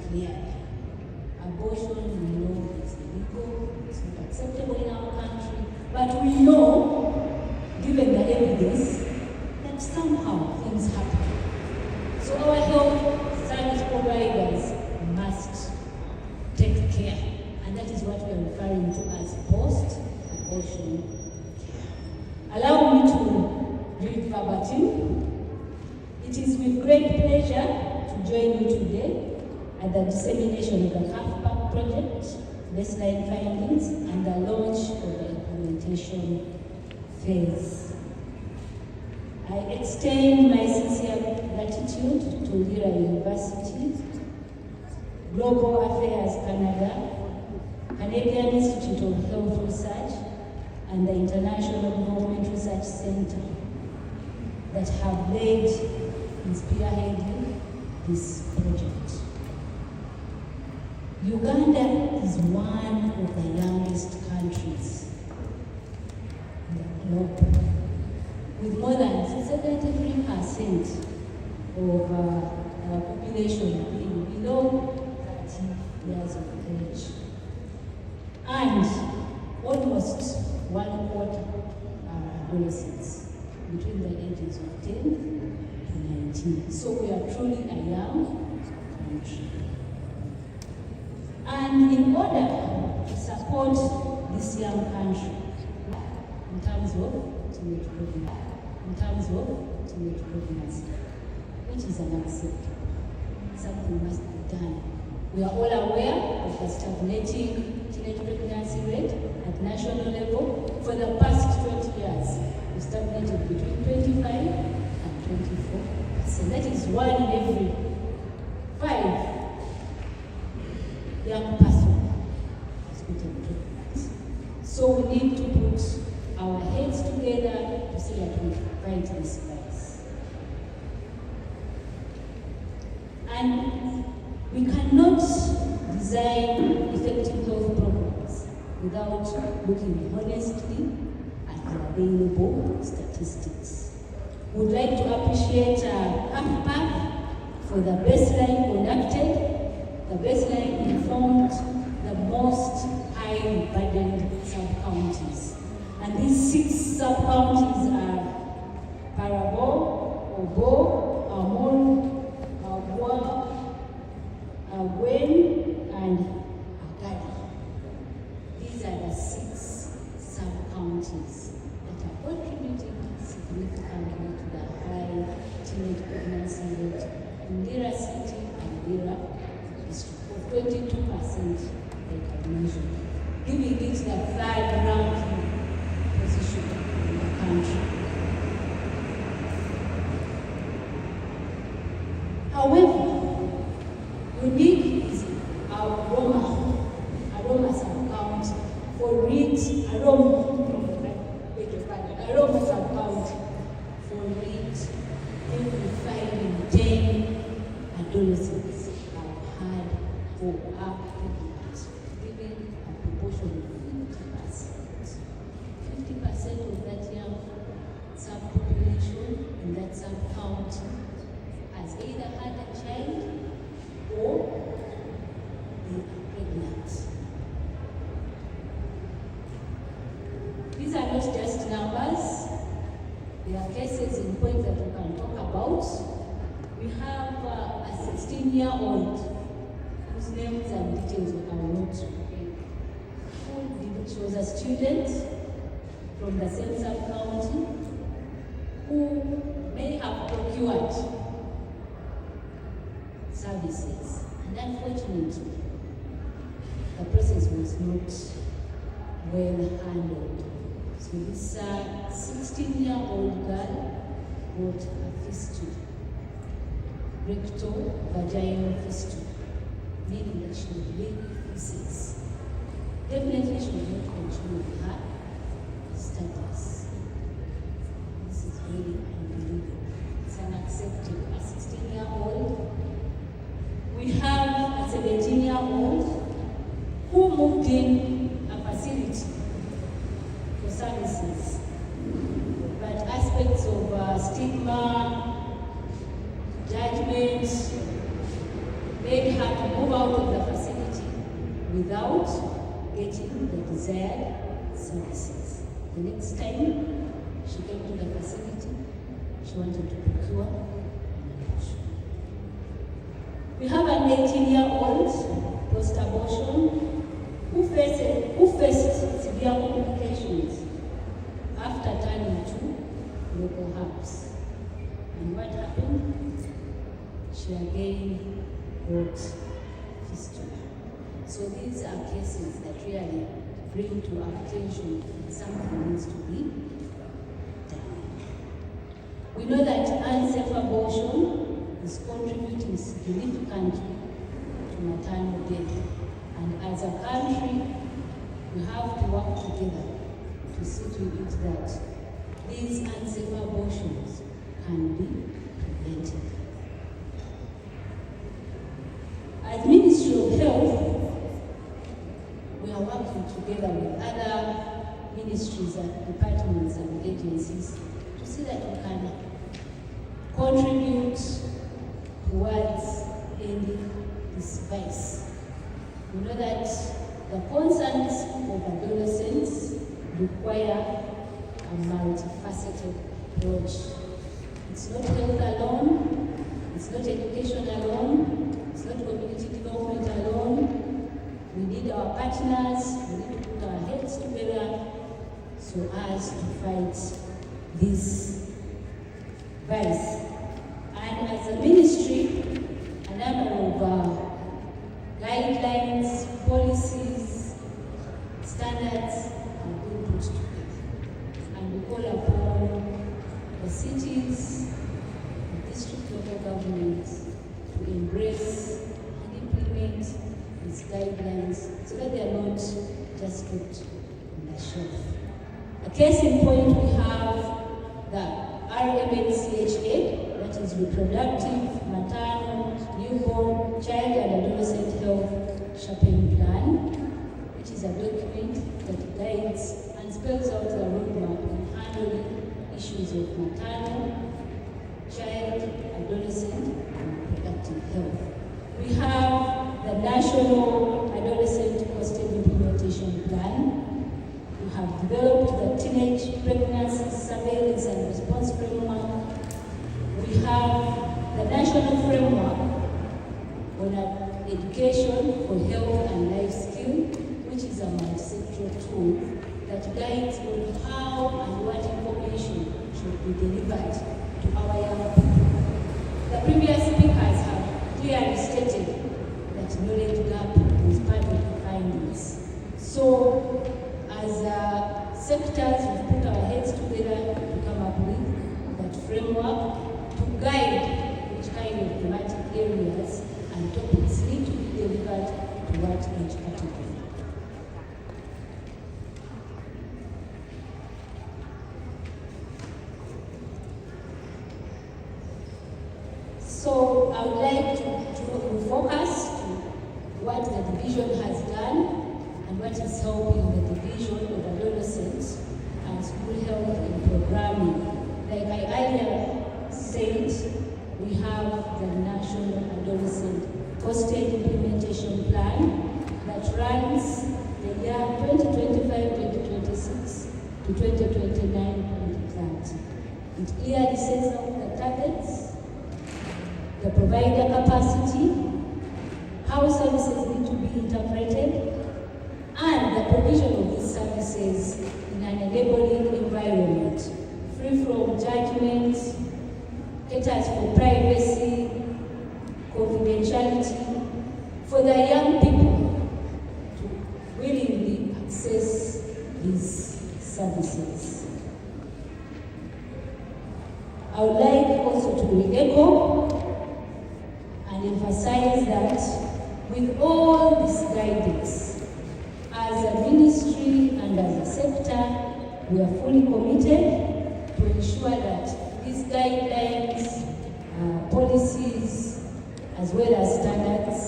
clearly. Abortion, we know, is illegal, it's not acceptable in our country, but we know, given the evidence, that somehow things happen. So our health service providers must take care, and that is what we are referring to as post-abortion care. Allow me to read verbatim. It is with great pleasure to join you today at the dissemination of the Caffe-Pac project, baseline findings, and the launch of the implementation phase. I extend my sincere gratitude to Lira University, Global Affairs Canada, Canadian Institute of Health Research, and the International Development Research Center that have led in spearheading this project. Uganda is one of the youngest countries in the globe, with more than 73% of our population being below 30 years of age. And almost 1/4 are adolescents between the ages of 10 to 19. So we are truly a young country. And in order to support this young country in terms of teenage pregnancy, which is unacceptable, something must be done. We are all aware of the stagnating teenage pregnancy rate at national level. For the past 20 years, we stagnated between 25 and 24%. That is 1 in every 5 young person has gotten pregnant. So we need to put our heads together to see that we fight this virus. And we cannot design effective health programs without looking honestly at the available statistics. We would like to appreciate Caffe-Pac for the baseline conducted. The baseline informed the most highly burdened sub-counties. And these 6 sub-counties are Parabo, Obo, Amon, Agua, Agwen, and Agadi. These are the 6 sub-counties that are contributing significantly to the high teenage pregnancy rate in Lira City and Lira District of 22%, like I mentioned, giving it the 3rd ranking position in the country. However, unique is Aroma sub-county, for which Aroma sub-county, for which every 5 in 10 adolescents have had or are pregnant, giving a proportion of 50%. 50% of that young subpopulation in that sub-county has either had a child or they are pregnant. These are not just numbers. There are cases in point that we can talk about. We have a 16-year-old whose names and details I will not reveal. She was a student from the same sub-county who may have procured services, and unfortunately, the process was not well handled. So this 16-year-old girl got a fistula, rectal vaginal fistula, meaning that she would leak feces. Definitely she would not continue with her studies. This is really unbelievable. It's unacceptable. A 16-year-old. We have a 17-year-old who moved in a facility for services, but aspects of stigma, judgment, made her to move out out of the facility without getting the desired services. The next time she came to the facility, she wanted to procure an abortion. We have an 18-year-old post-abortion who faced severe complications after turning to local herbs. And what happened? She again got fistula. So these are cases that really bring to our attention that something needs to be done. We know that unsafe abortion is contributing significantly to maternal death. And as a country, we have to work together to see to it that these unsafe abortions can be prevented. As Ministry of Health, we are working together with other ministries and departments and agencies to see that we can contribute towards ending this vice. We know that the concerns of adolescents require a multifaceted approach. It's not health alone, it's not education alone, it's not community development alone. We need our partners, we need to put our heads together so as to fight this vice. And as a ministry, a number of guidelines, policies, standards are being put together. And we call upon the cities, the district local governments to embrace and implement these guidelines so that they are not just kept on the shelf. A case in point, we have the RMHCHA, that is Reproductive, Maternal, Newborn, Child and Adolescent Health Sharpening Plan, which is a document that guides and spells out the roadmap in handling issues of maternal, child, adolescent, and reproductive health. We have the National Adolescent Hosted Implementation Plan. We have developed the Teenage Pregnancy Surveillance and Response Framework. We have the National Framework on Education for Health and Life Skill, which is a multi-sectoral tool that guides on how and what information should be delivered to our young people. The previous speakers have clearly stated that knowledge gap is part of the findings. So, as sectors, we've put our heads together to come up with that framework to guide which kind of thematic areas and topics need to be delivered to what each category. So I would like to focus to what the division has done and what is helping the division of adolescents and school health and programming. Like I earlier said, we have the National Adolescent Hosted Implementation Plan that runs the year 2025-2026 to 2029-2030. It clearly sets out the targets, the provider capacity, how services need to be interpreted, and the provision of these services in an enabling environment, free from judgment, caters for privacy, confidentiality, for the young people to willingly access these services. I would like also to re-echo and emphasize that with all this guidance, as a ministry and as a sector, we are fully committed to ensure that these guidelines, policies, as well as standards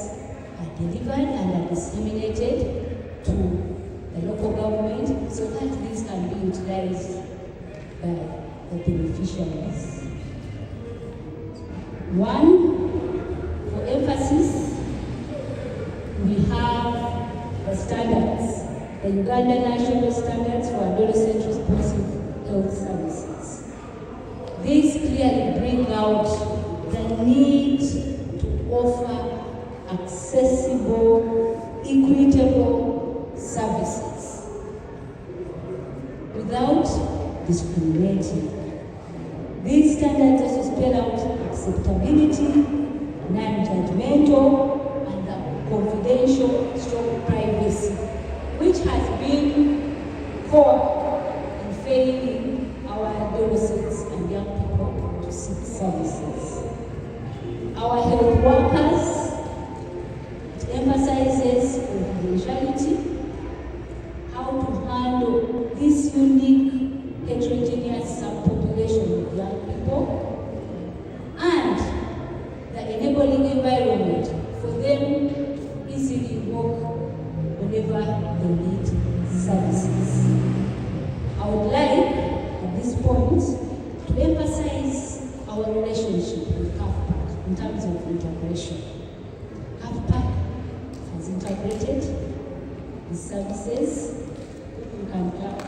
are delivered and are disseminated to the local government so that these can be utilized by the beneficiaries. One, for emphasis, we have the standards, the Uganda National Standards for Adolescent Responsive Health Services. These clearly bring out the need to offer accessible, equitable services without discriminating. These standards also spell out acceptability, non-judgmental, and the confidential stroke privacy, which has been core in failing our adolescents and young people to seek services. Our health workers, it emphasizes confidentiality, how to handle this unique heterogeneous subpopulation of young people, and the enabling environment for them to easily walk whenever they need services. I would like, at this point, to emphasize our relationship with Caffe-Pac in terms of integration. Caffe-Pac has integrated the services. You can clap.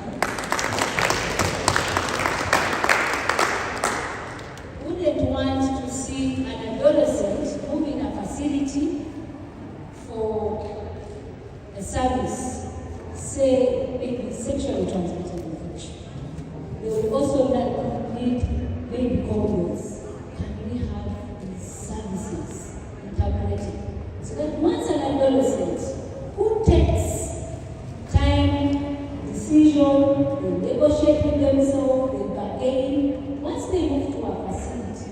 Wouldn't want to see an adolescent move in a facility for a service, say maybe sexually transmitted infection. They will also need baby condoms. Can we have these services integrated? So that once an adolescent who takes time, decision, they negotiate with themselves, they bargain, once they move to a facility,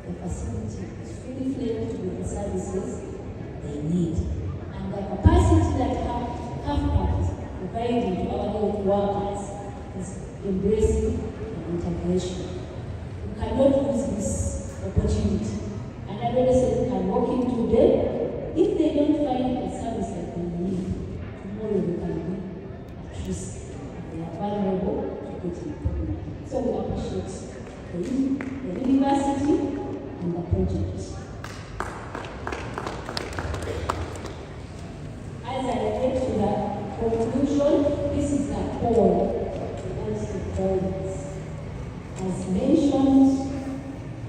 the facility is fully fledged with the services they need. And the capacity that Caffe-Pac is providing to our health workers is embracing the integration. We cannot lose this opportunity. An adolescent can walk in today. If they don't find a service that they need, tomorrow they can be at risk. They are vulnerable to getting pregnant. So we appreciate the university and the project. As I get to the conclusion, this is a call to all stakeholders. As mentioned,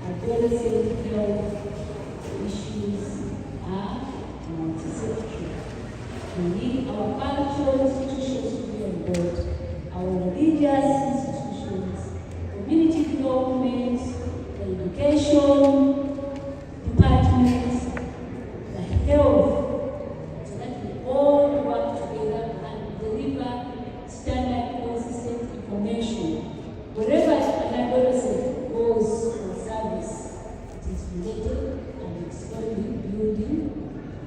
adolescent health issues are multi-sectoral. We need our cultural institutions to be on board, our religious institutions, community development, the education departments, the health, so that we all work together and deliver standard, consistent information. Wherever an adolescent goes for service, it is related and it's only building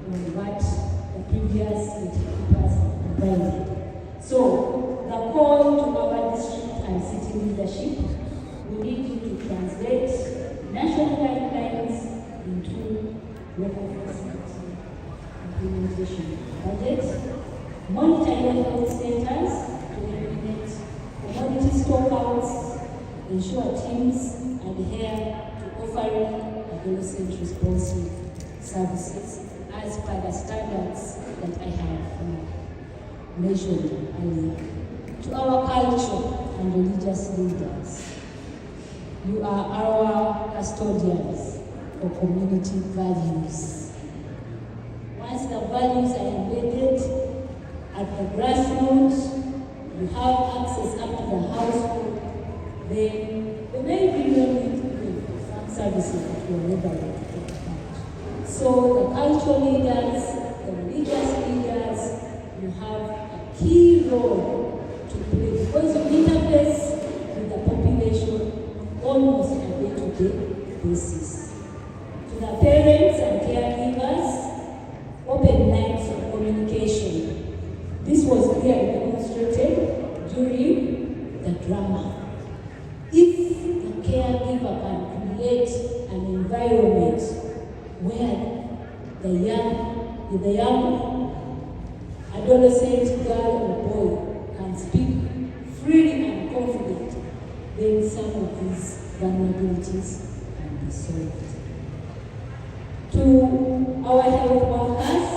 on what the previous gatekeepers have provided. So, the call to our district and city leadership, we need you to translate national guidelines into local facility implementation budget, monitor your health centers to implement commodity stockouts, ensure teams adhere to offering adolescent responsive services as per the standards that I have mentioned earlier. To our culture and religious leaders, you are our custodians for community values. Once the values are embedded at the grassroots, you have access up to the household, then there may be no need for some services that you are never going to talk about. So the cultural leaders, the religious leaders, you have a key role to play because you interface with the population almost on a day-to-day basis. To the parents and caregivers, open lines of communication. This was clearly demonstrated during the drama. If the caregiver can create an environment where the young adolescent girl or boy can speak freely and confidently, then some of these vulnerabilities can be solved. To our health workers,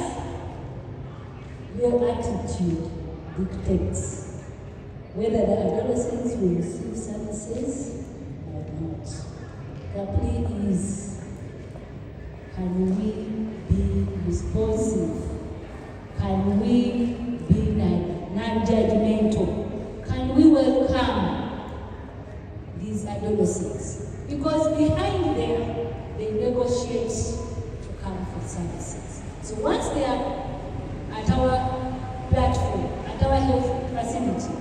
your attitude dictates whether the adolescents will receive services or not. The plea is, can we be responsive? Can we be non-judgmental? Can we welcome these adolescents? Because behind there, they negotiate to come for services. So once they are at our platform, at our health facility,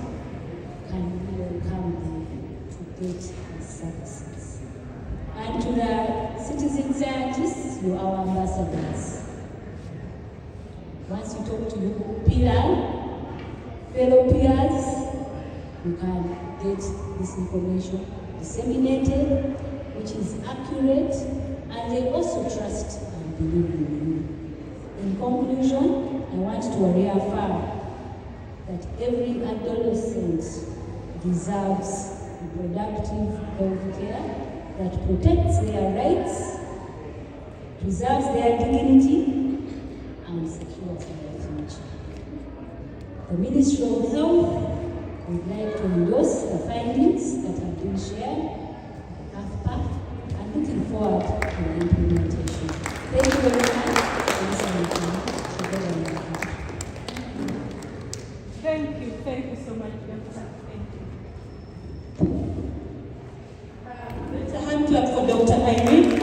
can we welcome them to get these services? And to the citizen scientists, you are our ambassadors. Once you talk to your fellow peers, you can get this information disseminated, which is accurate, and they also trust and believe in you. In conclusion, I want to reaffirm that every adolescent deserves reproductive health care that protects their rights, preserves their dignity, and secures their future. The Ministry of Health would like to endorse the findings that have been shared by Caffe-Pac and looking forward to the implementation. Thank you very much for listening to me. Thank you so much, Dr. Thank you. Let's a hand clap for Dr. Irene. A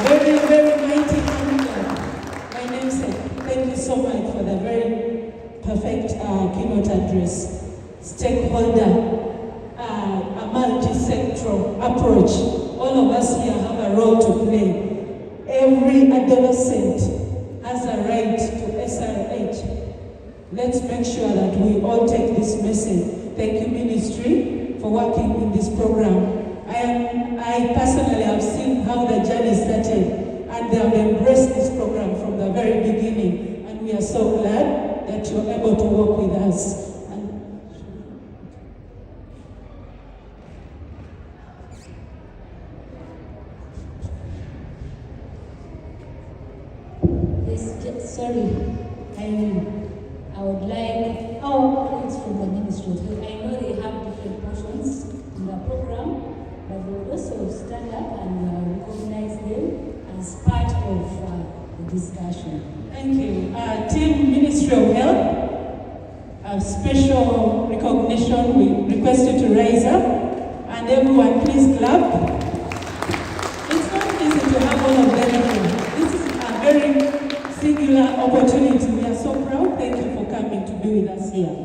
very, very mighty hand clap. My namesake, thank you so much for the very perfect keynote address. Stakeholder, a multi-sectoral approach. All of us here have a role to play. Every adolescent has a right to SRH. Let's make sure that we all take this message. Thank you, Ministry, for working in this program. I personally have seen how the journey started, and they have embraced this program from the very beginning, and we are so glad that you're able to work with us. Sorry, I would like our colleagues from the Ministry of Health. I know they have different portions in the program, but we will also stand up and recognize them as part of the discussion. Thank you. Team Ministry of Health, a special recognition. We request you to rise up, and everyone please clap. It's not easy to have all of them here. This is a very singular opportunity. We are so proud. Thank you for coming to be with us here.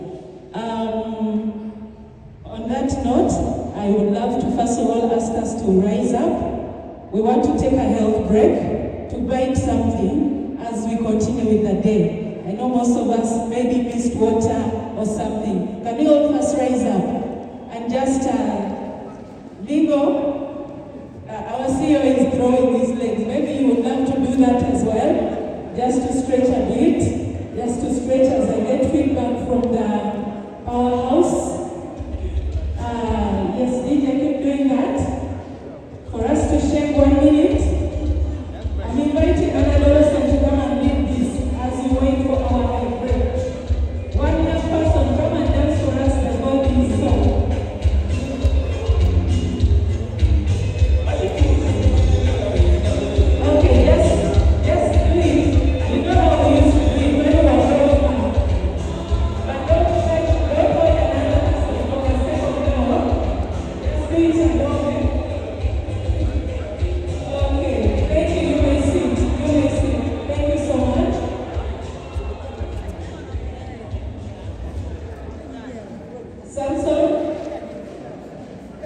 On that note, I would love to first of all ask us to rise up. We want to take a health break to bite something as we continue with the day. I know most of us maybe missed water or something. Can we all first rise up and just mingle? Our CEO is throwing his legs. Maybe you would love to do that as well. Just to stretch a bit, just to stretch as I get feedback from the powerhouse. Yes, DJ, keep doing that. For us to shake 1 minute, I'm inviting an adolescent to come and lead this as we wait for our break. One young person, come and dance for us the golden song. Okay, yes, please. You know how we used to do it when we were growing up. But don't hold another person for the sake of the Lord. Just do it alone. Okay, thank you. You may sit. Thank you so much. Samson,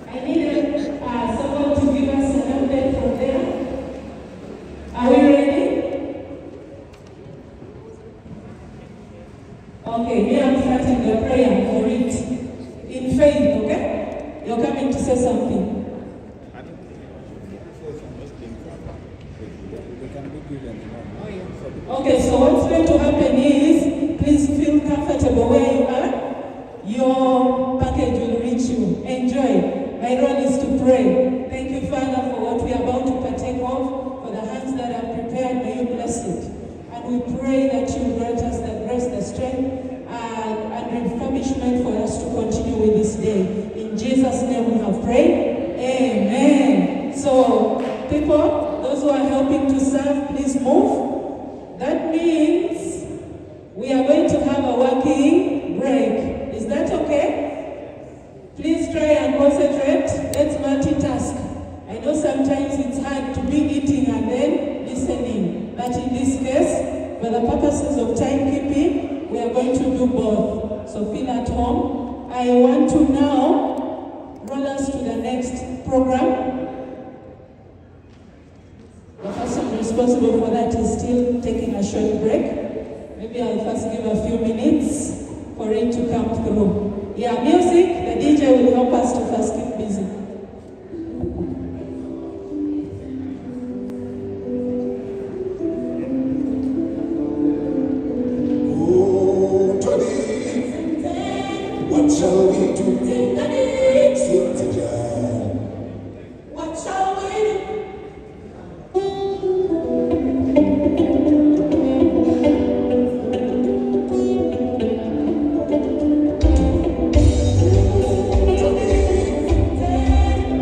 I needed someone to give us an update from there. Are we ready? Okay, me, I'm starting the prayer for it in faith, okay? You're coming to say something. Okay, so what's going to happen is, please feel comfortable where you are. Your package will reach you. Enjoy. My role is to pray. Thank you, Father, for what we are about to partake of, for the hands that are prepared. May you bless it. And we pray that you grant us the grace, the strength, purposes of timekeeping, we are going to do both. So feel at home. I want to now roll us to the next program. The person responsible for that is still taking a short break. Maybe I'll first give a few minutes for it to come through. Yeah, music, the DJ will help us to first keep busy. What shall we do? Sing to God. What shall we do?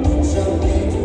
What shall we do?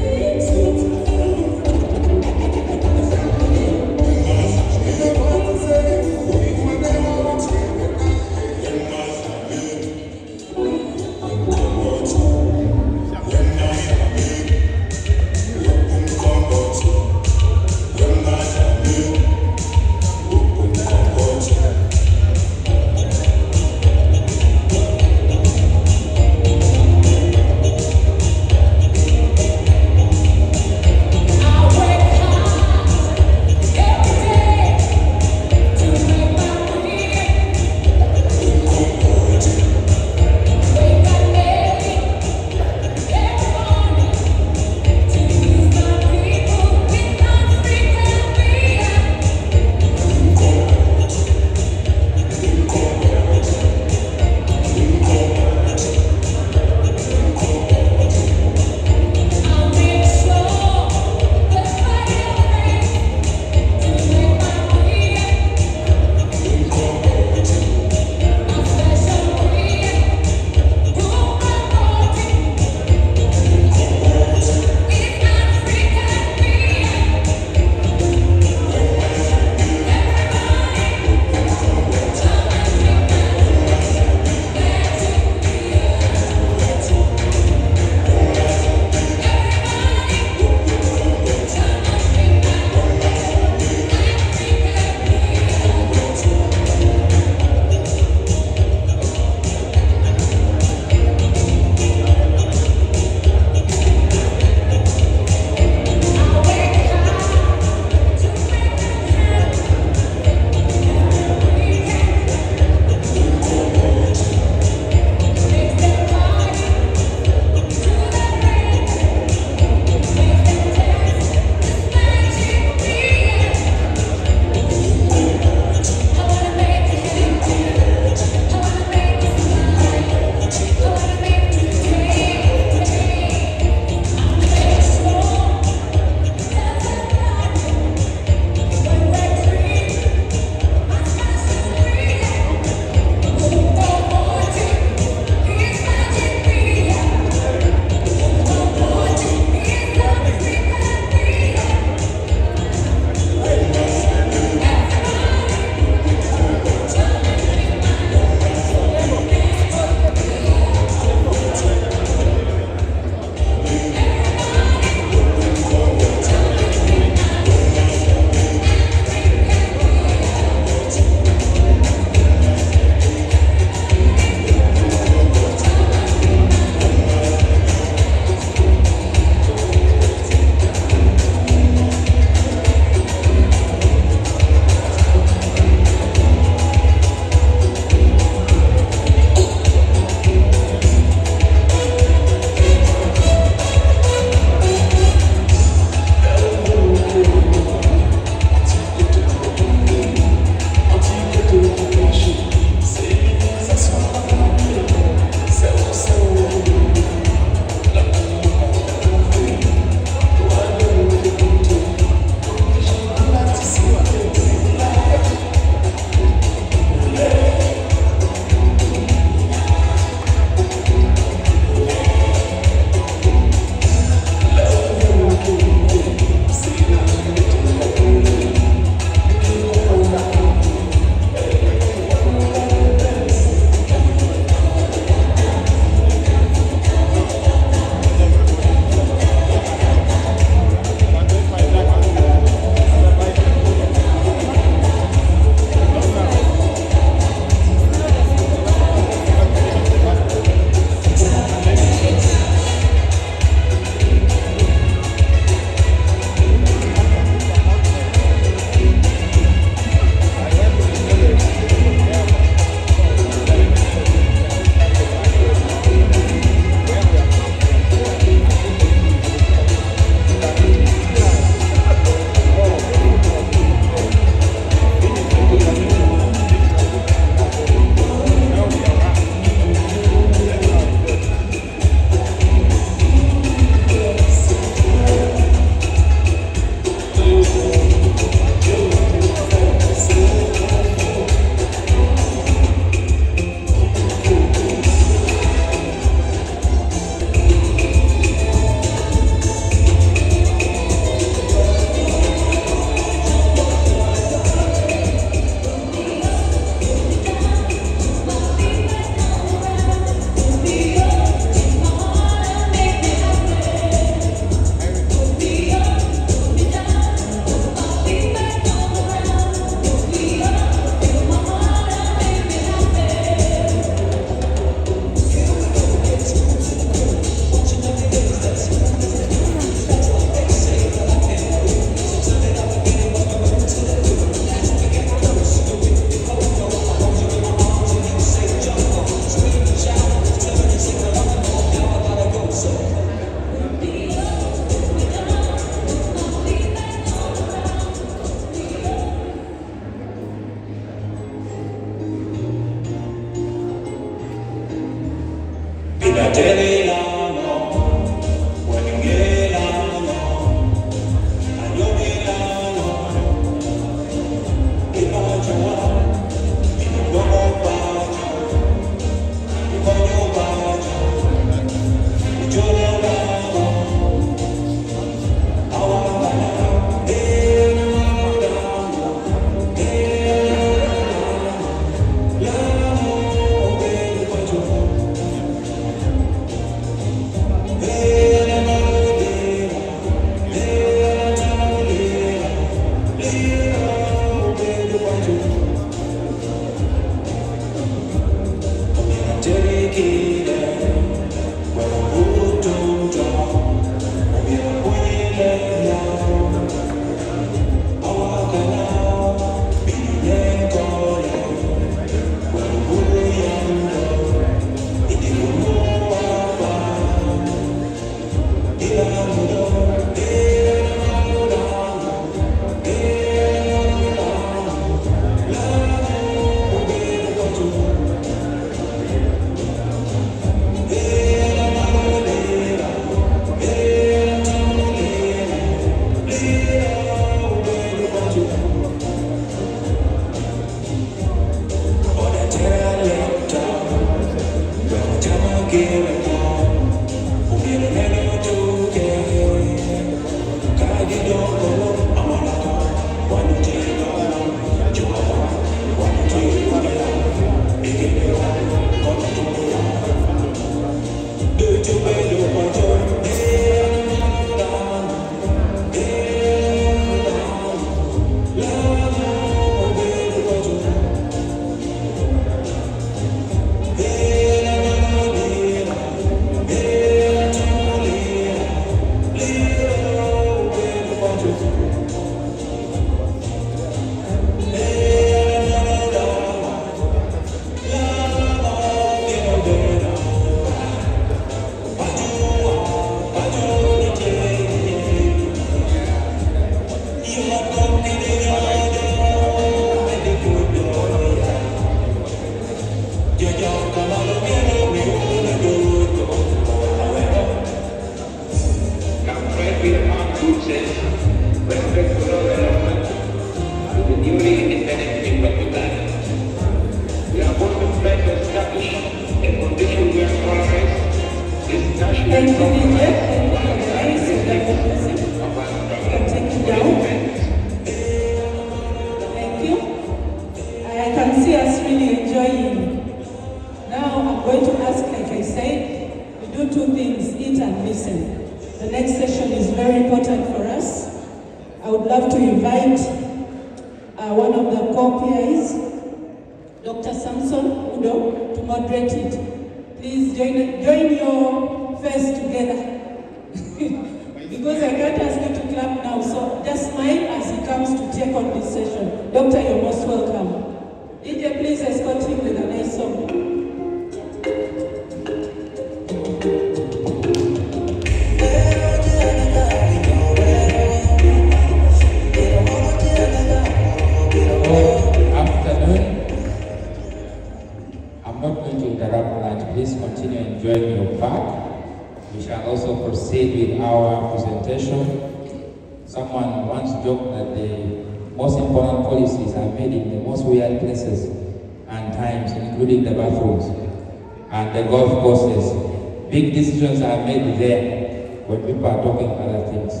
Big decisions are made there when people are talking other things.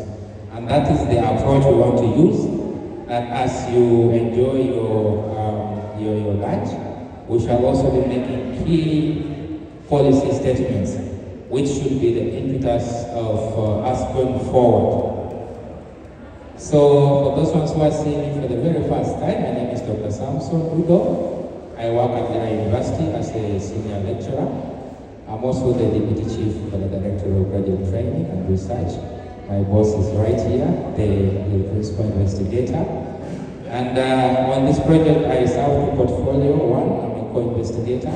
And that is the approach we want to use. That as you enjoy your lunch, we shall also be making key policy statements, which should be the impetus of us going forward. So for those ones who are seeing me for the very first time, my name is Dr. Samson Udo. I work at the university as a senior lecturer. I'm also the Deputy Chief for the Director of Graduate Training and Research. My boss is right here, the Principal Investigator. And on this project, I serve the portfolio. One, I'm a co-investigator,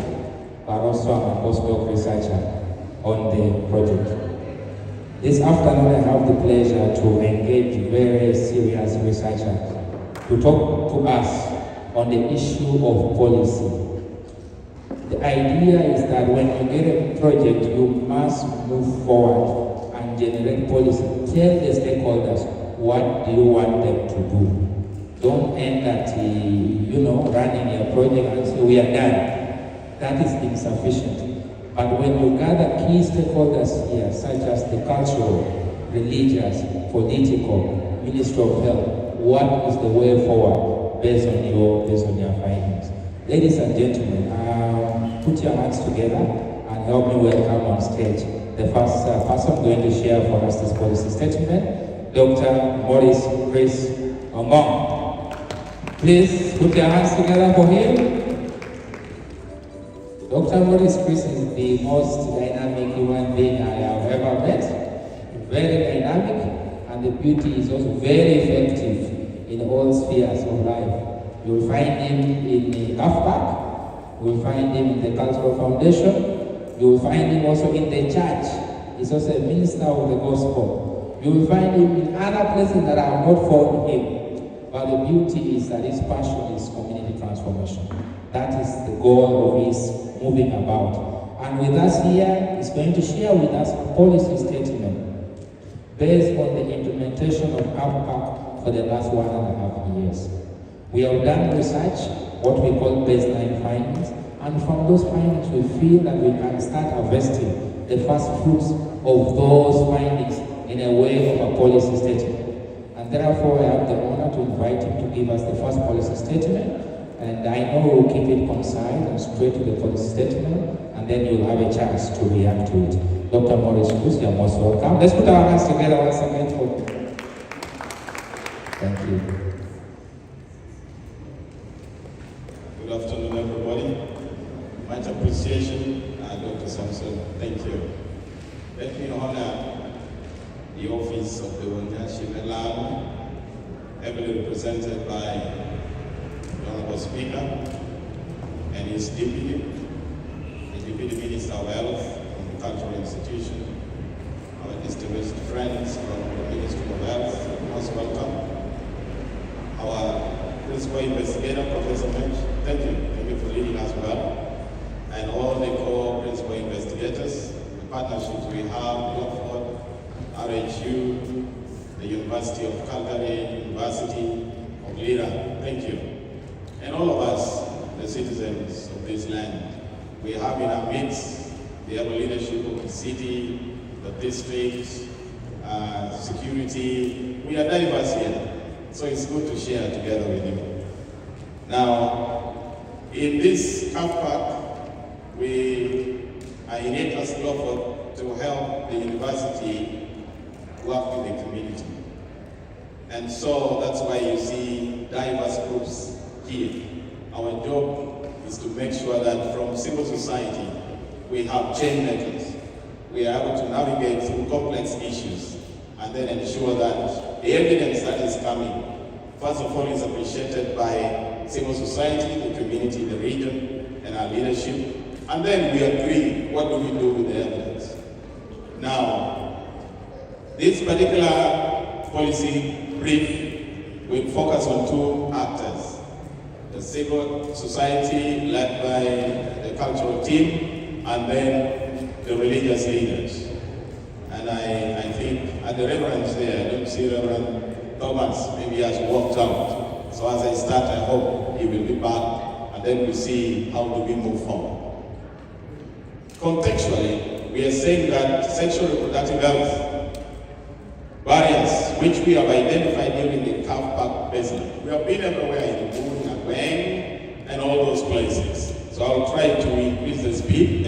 but also I'm a postdoc researcher on the project. This afternoon, I have the pleasure to engage very serious researchers to talk to us on the issue of policy. The idea is that when you get a project, you must move forward and generate policy. Tell the stakeholders what do you want them to do. Don't end at, running your project and say, we are done. That is insufficient. But when you gather key stakeholders here, such as the cultural, religious, political, Ministry of Health, what is the way forward based on your findings? Ladies and gentlemen, put your hands together and help me welcome on stage the first person going to share for us this policy statement, Dr. Maurice Chris Ongong. Please put your hands together for him. Dr. Maurice Chris is the most dynamic human being I have ever met. Very dynamic, and the beauty is also very effective in all spheres of life. You will find him in the Caffe-Pac, you will find him in the Cultural Foundation, you will find him also in the church. He's also a minister of the gospel. You will find him in other places that I have not found him. But the beauty is that his passion is community transformation. That is the goal of his moving about. And with us here, he's going to share with us a policy statement based on the implementation of Caffe-Pac for the last 1.5 years. We have done research, what we call baseline findings, and from those findings we feel that we can start harvesting the first fruits of those findings in a way of a policy statement. And therefore I have the honor to invite him to give us the first policy statement, and I know we'll keep it concise and straight to the policy statement, and then you'll have a chance to react to it. Dr. Maurice Cruz, you're most welcome. Let's put our hands together once again for Thank you. Good afternoon, everybody. Much appreciation, Dr. Samson. Thank you. Let me honor the office of the Wanyashi heavily represented by the Honorable Speaker and his deputy, the Deputy Minister of Health from the Cultural Institution, our distinguished friends from the Ministry of Health, most welcome. Our Principal Investigator, Professor Mensch, thank you for leading us well, and all the co-principal investigators, the partnerships we have, Lockford, RHU, the University of Calgary, University of Lira, thank you. And all of us, the citizens of this land, we have in our midst the able leadership of the city, the district, security. We are diverse here. So it's good to share together with you. Now, in this Caffe-Pac, we are in interest to help the university work with the community. And so that's why you see diverse groups here. Our job is to make sure that from civil society, we have change makers. We are able to navigate through complex issues and then ensure that the evidence that is coming, first of all, is appreciated by civil society, the community, the region, and our leadership. And then we agree, what do we do with the evidence? Now, this particular policy brief will focus on two actors: the civil society led by the cultural team, and then the religious leaders. And I think at the reverends there, I don't see Reverend Thomas, maybe he has walked out. So as I start, I hope he will be back, and then we see how do we move forward. Contextually, we are saying that sexual reproductive health barriers, which we have identified during the Caffe-Pac baseline, we have been everywhere in the moon and Wang and all those places. So I'll try to increase the speed,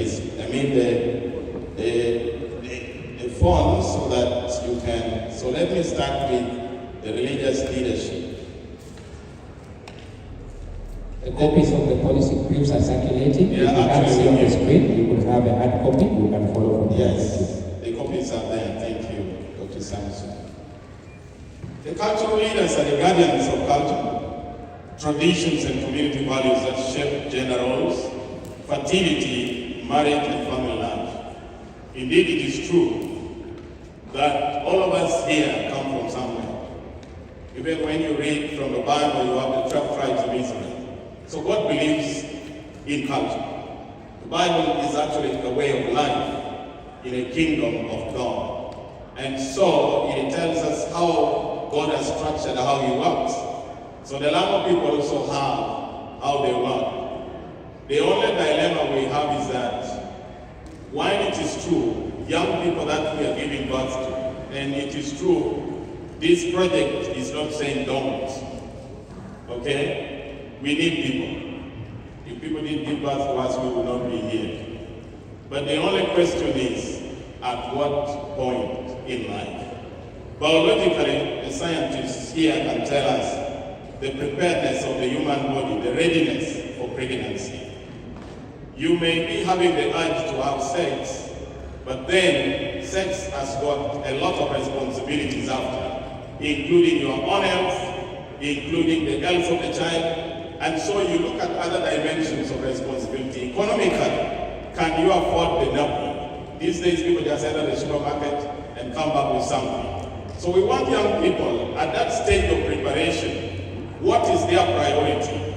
the font, so that you can. So let me start with the religious leadership. The copies of the policy briefs are circulating. Yeah, if you can't see on the screen, you could have a hard copy, you can follow from there. Yes, the copies are there. Thank you, Dr. Samson. The cultural leaders are the guardians of culture, traditions and community values that shape gender roles, fertility, marriage and family life. Indeed, it is true that all of us here come from somewhere. Even when you read from the Bible, you have the 12 tribes of Israel. So God believes in culture. The Bible is actually a way of life in a kingdom of God. And so it tells us how God has structured how he works. So the Lama people also have how they work. The only dilemma we have is that while it is true, young people that we are giving birth to, and it is true, this project is not saying don't. Okay? We need people. If people didn't give birth to us, we would not be here. But the only question is, at what point in life? Biologically, the scientists here can tell us the preparedness of the human body, the readiness for pregnancy. You may be having the urge to have sex, but then sex has got a lot of responsibilities after, including your own health, including the health of the child, and so you look at other dimensions of responsibility. Economically, can you afford the napkin? These days, people just enter the supermarket and come back with something. So we want young people at that stage of preparation. What is their priority?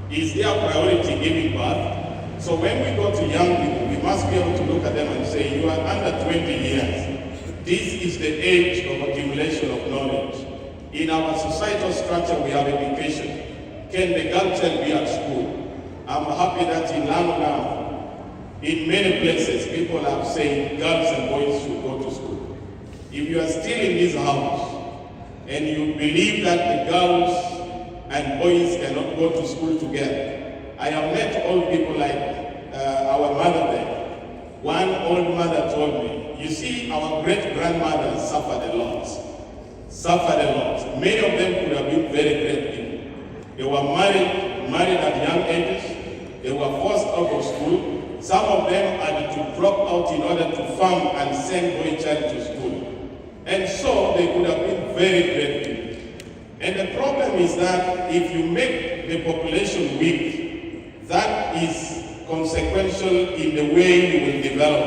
Is their priority giving birth? So when we go to young people, we must be able to look at them and say, you are under 20 years. This is the age of accumulation of knowledge. In our societal structure, we have education. Can the girl child be at school? I'm happy that in Lamu now, in many places, people are saying girls and boys should go to school. If you are still in this house and you believe that the girls and boys cannot go to school together, I have met old people like our mother there. One old mother told me, you see, our great-grandmothers suffered a lot. Many of them could have been very great people. They were married at young ages. They were forced out of school. Some of them had to drop out in order to farm and send boy child to school. And so they could have been very great people. And the problem is that if you make the population weak, that is consequential in the way you will develop.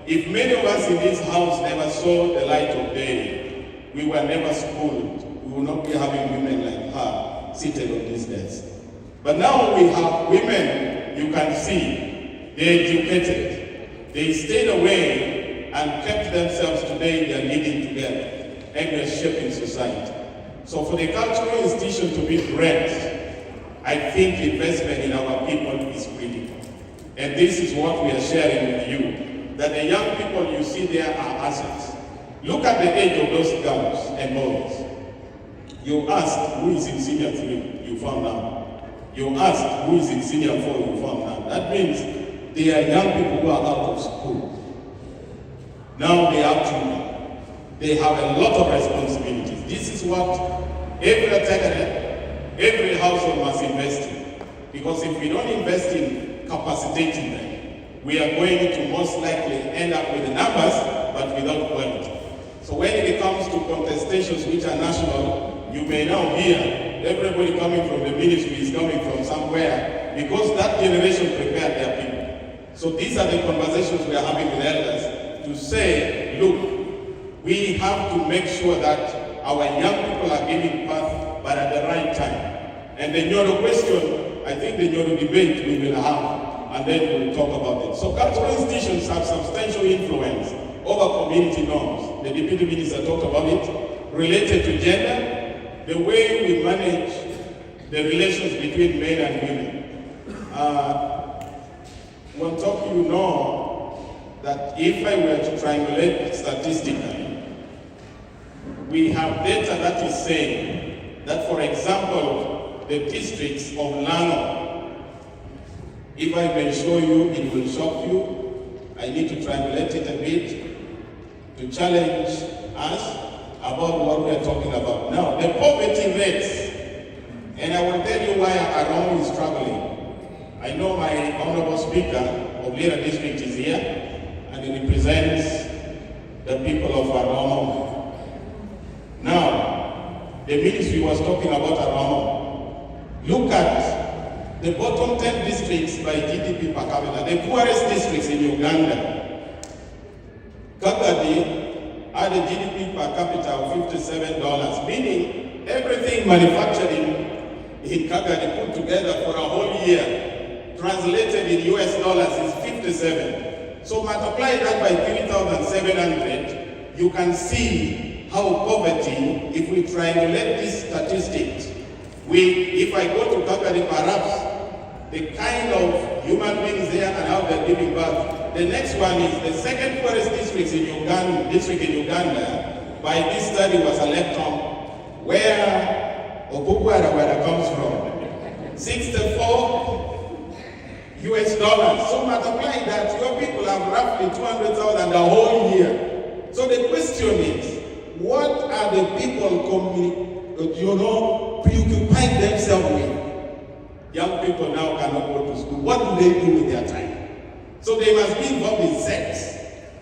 If many of us in this house never saw the light of day, we were never schooled, we will not be having women like her seated on this desk. But now we have women, you can see, they're educated. They stayed away and kept themselves today, they're leading together and they're shaping society. So for the cultural institution to be great, I think investment in our people is critical. And this is what we are sharing with you, that the young people you see there are assets. Look at the age of those girls and boys. You ask who is in senior 3, you found out. You ask who is in senior 4, you found out. That means they are young people who are out of school. Now they have children. They have a lot of responsibilities. This is what every household must invest in. Because if we don't invest in capacitating them, we are going to most likely end up with the numbers, but without quality. So when it comes to contestations which are national, you may now hear everybody coming from the ministry is coming from somewhere because that generation prepared their people. So these are the conversations we are having with elders to say, look, we have to make sure that our young people are giving birth, but at the right time. And the Nyoro question, I think the Nyoro debate we will have, and then we'll talk about it. So cultural institutions have substantial influence over community norms. The Deputy Minister talked about it, related to gender, the way we manage the relations between men and women. On top, you know that if I were to triangulate statistically, we have data that is saying that, for example, the districts of Lano, if I may show you, it will shock you. I need to triangulate it a bit to challenge us about what we are talking about. Now, the poverty rates, and I will tell you why Aramo is struggling. I know my Honorable Speaker of Lira District is here, and he represents the people of Aramo. Now, the ministry was talking about Aramo. Look at the bottom 10 districts by GDP per capita, the poorest districts in Uganda. Kagadi had a GDP per capita of $57, meaning everything manufactured in Kagadi put together for a whole year translated in US dollars is 57. So multiply that by 3,700, you can see how poverty, if we triangulate these statistics, if I go to Kakari, perhaps the kind of human beings there and how they're giving birth. The next one is the second poorest district in Uganda, by this study was Electron, where Obukwara comes from. 64 US dollars. So multiply that, your people have roughly 200,000 the whole year. So the question is, what are the people preoccupying themselves with? Young people now cannot go to school. What do they do with their time? So they must be involved in sex.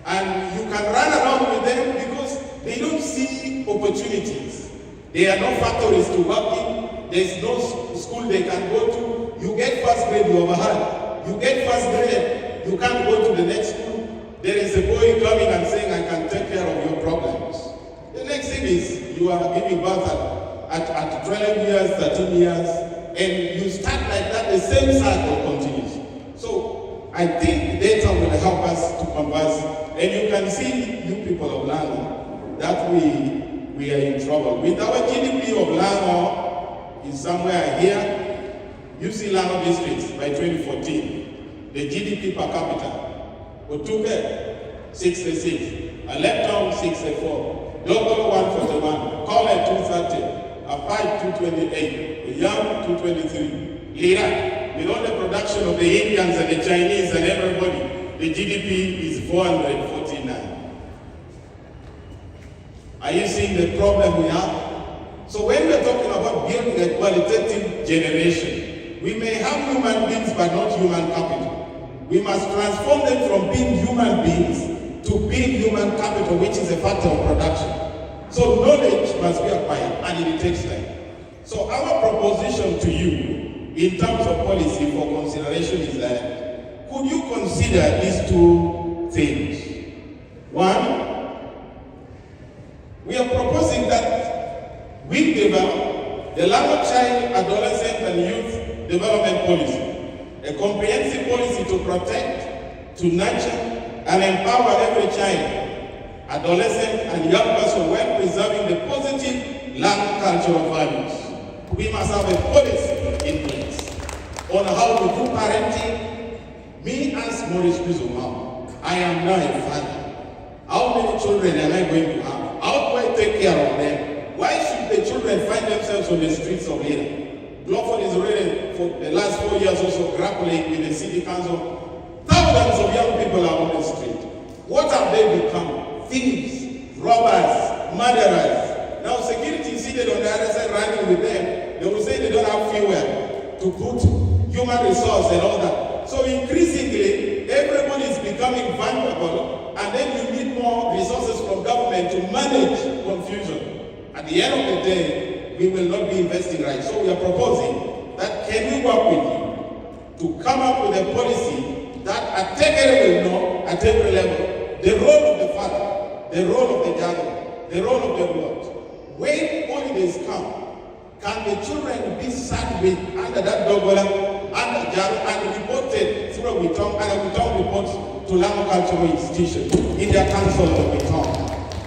And you can run around with them because they don't see opportunities. There are no factories to work in. There's no school they can go to. You get first grade, you overheard. You get first grade, you can't go to the next school. There is a boy coming and saying, I can take care of your problems. The next thing is, you are giving birth at 12 years, 13 years, and you start like that, the same cycle continues. So I think data will help us to converse. And you can see, you people of Lango, that we are in trouble. With our GDP of Lango is somewhere here. You see Lango districts by 2014. The GDP per capita. Otuke, 66. Electron, 64. Local, 141. Kole, 230. Apai, 228. Young, 223. Lira, with all the production of the Indians and the Chinese and everybody, the GDP is 449. Are you seeing the problem we have? So when we're talking about building a qualitative generation, we may have human beings but not human capital. We must transform them from being human beings to being human capital, which is a factor of production. So knowledge must be acquired, and it takes time. So our proposition to you, in terms of policy for consideration, is that could you consider these two things? One, we are proposing that we develop the Lango Child, Adolescent and Youth Development Policy, a comprehensive policy to protect, to nurture, and empower every child, adolescent, and young person while preserving the positive Lango cultural values. We must have a policy in place on how to do parenting. Me as Maurice Kuzuma, I am now a father. How many children am I going to have? How do I take care of them? Why should the children find themselves on the streets of Lira? Global is already, for the last 4 years also, grappling with the city council. Thousands of young people are on the street. What have they become? Thieves, robbers, murderers. Now security is seated on the other side running with them. They will say they don't have fuel to put human resource and all that. So increasingly, everybody is becoming vulnerable, and then you need more resources from government to manage confusion. At the end of the day, we will not be investing right. So we are proposing that can we work with you to come up with a policy that Atekere will know at every level the role of the father, the role of the gathering, the role of the world. When holidays come, can the children be sat with under that dogola, under Jaru, and reported through a return reports to Lango Cultural Institution in their council of return?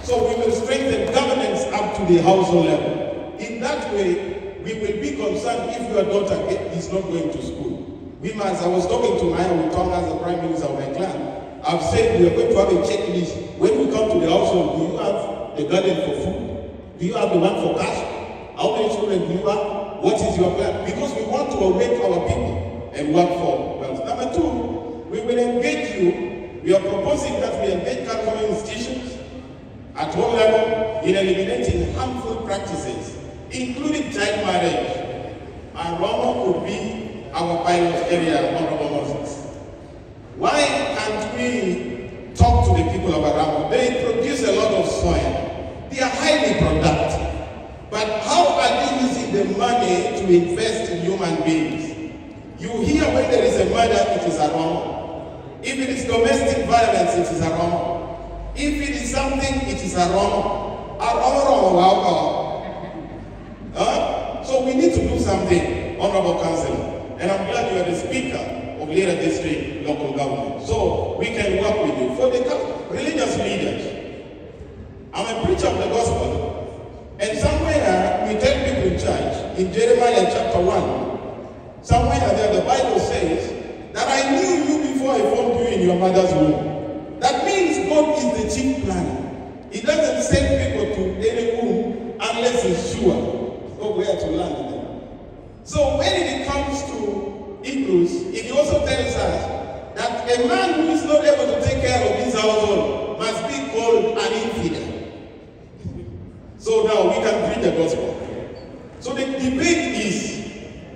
So we will strengthen governance up to the household level. In that way, we will be concerned if your daughter is not going to school. I was talking to my return as the Prime Minister of my clan. I've said we are going to have a checklist. When we come to the household, do you have the garden for food? Do you have the one for cash? How many children do you have? What is your plan? Because we want to awake our people and work for wealth. Number two, we will engage you. We are proposing that we engage cultural institutions at all level in eliminating harmful practices, including child marriage. And Roma could be our pilot area, Honorable Moses. Why can't we talk to the people of Aramo? They produce a lot of soil. They are highly productive. But how are they using the money to invest in human beings? You hear when there is a murder, it is Aramo. If it is domestic violence, it is Aramo. If it is something, it is Aramo. So we need to do something, Honorable Councillor. And I'm glad you are the Speaker of Lira District local government. So we can work with you. For the religious leaders, I'm a preacher of the gospel, and somewhere we tell people in church, in Jeremiah chapter 1, somewhere there the Bible says that I knew you before I formed you in your mother's womb. That means God is the chief planner. He doesn't send people to any womb unless he's sure of where to land them. So when it comes to Hebrews, it also tells us that a man who is not able to take care of his household must be called an infidel. So now we can read the gospel. So the debate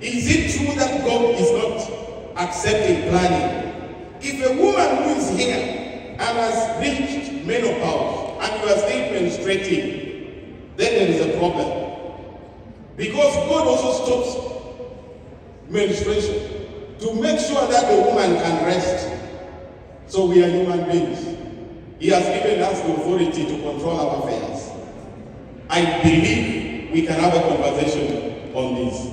is it true that God is not accepting planning? If a woman who is here and has reached menopause and you are still menstruating, then there is a problem. Because God also stops menstruation to make sure that the woman can rest. So we are human beings. He has given us the authority to control our affairs. I believe we can have a conversation on this.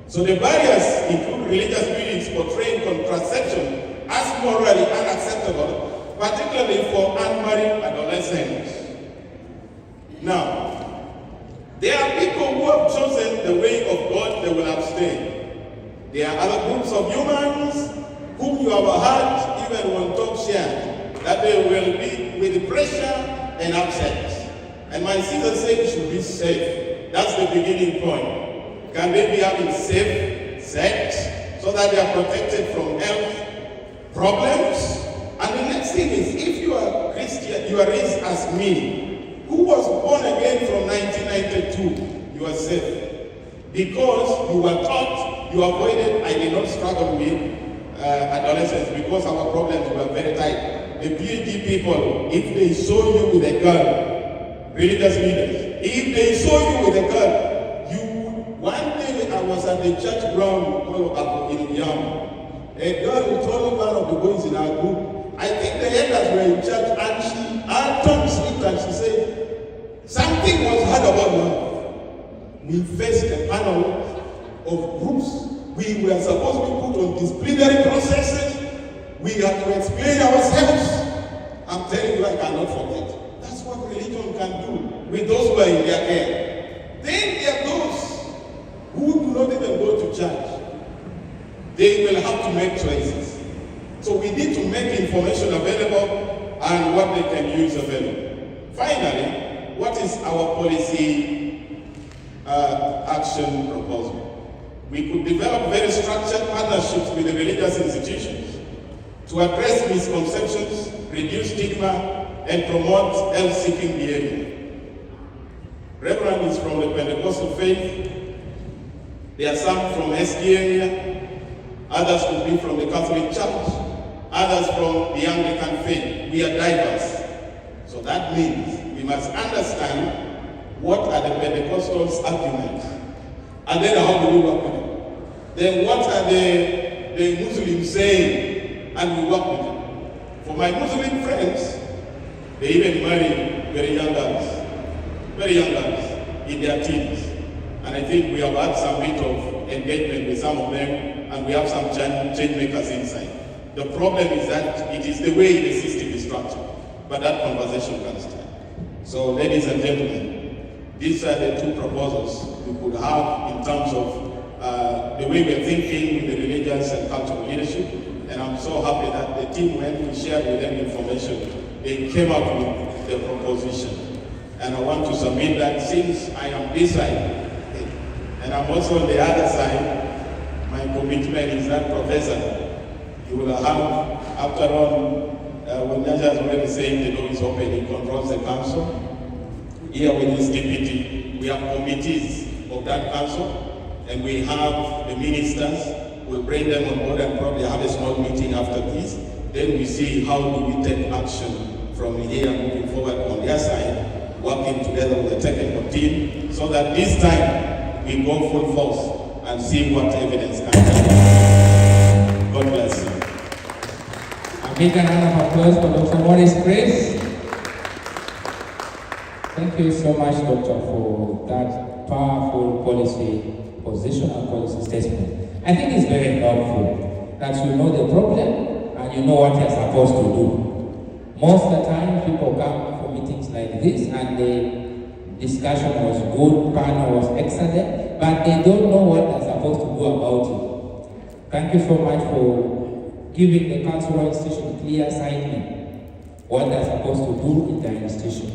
So the barriers include religious beliefs portraying contraception as morally unacceptable, particularly for unmarried adolescents. Now, there are people who have chosen the way of God, they will abstain. There are other groups of humans whom you have heard, even when talk shared, that they will be with pressure and upset. And my sister said it should be safe. That's the beginning point. Can they be having safe sex so that they are protected from health problems? And the next thing is, if you are Christian, you are raised as me, who was born again from 1992, you are safe. Because you were taught, you avoided, I did not struggle with adolescents because our problems were very tight. The PhD people, if they saw you with a gun, religious leaders, if they saw you with a gun, you would, one day I was at the church ground in Yam. A girl told one of the boys in our group, I think the elders were in church, and her tongue slipped and she said, something was hard about her. We faced a panel of groups. We were supposed to be put on disciplinary processes. We had to explain ourselves. I'm telling you, I cannot forget. That's what religion can do with those who are in their care. Then there are those who do not even go to church. They will have to make choices. So we need to make information available and what they can use available. Finally, what is our policy action proposal? We could develop very structured partnerships with the religious institutions to address misconceptions, reduce stigma, and promote health-seeking behavior. Reverend is from the Pentecostal faith. There are some from SD area. Others could be from the Catholic Church. Others from the Anglican faith. We are diverse. So that means we must understand what are the Pentecostals' arguments, and then how do we work with them? Then what are the Muslims saying, and we work with them. For my Muslim friends, they even marry very young girls in their teens. And I think we have had some bit of engagement with some of them, and we have some change makers inside. The problem is that it is the way the system is structured, but that conversation can start. So, ladies and gentlemen, these are the two proposals we could have in terms of the way we're thinking with the religious and cultural leadership. And I'm so happy that the team, when we shared with them information, they came up with the proposition. And I want to submit that since I am this side, and I'm also on the other side, my commitment is that, Professor, you will have, after all, when Naja is already saying the door is open, he controls the council. Here with this deputy, we have committees of that council, and we have the ministers. We'll bring them on board and probably have a small meeting after this. Then we see how do we take action from here moving forward on their side, working together with the technical team, so that this time we go full force and see what evidence can be. God bless you. A big round of applause for Dr. Morris Grace. Thank you so much, Doctor, for that powerful policy position and policy statement. I think it's very helpful. that you know the problem and you know what you're supposed to do. Most of the time, people come for meetings like this and the discussion was good, panel was excellent, but they don't know what they're supposed to do about it. Thank you so much for giving the cultural institution clear assignment, what they're supposed to do in their institution.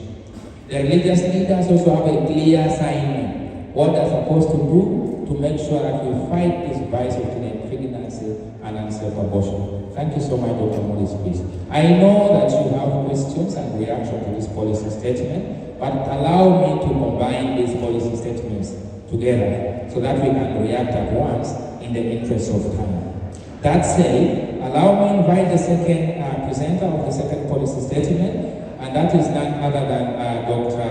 The religious leaders also have a clear assignment, what they're supposed to do to make sure that we fight this vice of pregnancy and unsafe abortion. Thank you so much, Dr. Morris, please. I know that you have questions and reaction to this policy statement, but allow me to combine these policy statements together so that we can react at once in the interest of time. That said, allow me to invite the second presenter of the second policy statement, and that is none other than Dr.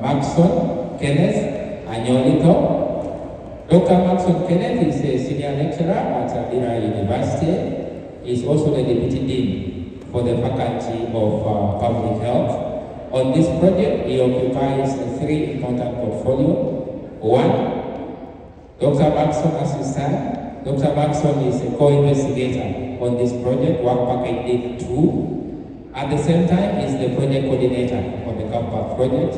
Maxon Kenneth Anyolito. Dr. Maxon Kenneth is a senior lecturer at Ira University. He is also the Deputy Dean for the Faculty of Public Health. On this project, he occupies three important portfolios. One, Dr. Maxon assistant. Dr. Maxon is a co-investigator on this project, Work Package 2. At the same time, he is the project coordinator on the Caffe-Pac project.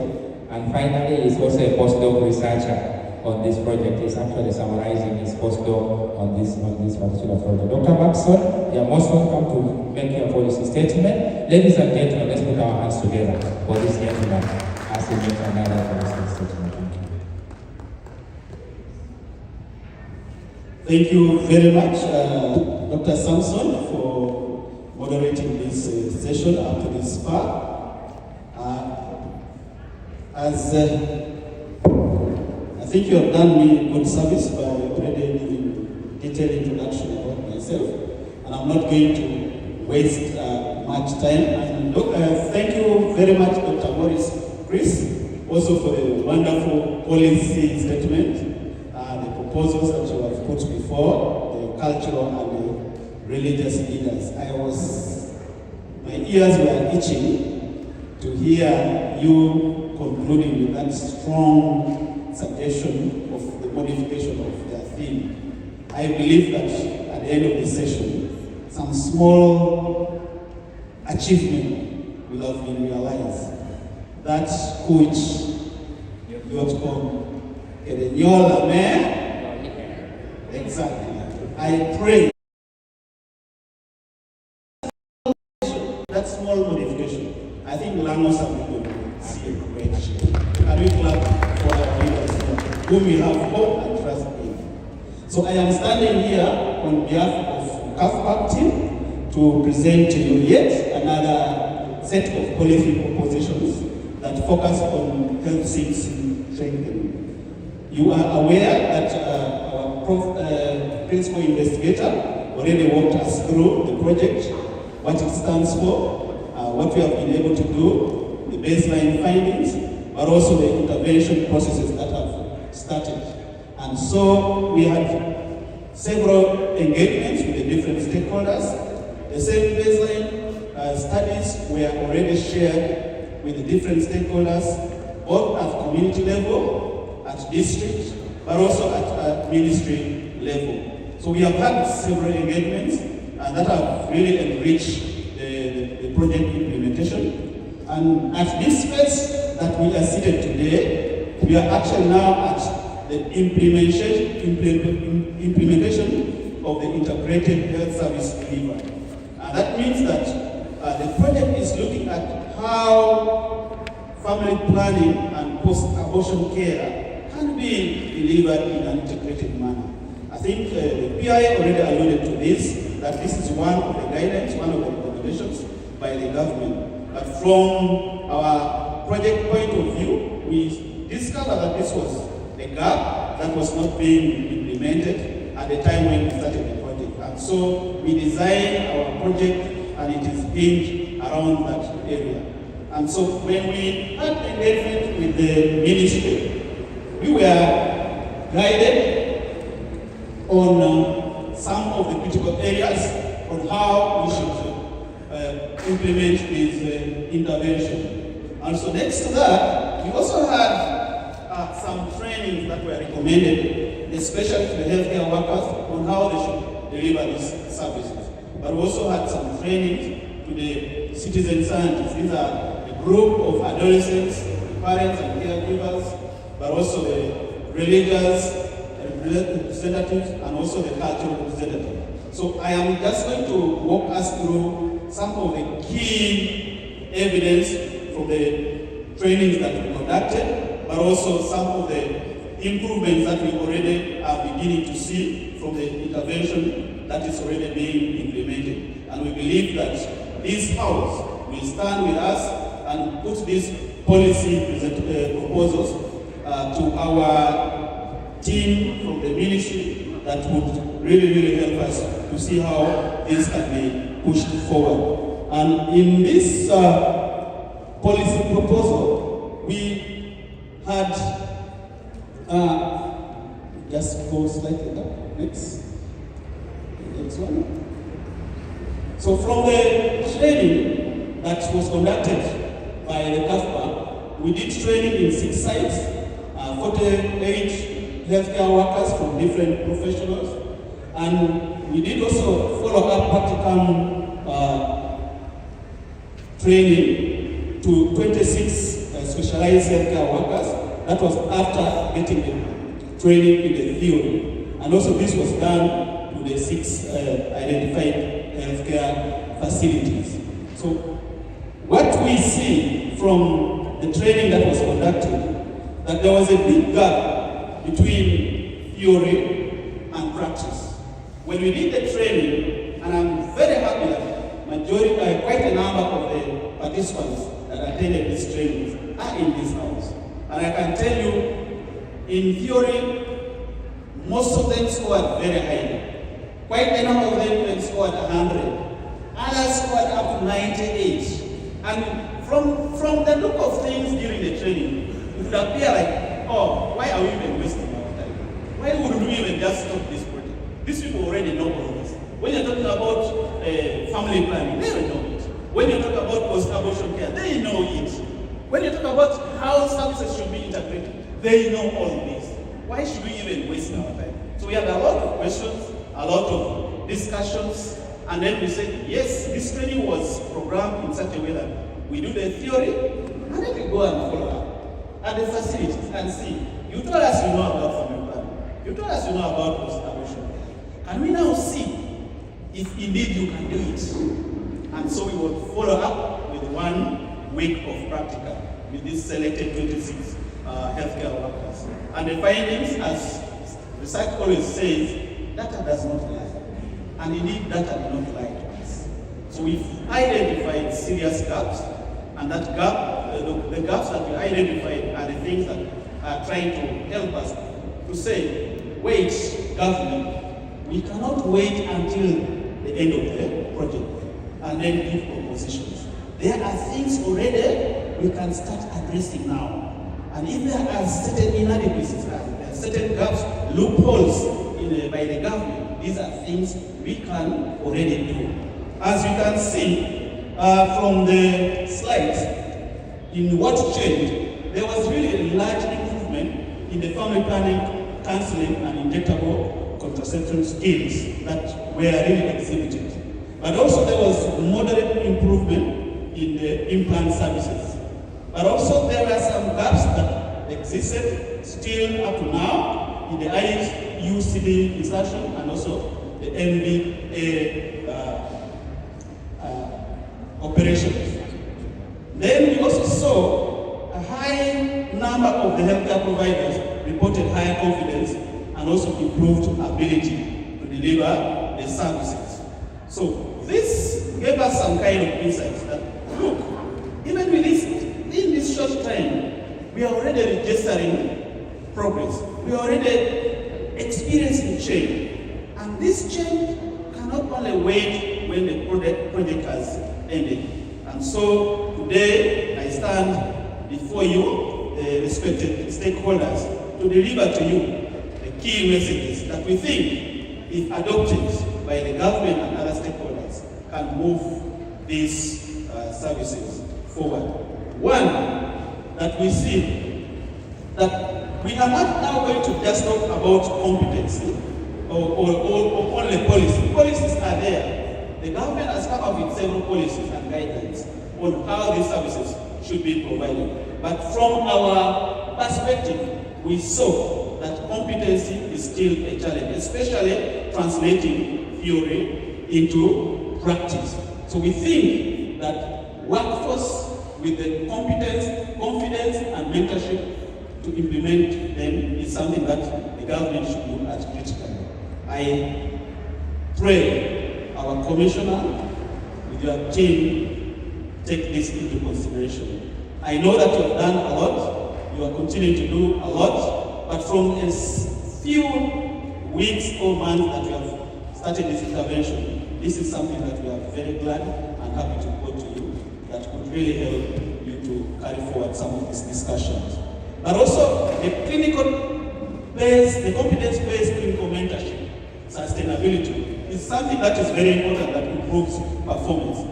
And finally, he is also a postdoc researcher on this project. He's actually summarizing his postdoc on this particular project. Dr. Maxon, you are most welcome to make your policy statement. Ladies and gentlemen, let's put our hands together for this gentleman as he makes another policy statement. Thank you very much, Dr. Samson, for moderating this session up to this far. I think you have done me good service by already giving detailed introduction about myself, and I'm not going to waste much time. And thank you very much, Dr. Morris Chris, also for the wonderful policy statement, the proposals that you have put before the cultural and the religious leaders. My ears were itching to hear you concluding with that strong suggestion of the modification of their theme. I believe that at the end of the session, some small achievement will have been realized. That which you have called Erenyola Mayor. Exactly. I pray that small modification, I think Lamos are going to see a great change. Can we clap for our leaders whom we have hope and trust in? So I am standing here on behalf of Caffe-Pac team to present to you yet another set of policy propositions that focus on health services strengthening. You are aware that our principal investigator already walked us through the project, what it stands for, what we have been able to do, the baseline findings, but also the intervention processes that have started. And so we had several engagements with the different stakeholders. The same baseline studies were already shared with the different stakeholders, both at community level, at district, but also at ministry level. So we have had several engagements that have really enriched the project implementation. And at this phase that we are seated today, we are actually now at the implementation of the integrated health service delivery. And that means that the project is looking at how family planning and post-abortion care can be delivered in an integrated manner. I think the PI already alluded to this, that this is one of the guidelines, one of the recommendations by the government. But from our project point of view, we discovered that this was a gap that was not being implemented at the time when we started the project. And so we designed our project and it is hinged around that area. And so when we had engagement with the ministry, we were guided on some of the critical areas on how we should implement this intervention. And so next to that, we also had some trainings that were recommended, especially to the healthcare workers, on how they should deliver these services. But we also had some training to the citizen scientists. These are a group of adolescents, parents and caregivers, but also the religious representatives and also the cultural representatives. So I am just going to walk us through some of the key evidence from the trainings that we conducted, but also some of the improvements that we already are beginning to see from the intervention that is already being implemented. And we believe that this House will stand with us and put these policy proposals to our team from the ministry that would really help us to see how this can be pushed forward. And in this policy proposal, we had just go slightly up. Next one. So from the training that was conducted by the Caffe-Pac, we did training in 6 sites, 48 healthcare workers from different professionals, and we did also follow-up practicum training to 26 specialized healthcare workers. That was after getting the training in the theory. And also this was done to the 6 identified healthcare facilities. So what we see from the training that was conducted, that there was a big gap between theory and practice. When we did the training, and I'm very happy that quite a number of the participants that attended these trainings are in this house. And I can tell you, in theory, most of them scored very highly. Quite a number of them scored 100. Others scored up to 98. And from the look of things during the training, it would appear like, oh, why are we even wasting our time? Why wouldn't we even just stop this project? These people already know all this. When you're talking about family planning, they know it. When you talk about post-abortion care, they know it. When you talk about how services should be integrated, they know all this. Why should we even waste our time? So we had a lot of questions, a lot of discussions, and then we said, yes, this training was programmed in such a way that we do the theory, and then we go and follow up at the facilities and see. You told us you know about family planning. You told us you know about post-abortion care. Can we now see if indeed you can do it? And so we will follow up with 1 week of practical with these selected 26 healthcare workers. And the findings, as research always says, data does not lie. And indeed, data did not lie to us. So we've identified serious gaps, and that gap, the gaps that we identified are the things that are trying to help us to say, wait, government, we cannot wait until the end of the project and then give propositions. There are things already we can start addressing now. And if there are certain inadequacies, there are certain gaps, loopholes by the government, these are things we can already do. As you can see from the slides, in what changed, there was really a large improvement in the family planning, counseling, and injectable contraception skills that were really exhibited. But also there was moderate improvement in the implant services. But also there were some gaps that existed still up to now in the IUCD insertion and also the MVA operations. Then we also saw a high number of the healthcare providers reported higher confidence and also improved ability to deliver the services. So this gave us some kind of insights that, look, even with this, in this short time, we are already registering progress. We are already experiencing change. And this change cannot only wait when the project has ended. And so today, I stand before you, the respected stakeholders, to deliver to you the key messages that we think, if adopted by the government and other stakeholders, can move these services forward. One, that we see that we are not now going to just talk about competency or only policy. Policies are there. The government has come up with several policies and guidelines on how these services should be provided. But from our perspective, we saw that competency is still a challenge, especially translating theory into practice. So we think that workforce with the competence, confidence, and mentorship to implement them is something that the government should look at critically. I pray our commissioner with your team take this into consideration. I know that you have done a lot, you are continuing to do a lot, but from a few weeks or months that we have started this intervention, this is something that we are very glad and happy to report to you that could really help you to carry forward some of these discussions. But also the clinical-based, the competence-based clinical mentorship, sustainability, is something that is very important that improves performance.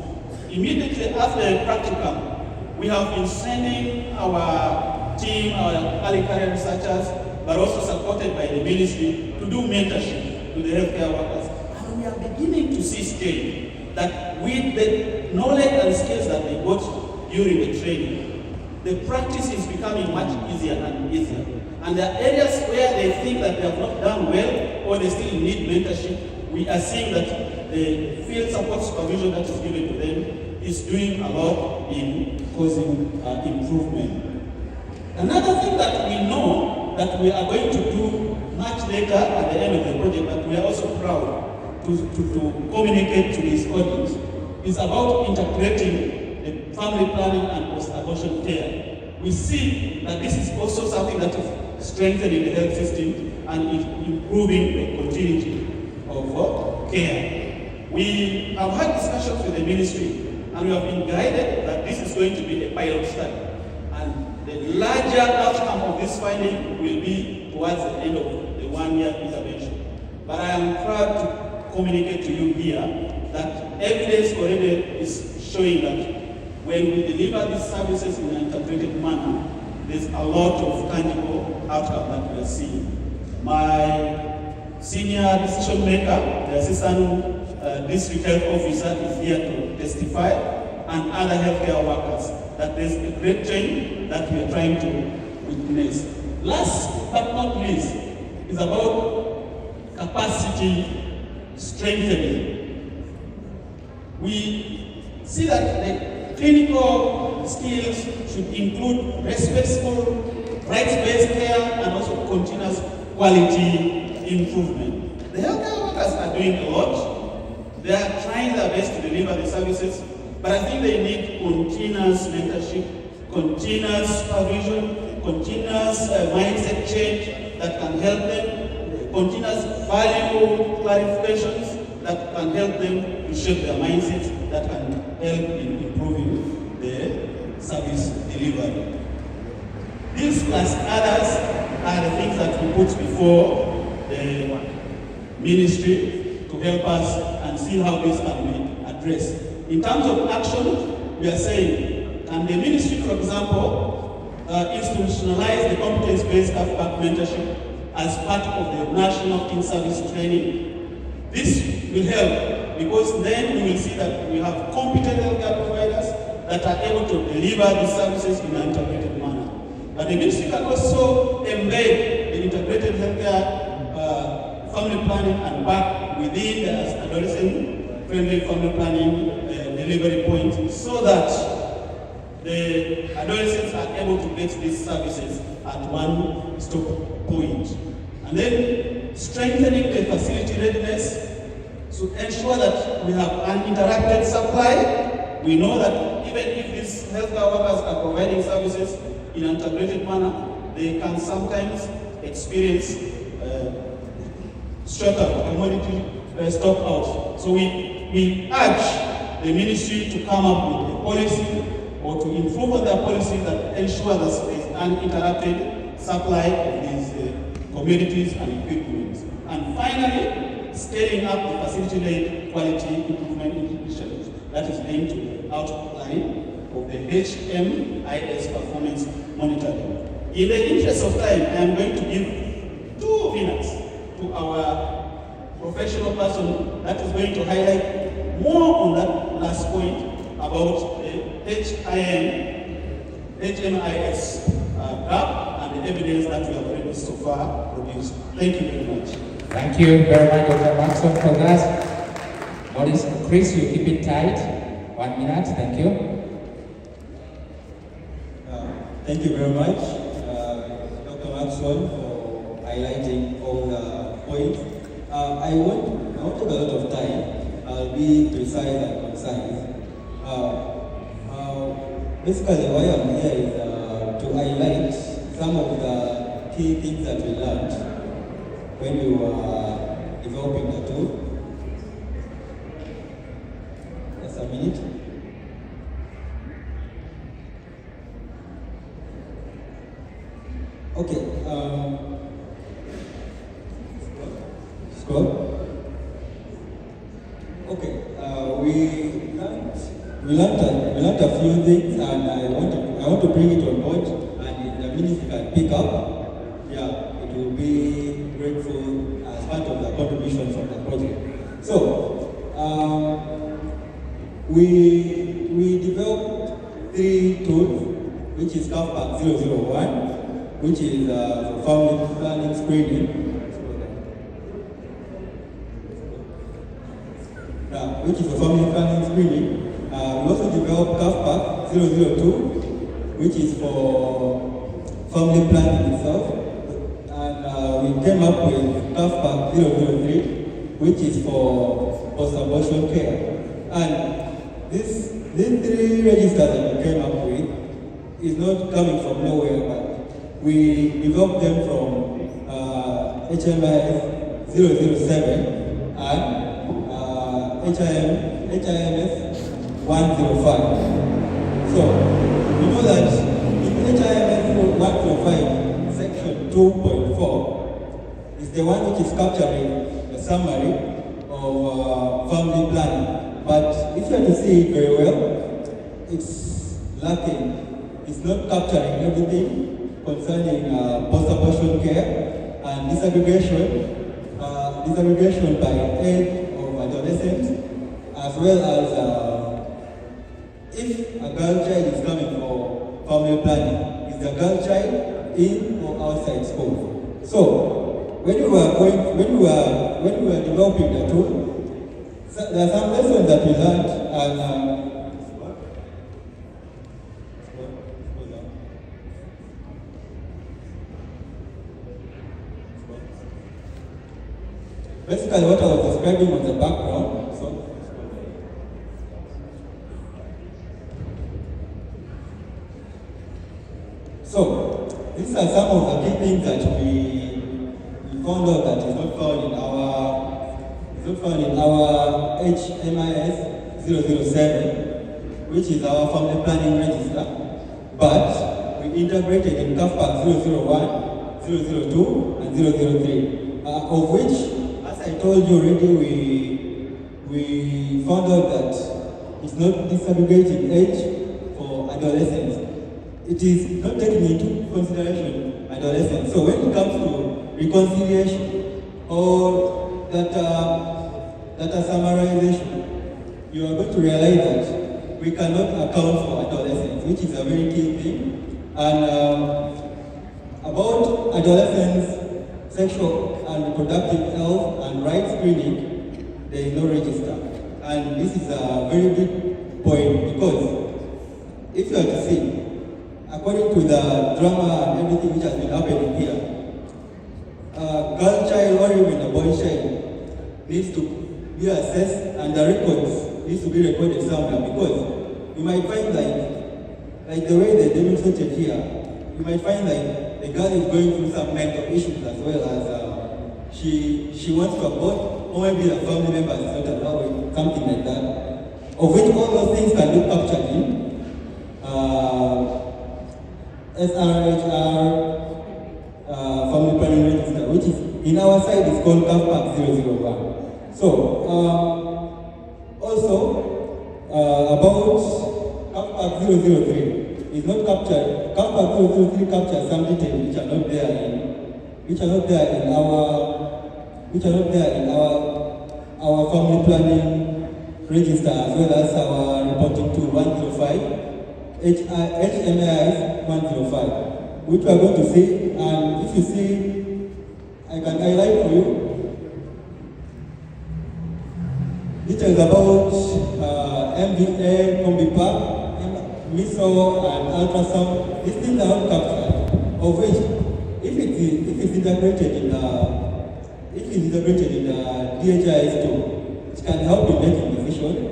Immediately after the practicum, we have been sending our team, our early career researchers, but also supported by the ministry, to do mentorship to the healthcare workers. And we are beginning to see scale that with the knowledge and skills that they got during the training, the practice is becoming much easier and easier. And there are areas where they think that they have not done well or they still need mentorship. We are seeing that the field support supervision that is given to them is doing a lot in causing improvement. Another thing that we know that we are going to do much later at the end of the project, but we are also proud to communicate to this audience, is about integrating the family planning and post-abortion care. We see that this is also something that is strengthening the health system and is improving the continuity of care. We have had discussions with the ministry and we have been guided that this is going to be a pilot study. And the larger outcome of this finding will be towards the end of the one-year intervention. But I am proud to communicate to you here that evidence already is showing that when we deliver these services in an integrated manner, there's a lot of tangible outcome that we are seeing. My senior decision maker, the assistant district health officer, is here to testify, and other healthcare workers, that there's a great change that we are trying to witness. Last but not least is about capacity strengthening. We see that the clinical skills should include responsible, rights-based care and also continuous quality improvement. The healthcare workers are doing a lot. They are trying their best to deliver the services, but I think they need continuous mentorship, continuous supervision, continuous mindset change that can help them, continuous value clarifications that can help them to shape their mindset that can help in improving the service delivery. These plus others are the things that we put before the ministry to help us and see how this can be addressed. In terms of action, we are saying, can the ministry, for example, institutionalize the competence-based Caffe-Pac mentorship as part of the national in-service training? This will help because then we will see that we have competent healthcare providers that are able to deliver these services in an integrated manner. But the ministry can also embed the integrated healthcare family planning and back within the adolescent-friendly family planning delivery point so that the adolescents are able to get these services at one stop point. And then strengthening the facility readiness to ensure that we have an interactive supply. We know that even if these healthcare workers are providing services in an integrated manner, they can sometimes experience shorter commodity stock out. So we urge the ministry to come up with a policy or to improve on their policy that ensure that there is an interrupted supply of these commodities and equipment. And finally, scaling up the facility-led quality improvement initiatives that is linked to the outline of the HMIS performance monitoring. In the interest of time, I am going to give 2 minutes to our professional person that is going to highlight more on that last point about the HMIS gap and the evidence that we have already so far produced. Thank you very much. Thank you very much, Dr. Maxon, for that. Maurice, Chris, you keep it tight. 1 minute, thank you. Thank you very much, Dr. Maxon, for highlighting all the points. I won't take a lot of time. I'll be precise and concise. Basically, why I'm here is to highlight some of the key things that we learned when we were developing the tool. Just a minute. Okay. Scroll. Okay. We learned a few things, and I want to bring it on board. And in the minutes you can pick up, yeah, it will be grateful as part of the contribution from the project. So, we developed 3 tools, which is Caffe-Pac 001. Which is for family planning screening. Which is for family planning screening. We also developed Caffe-Pac 002, which is for family planning itself. And we came up with Caffe-Pac 003, which is for post-abortion care. And these 3 registers that we came up with is not coming from nowhere, but we developed them from HMIS 007 and HIMS 105. So, we know that in HIMS 105, section 2.4 is the one which is capturing the summary of family planning. But if you have to see it very well, it's lacking. It's not capturing everything concerning post-abortion care and disaggregation by age of adolescents, as well as if a girl child is coming for family planning, is the girl child in or outside school? So when we were developing the tool, there are some lessons that we learned, and basically what I was describing on the background. So these are some of the key things that we found out that is not found in our HMIS 007, which is our family planning register, but we integrated in Caffe-Pac 001, 002, and 003, of which, as I told you already, we found out that it's not disaggregating age for adolescents. It is not taking into consideration adolescents. So when it comes to reconciliation or data summarization, you are going to realize that we cannot account for adolescents, which is a very key thing. And about adolescents' sexual and reproductive health and rights screening, there is no register. And this is a very big point, because if you are to see, according to the drama and everything which has been happening here, a girl child or even a boy child needs to be assessed and the records needs to be recorded somewhere, because you might find like the way they demonstrated here, you might find like the girl is going through some mental issues, as well as she wants to abort, or maybe the family member is not allowing, something like that, of which all those things can be captured in SRHR family planning register, which is in our side is called Caffe-Pac 001. So also about Caffe-Pac 003 is not captured. Caffe-Pac 003 captures some details which are not there in our our family planning register as well as our reporting tool 105, HMIS 105, which we are going to see. And if you see, I can highlight for you details about MVA, Caffe-Pac, MISO, and ultrasound. These things are all captured, of which, if it's integrated in the DHIS tool, it can help in making decisions.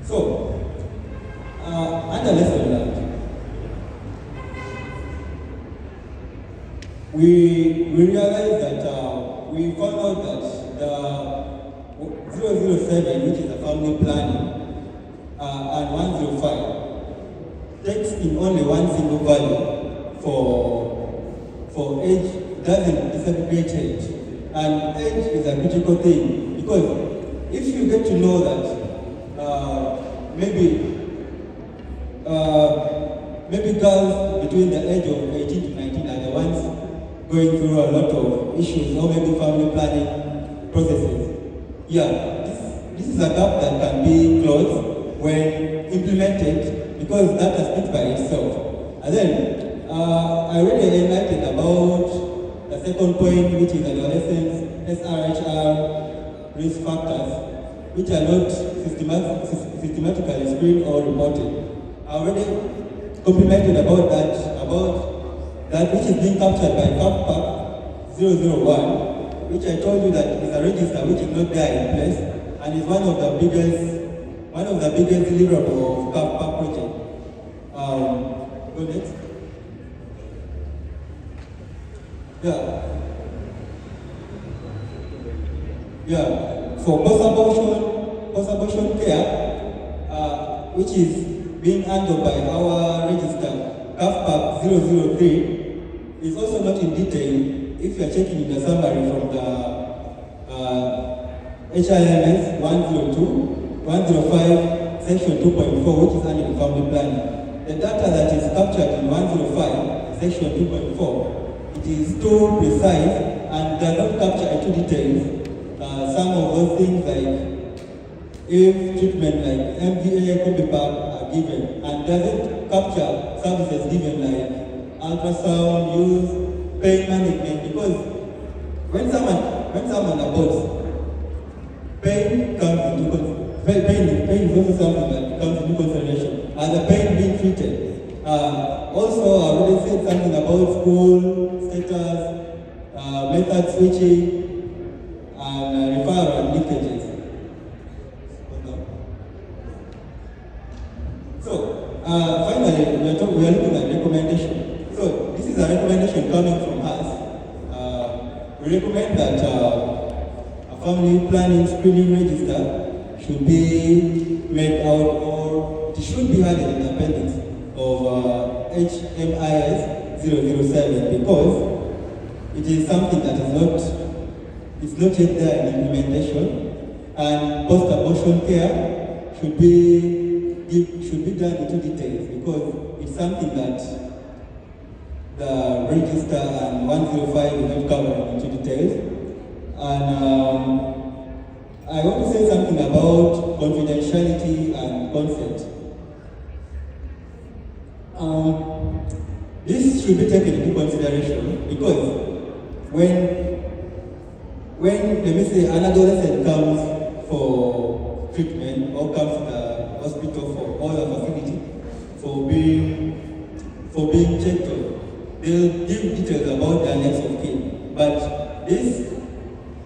So, under lesson learned, we realized that we found out that the 007, which is the family planning, and 105 takes in only one single value for age, doesn't disaggregate age. And age is a critical thing, because if you get to know that maybe girls between the age of 18 to 19 are the ones going through a lot of issues, or maybe family planning processes. Yeah, this is a gap that can be closed when implemented, because data speaks by itself. And then I already enlightened about the second point, which is adolescents, SRHR risk factors, which are not systematically screened or reported. I already complimented about that which is being captured by Caffe-Pac 001, which I told you that is a register which is not there in place, and is one of the biggest deliverables of Caffe-Pac project. Go next. Yeah. For post-abortion care, which is being handled by our register, Caffe-Pac 003, is also not in detail if you are checking in the summary from the HIMS 102, 105, section 2.4, which is annual family planning. The data that is captured in 105, section 2.4, it is too precise and does not capture into details some of those things, like if treatment like MVA, Caffe-Pac are given, and doesn't capture services given like ultrasound, use, pain management, because when someone aborts, pain is also something that comes into consideration, and the pain being treated. Also, I already said something about school status, method switching, and referral and leakages. So, finally, we are looking at recommendation. So, this is a recommendation coming from us. We recommend that a family planning screening register should be made out, or it should be added in the appendix of HMIS 007, because it is something that is not yet there in implementation, and post-abortion care should be done into details, because it's something that the register and 105 is not covering into details. And I want to say something about confidentiality and consent. This should be taken into consideration, because when let me say an adolescent comes for treatment or comes to the hospital for all the facility for being checked on, they'll give details about their next of kin. But this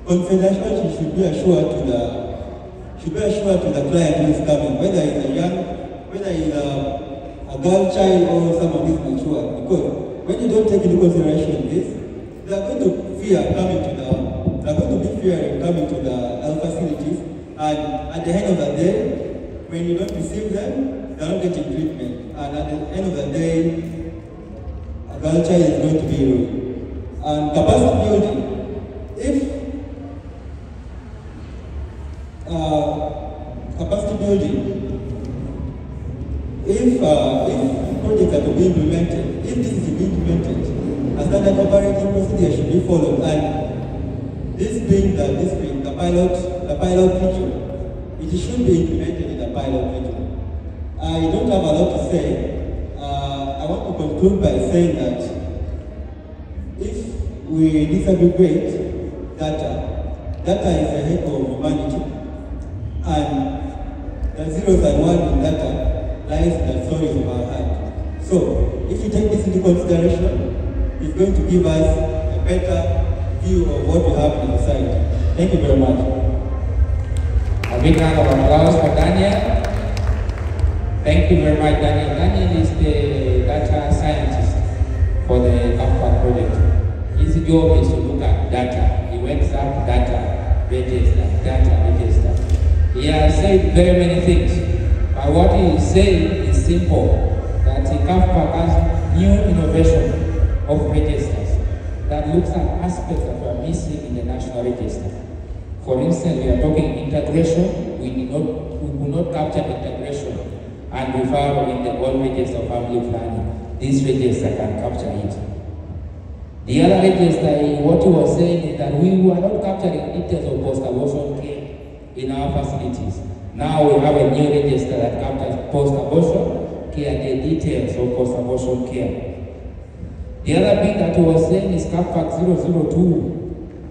confidentiality should be assured to the client who is coming, whether it's a girl child or someone who is mature. Because when you don't take into consideration this, they are going to be fear in coming to the health facilities, and at the end of the day, when you don't receive them, they are not getting treatment, and at the end of the day, a girl child is going to be ruined. And capacity building, if implemented, if this is to be implemented, a standard operating procedure should be followed. And this being the pilot feature, it should be implemented in the pilot feature. I don't have a lot to say. I want to conclude by saying that if we disaggregate data is a head of humanity, and the zeros and ones in data lies in the stories of our heart. So, if you take this into consideration, it's going to give us a better view of what we have in society. Thank you very much. A big round of applause for Daniel. Thank you very much, Daniel. Daniel is the data scientist for the Caffe-Pac project. His job is to look at data. He wakes up, data, register, data, register. He has said very many things, but what he is saying is simple, that the Caffe-Pac has new innovation of registers that looks at aspects that were missing in the national register. For instance, we are talking integration. We could not capture integration and refer in the old register of family planning. This register can capture it. The other register, what he was saying is that we were not capturing details of post-abortion care in our facilities. Now we have a new register that captures post-abortion care and the details of post-abortion care. The other bit that he was saying is Caffe-Pac 002.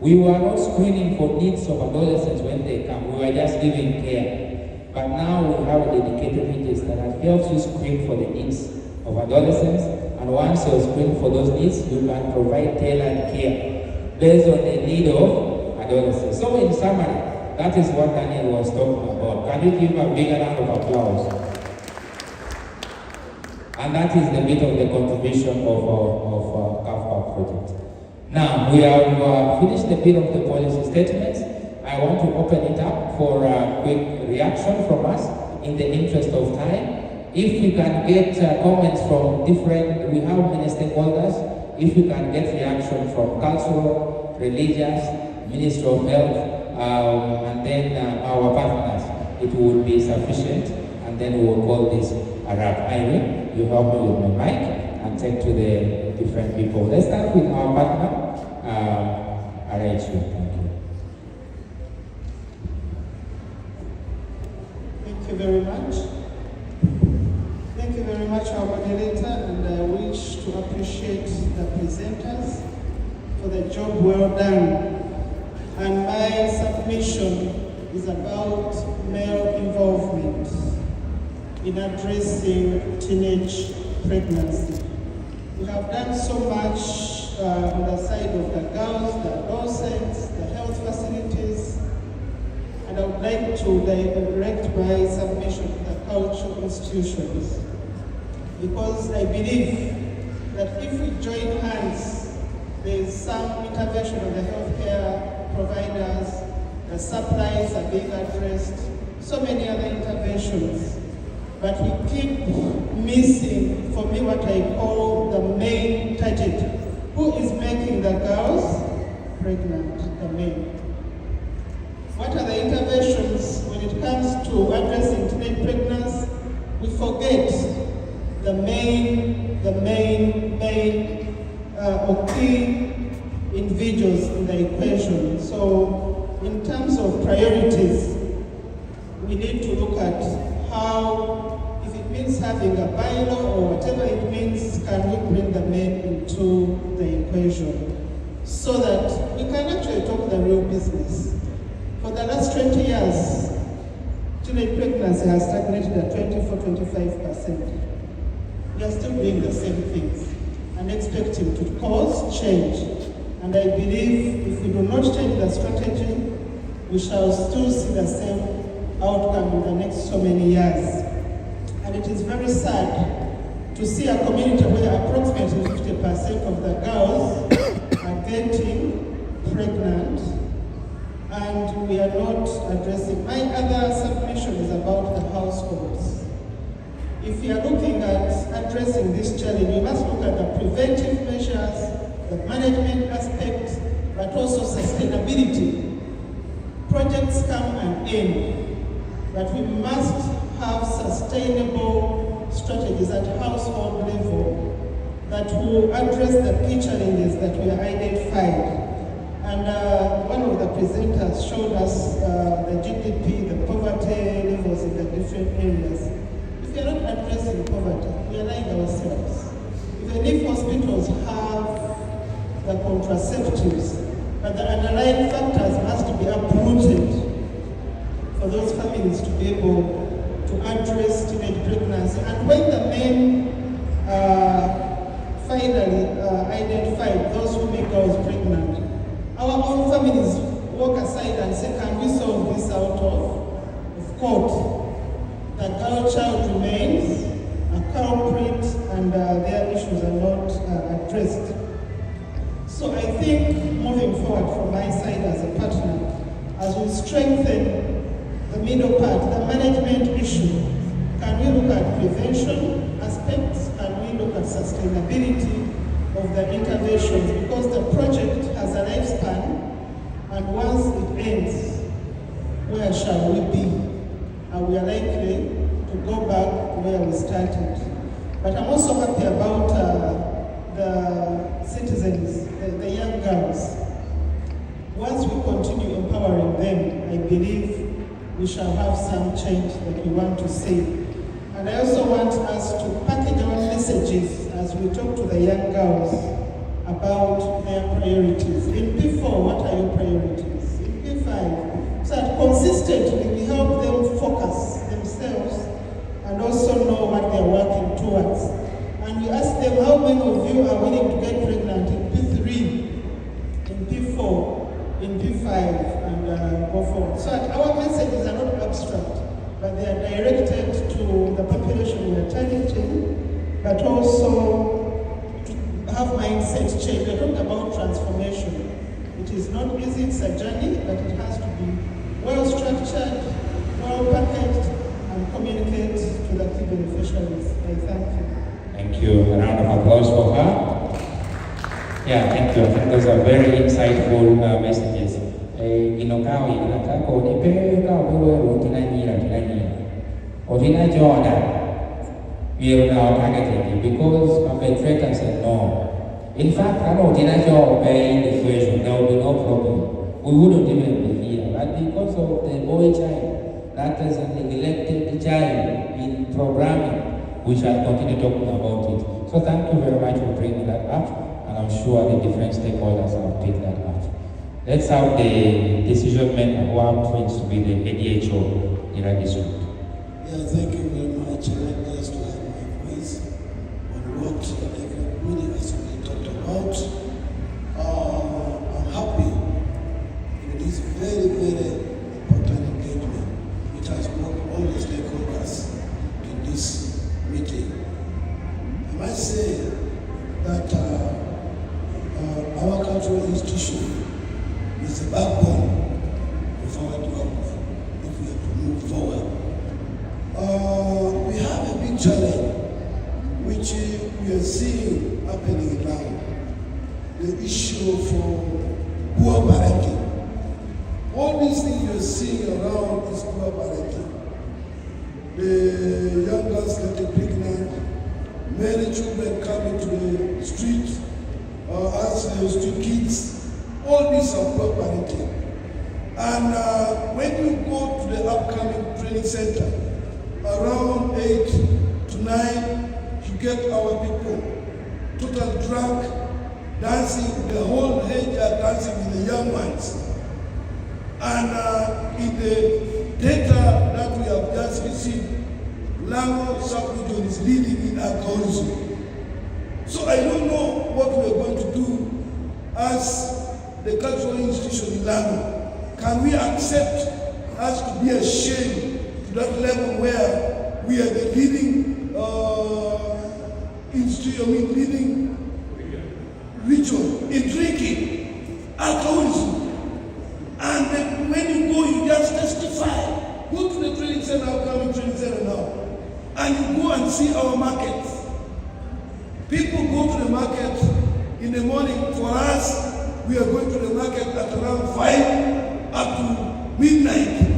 We were not screening for needs of adolescents when they come. We were just giving care. But now we have a dedicated register that helps you screen for the needs of adolescents. And once you're screened for those needs, you can provide tailored care based on the need of adolescents. So in summary, that is what Daniel was talking about. Can you give a bigger round of applause? And that is the bit of the contribution of Caffe-Pac project. Now, we have finished the bit of the policy statements. I want to open it up for a quick reaction from us in the interest of time. If we can get comments from different, we have many stakeholders. If we can get reaction from cultural, religious, Ministry of Health, and then our partners, it will be sufficient, and then we will call this a wrap. Irene, you help me with my mic and take to the different people. Let's start with our partner, RH. Thank you. Thank you very much. Thank you very much, our moderator, and I wish to appreciate the presenters for the job well done. And my submission is about male involvement in addressing teenage pregnancy. We have done so much on the side of the girls, the adolescents, the health facilities, and I would like to direct my submission to the cultural institutions, because I believe that if we join hands, there is some intervention of the healthcare providers, the supplies are being addressed, so many other interventions, but we keep missing, for me, what I call the main target. Who is making the girls pregnant? The men. What are the interventions when it comes to addressing teenage pregnancy? We forget the main or key individuals in the equation. So in terms of priorities, we need to look at how, if it means having a bylaw or whatever it means, can we bring the men into the equation so that we can actually talk the real business. For the last 20 years, teenage pregnancy has stagnated at 24-25%. We are still doing the same things and expecting to cause change. And I believe if we do not change the strategy, we shall still see the same outcome in the next so many years. And it is very sad to see a community where approximately 50% of the girls are getting pregnant, and we are not addressing. My other submission is about the households. If we are looking at addressing this challenge, we must look at the preventive measures, the management aspect, but also sustainability. Projects come and end, but we must have sustainable strategies at household level that will address the key challenges that we identified. And one of the presenters showed us the GDP, the poverty levels in the different areas. If we are not addressing poverty, we are lying ourselves. Even if hospitals have the contraceptives, but the underlying factors must be uprooted for those families to be able to address teenage pregnancy. And when the men finally identified those who make girls pregnant, our own families walk aside and say, can we solve this out of court? The girl child remains a culprit and their issues are not addressed. So I think moving forward from my side as a partner, as we strengthen the middle part, the management issue, can we look at prevention aspects? Can we look at sustainability of the interventions? Because the project has a lifespan, and once it ends, where shall we be? And we are likely to go back where we started. But I'm also happy about the citizens, the young girls. Once we continue empowering them, I believe we shall have some change that we want to see. And I also want us to package our messages as we talk to the young girls about their priorities. In P4, what are your priorities? In P5, so that consistently we help them focus themselves and also know what they're working towards. And we ask them, how many of you are willing to get pregnant in P3, in P4, in P5, and go forward. So that our messages are not abstract, but they are directed to the population we are targeting, but also to have mindset change. We're talking about transformation. It is not easy, it's a journey, but it has to be well structured, well packaged, and communicate to the key beneficiaries. I thank you. Thank you. A round of applause for her. Yeah, thank you. I think those are very insightful messages. We are now targeting because perpetrators said no. In fact, there will be no problem. We wouldn't even be here. But because of the boy child, that is a neglected child in programming, we shall continue talking about it. So thank you very much for bringing that up, and I'm sure the different stakeholders have picked that up. Let's have the decision maker who happens to be the ADHO in our district. Yeah, thank you very much. I like just to have my voice on what everybody has been talked about. I'm happy with this very, very important engagement which has brought all the stakeholders in this meeting. I must say that our cultural institution is the backbone of our development if we have to move forward. We have a big challenge which we are seeing happening now. The issue for poor parenting. All these things you're seeing around is poor parenting. The young girls getting pregnant, many children coming to the street as street kids. All these are poor parenting. And when you go to the upcoming training center, around 8 to 9, you get our people total drunk, dancing, the whole age are dancing with the young ones. And in the data that we have just received, Lago sub-region is leading in alcoholism. So I don't know what we are going to do as the cultural institution in Lago. Can we accept us to be ashamed to that level where we are the leading leading region in drinking, alcoholism? And then when you go, you just testify. Go to the training center, upcoming training center now, and you go and see our markets. People go to the market in the morning. For us, we are going to the market at around 5 up to midnight.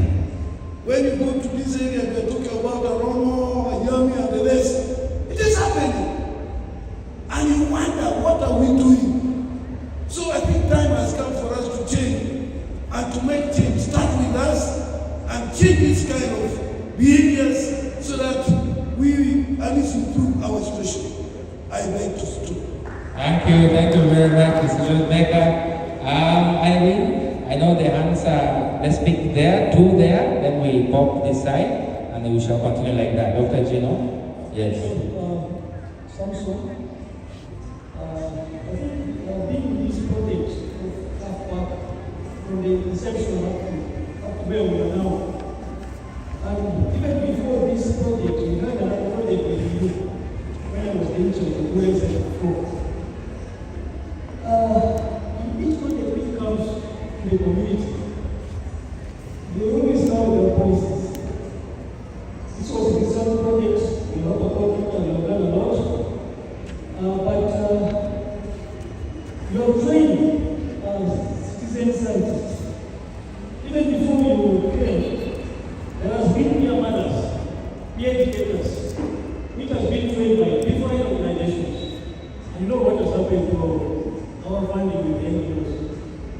When you go to this area, we are talking about Aromo, Ayami, and the rest. It is happening. And you you wonder, what are we doing? So I think time has come for us to change and to make change. Start with us and change this kind of behaviors so that we at least improve our situation. I beg to stop. Thank you very much, Mr. Jude Maker. Irene, I know the hands are, let's pick there, two there, then we pop this side, and then we shall continue like that. Dr. Gino? Yes. Samson, I think being in this project of Caffe-Pac from the inception up to where we are now, and even before this project, we had another project with you when I was the intern of the USA before. In each project which comes to the community, they always have their policies. This was a research project, we have a project and we have done a lot. But you're trained as citizen scientists. Even before you came, there has been peer mothers, peer educators, which has been trained by different organizations. And you know what has happened to our funding with NGOs,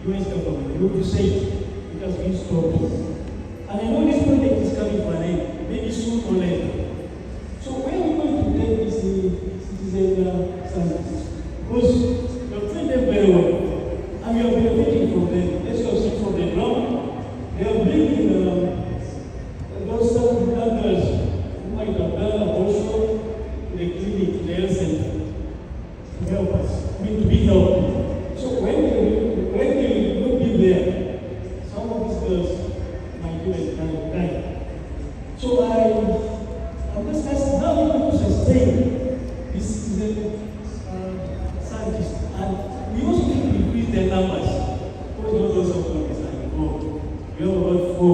US government, you say it has been stopped. And I know this project is coming to an end, maybe soon or later. So where are we going to take this citizen scientists? Because you've trained them very well, and we are benefiting from them. Let's go see from the ground. They are bringing those girls who might have done abortion to the clinic, to the health center, to help us, to be helped. So when they will be there, some of these girls might even die. So I'm just asking, how are we going to sustain this citizen scientists? And we also need to increase their numbers. Because all those subcommittees are involved. We have about 4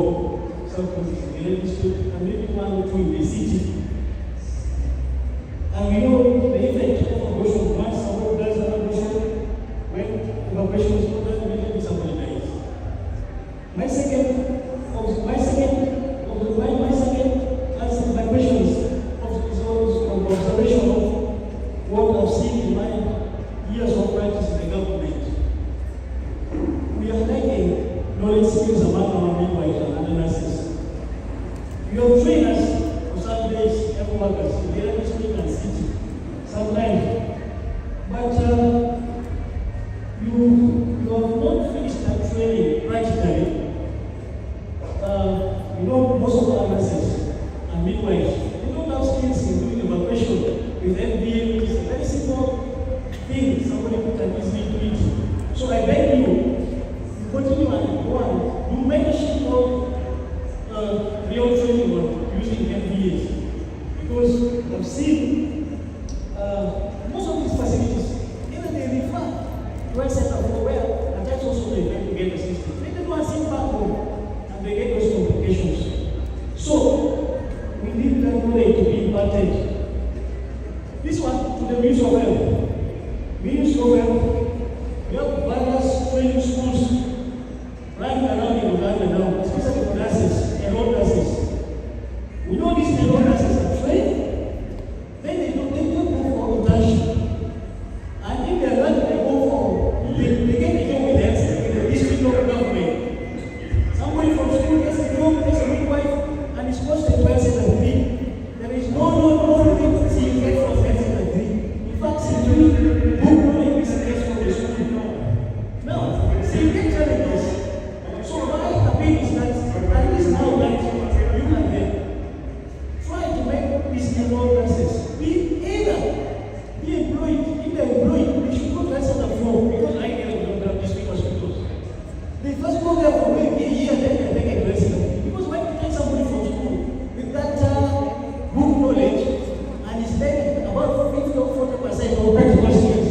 subcommittees in the district and maybe 1 or 2 in the city. And we know the effect of abortion. Once someone does an abortion, when evacuation is not done, immediately somebody dies. My second answer to my question is from observation of what I've seen in my years of practice in the government. We are lacking knowledge skills among our midwives and other nurses. We have trainers for some days, health workers in the district and city, sometimes. But you have not finished that training practically. Most of our nurses and midwives, they don't have skills in doing evacuation with MBA, which is a very simple thing somebody can easily do it. So I beg you continue and go on. You mentioned of real training on using MBAs, because I've seen most of these facilities, even they refer to a center for where and that's also they try to get assistance. They don't sit back home and they get those complications. So we need that knowledge to be imparted. This one to the Ministry of Health. Ministry of Health, we have various training schools running around in Uganda now, especially for nurses, enrolled nurses. We know these enrolled nurses are trained, then they don't go for internship. And if they are not, they go for, they get a job with the district of government. Somebody from school gets a job, gets a midwife, and it's supposed to advance in a degree. There is no thing you get from advancing a degree. In fact, simply book knowledge is gets from the school. Now, so you get challenges. So my appeal is that at least now that you and them try to make these enrolled nurses be employed. If they're employed, they should go to a center for, because I don't have district hospitals. They first go there for maybe a year, then they make a resident. Because when you take somebody from school with that book knowledge and is learning about 50 or 40% of practical skills,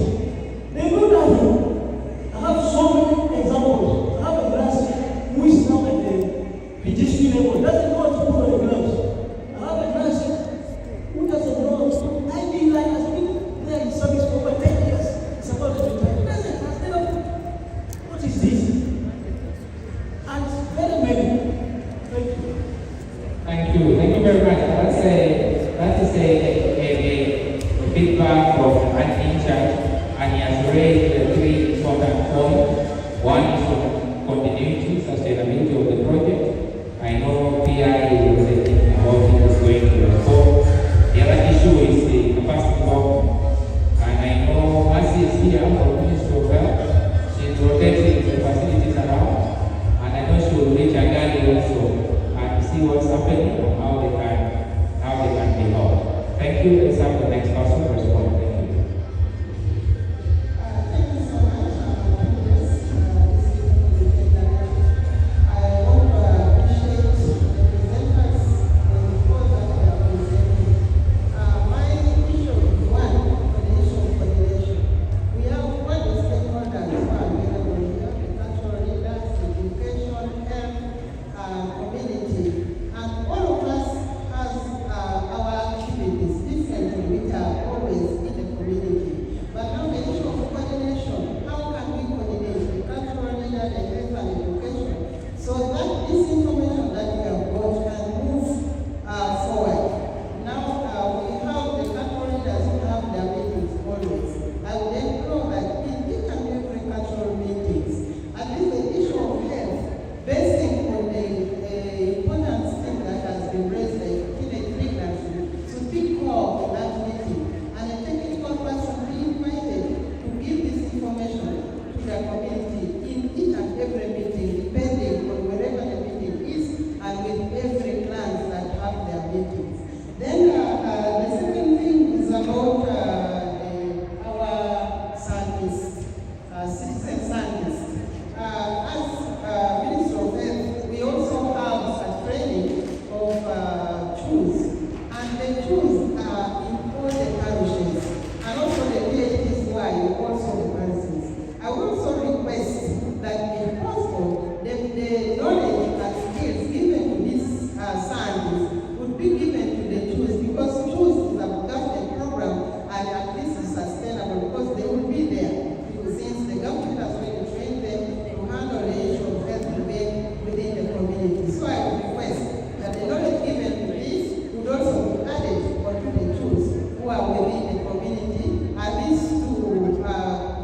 raised three important points. One is on continuity, sustainability of the project. I know PI was thinking about it is going to respond. The other issue is the capacity development. And I know Mercy is here from Ministry of Health. She's rotating the facilities around. And I know she will reach Agali also and see what's happening and how they can be helped. Thank you. Let's have the next person respond. Thank you. Thank you so much for this I want to appreciate the presenters and the report that they are presenting. My issue is one, on the issue of coordination. We have what the stakeholders who are available here, the cultural leaders, education, health, community, and all of us has our activities differently, which are always in the community. But now the issue of coordination, how can we coordinate the cultural leader, the health and education, so that this information that we have got can move forward. Now we have the cultural leaders who have their meetings always. I would encourage that in each and every cultural meetings, at least the issue of health, basing on the important thing that has been raised, like teenage pregnancy, to be called in that meeting, and a technical person be invited to give this information to the community in each and every meeting, depending on wherever the meeting is, and with every clans that have their meetings. Then the second thing is about our scientists, citizen scientists. As Minister of Health, we also have a training of tools, and the tools are in all the parishes, and also the PhDs who are also the parishes. I will also request that if possible, the knowledge and skills given to these scientists would be given to the tools, because tools is a government program and at least it's sustainable because they will be there. Since the government has already trained them to handle the issue of health debate within the community. So I would request that the knowledge given to this would also be added onto the tools who are within the community, at least to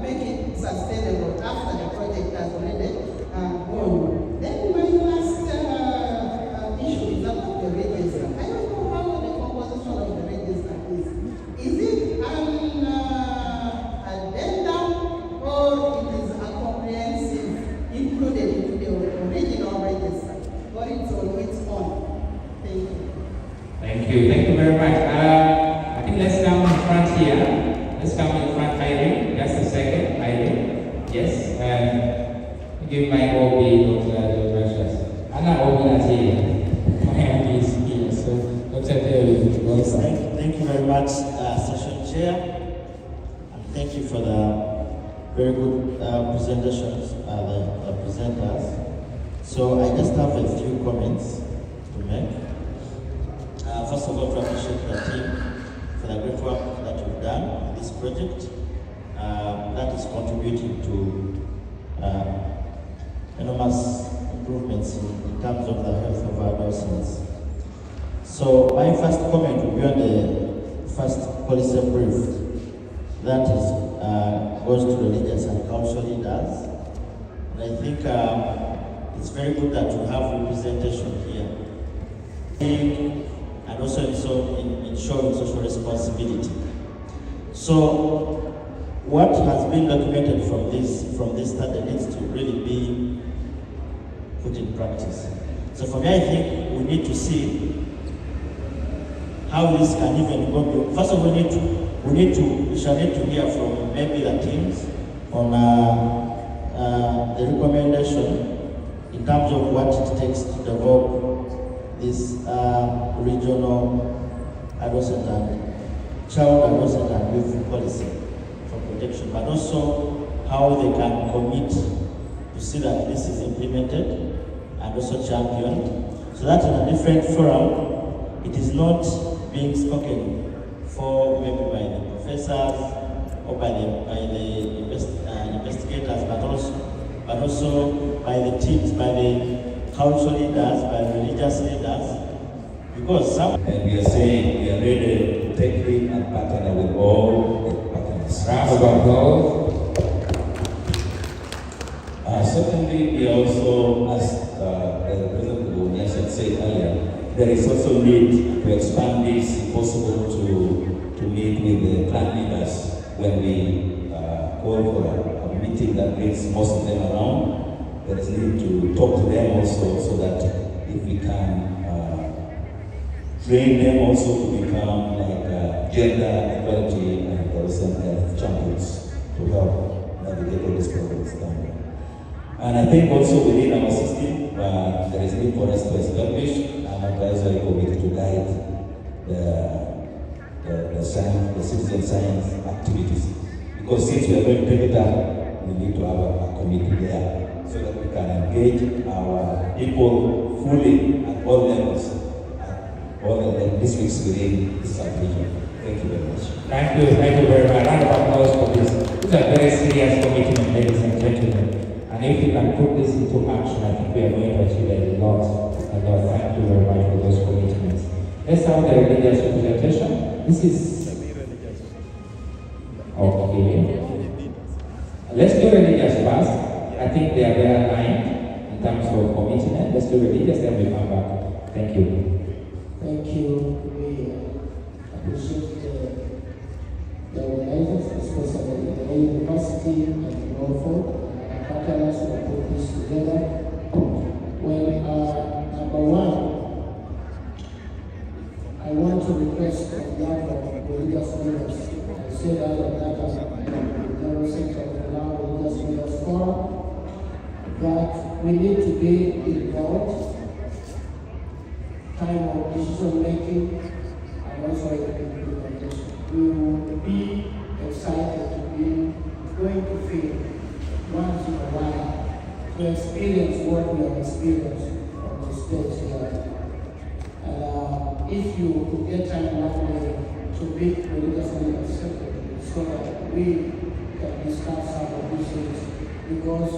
make it sustainable after the project has already gone. Then my last issue is about the register. I don't know how the composition of the register is. Is it an addendum or it is a comprehensive included into the original register, or it's on its own? Thank you. Thank you. Thank you very much. I think let's come in front here. Let's come in front, Irene. Just a second, Irene. Yes. Give my OB, Dr. Precious. Anna OB is here. My OB is here. So, Dr. David, welcome. Thank you very much, Session Chair, and thank you for the very good presentations, the presenters. So I just have a few comments to make. First of all, to appreciate the team for the great work that you've done on this project that is contributing to enormous improvements in terms of the health of our docents. So my first comment will be on the first policy brief that is goes to religious and cultural leaders. And I think it's very good that you have representation here. And also in showing social responsibility. So what has been documented from this study needs to really be put in practice. So for me, I think we need to see how this can even go. First of all, we shall need to hear from maybe the teams on the recommendation in terms of what it takes to develop this regional adolescent and child, adolescent and youth policy for protection, but also how they can commit to see that this is implemented and also championed, so that in a different forum, it is not being spoken for maybe by the professors or by the investigators, but also by the teams, by the cultural leaders, by religious leaders, because some... And we are saying we are ready to take in and partner with all the partners. Round of applause. Secondly, we also, as President Gowonyesha said earlier, there is also need to expand this, if possible, to meet with the clan leaders when we call for a meeting that brings most of them around. There is need to talk to them also, so that if we can train them also to become like gender equality and also health champions to help navigate all these problems down there. And I think also within our system, there is need for us to establish an advisory committee to guide the citizen science activities. Because since we are going to take it up, we need to have a committee there so that we can engage our people fully at all levels, at all the districts within this region. Thank you very much. Thank you very much. Round of applause for this. This is a very serious commitment, ladies and gentlemen. And if we can put this into action, I think we are going to achieve a lot. Thank you very much for those commitments. Let's have the religious representation. This is okay. Let's do religious first. I think they are very aligned in terms of commitment. Let's do religious, then we come back. Thank you. Thank you. We appreciate the organizers, especially the university and Norfolk, and partners who put this together. Well, number one, I want to request on behalf of religious leaders. I said earlier that the General Secretary of the Religious Leaders Forum, that we need to be involved, time of decision making, and also implementation. We will be excited to be going to field once in a while to experience what we have experienced on the stage here. And if you could get time one day to meet religious leaders separately so that we can discuss some of these things, because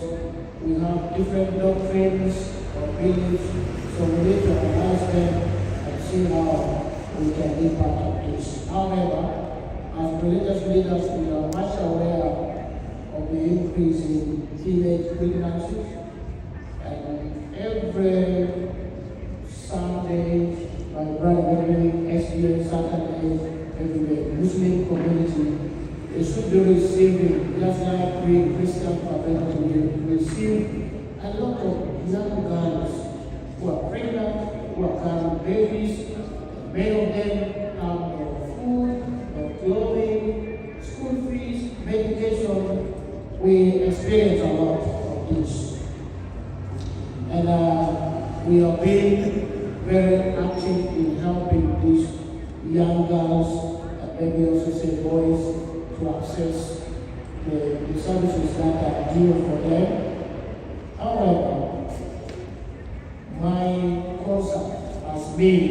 we have different doctrines or beliefs, so we need to analyze them and see how we can be part of this. However, as religious leaders, we are much aware of the increase in teenage pregnancies, and every Sunday, my brother, every SDA Saturday, every Muslim community, they should be receiving, just like we Christian community, receive a lot of young girls who are pregnant, who are carrying babies. Many of them have no food, no clothing, school fees, medication. We experience a lot of this. And we have been very active in helping these young girls, and maybe also say boys, to access the services that are due for them. However, my concern has been,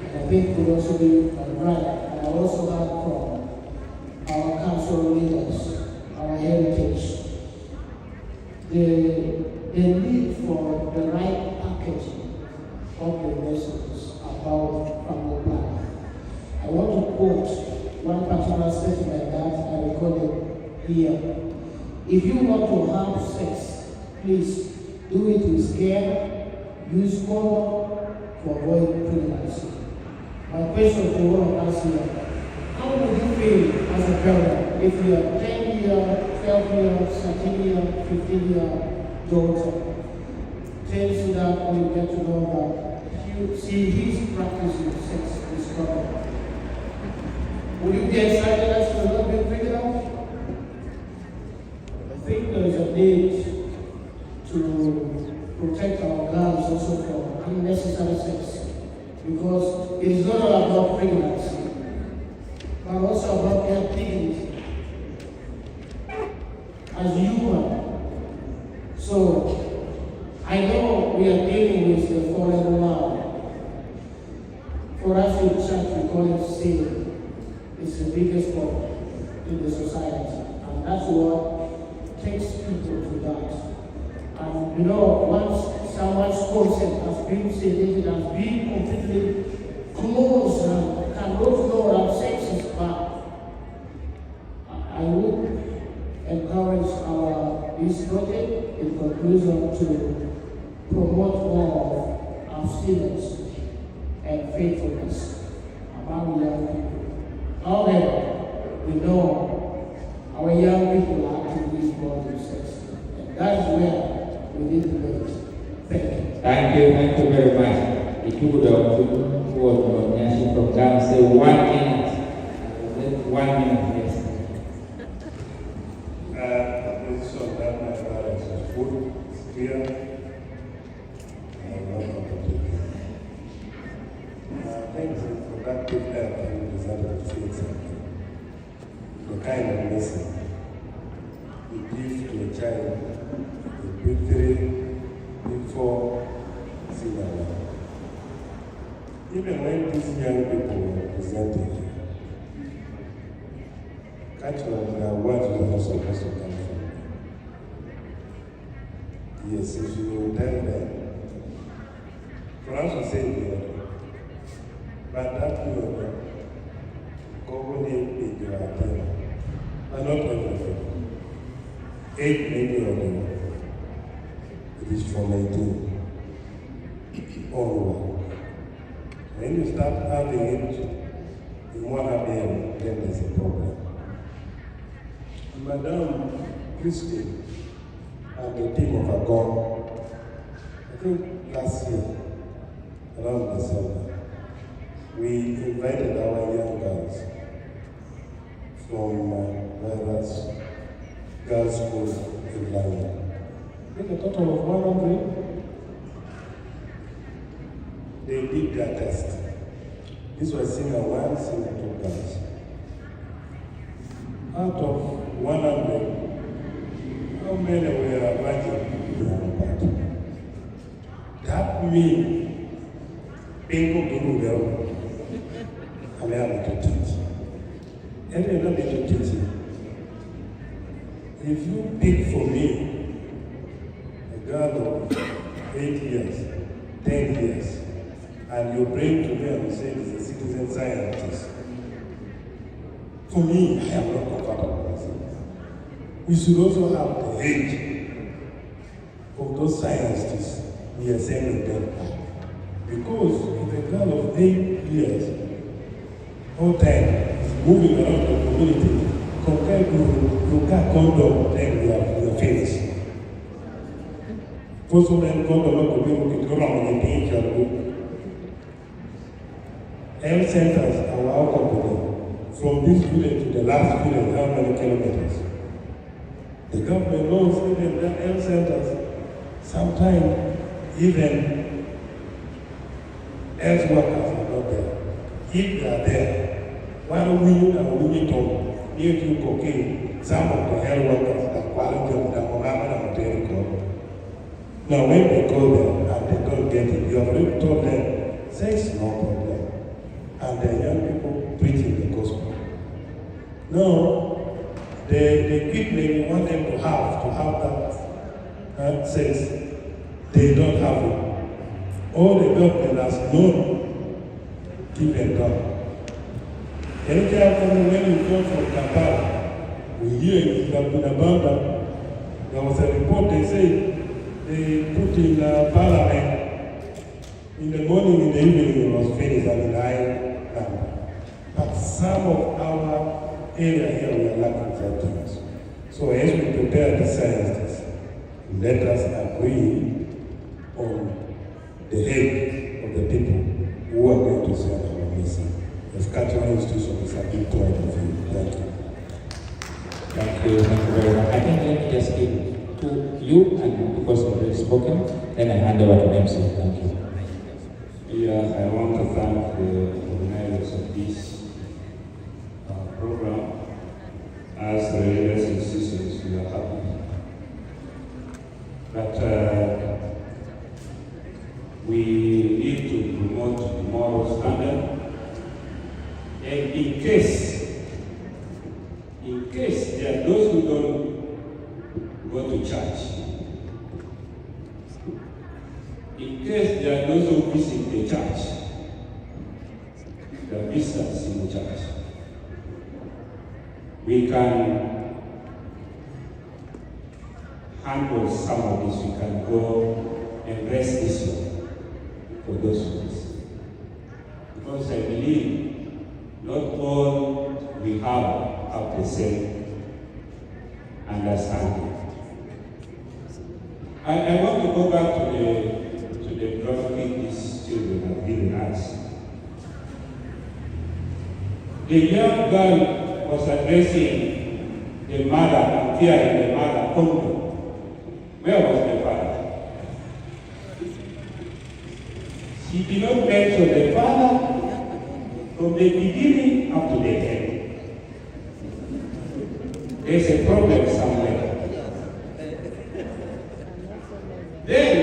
and I think could also be my brother, and I also heard from our cultural leaders, our heritage, the need for the right packaging of the messages about family planning. I want to quote one particular statement that I recorded here. If you want to have sex, please do it with care, use condom to avoid pregnancy. My question to all of us here, how would you feel as a parent if your 10-year, 12-year, 13-year, 15-year daughter tells you that when you get to know that you see his practicing sex is wrong? Would you be excited as you not being pregnant? I think there is a need to protect our girls also from unnecessary sex, because it is not all about pregnancy, but also about their dignity as human. So I know we are dealing with the fallen law. For us in church, we call it sin. It's the biggest problem in the society, and that's what takes people to that. And you know, once someone's concept has been sedated, has been completely closed, and cannot know that sex is bad, I would encourage our this project in conclusion to promote more abstinence and faithfulness among young people. However, we know our young people are actively involved in sex, and that is where we need to make. Thank you very much. From Ghana, say 1 minute. 1 minute, yes. The position that my parents is good, is clear, and I'm not contradicting. I think it's productive help and we decided to say something. The kind of lesson you give to a child in big 3, big 4, senior level. Even when these young people were presenting here, actually, their words were not supposed to come from me. Yes, if you tell them, France will say the other. But that the other, go in your idea. But not everything. 8 maybe of them. It is from 18 onward. When you start having it in one idea, then there's a problem. Madame Christine and the team of Agon, I think last year, around December, we invited our young girls from various girls' schools in London. I think a total of 100. They did their test. This was senior 1, senior 2 girls. Out of 100, how many were virgin? That means people do well. I'm able to teach. And I'm not able to teach. If you pick for me a girl of 8 years, 10 years, and you bring to me and say it's a citizen scientist, for me, I am not comfortable with it. We should also have the age of those scientists we are sending them. Because if a girl of 8 years or 10 is moving around the community, compared to look at condom, then we are finished. For so many condom, we can go around and change our group. Health centers are our company. From this village to the last village, how many kilometers? The government knows even the health centers, sometimes even health workers are not there. If they are there, while we are willing to near to cocaine, some of the health workers are quality of the Mohammed and Terrico. Now when they go there and they don't get it, you have already told them, sex no problem. And the young people preaching the gospel. No, the equipment you want them to have that sex, they don't have it. All the government has known, given them. Anytime when you come from Kampala, we hear it has been abandoned. There was a report they say they put in Parliament. In the morning, in the evening, it was finished and in the high number. But some of our area here, we are lacking sometimes. So as we prepare the scientists, let us agree on the head of the people who are going to send our message. As cultural institutions, a big point of view. Thank you. Thank you very much. I think let me just give to you, and because you've already spoken, then I hand over to MC. Thank you. Yeah, I want to thank the organizers of this program. As religious institutions, we are happy. But we need to promote the moral standard. And in case there are those who don't go to church, in case there are those who visit the church, there are visitors in the church, we can handle some of this, we can go and rest this one for those schools. Because I believe not all we have the same understanding. I want to go back to the graphic these children have given us. The young girl was addressing the mother and fearing the mother condom. Where was the father? She did not mention the father from the beginning up to the end. There's a problem somewhere. Then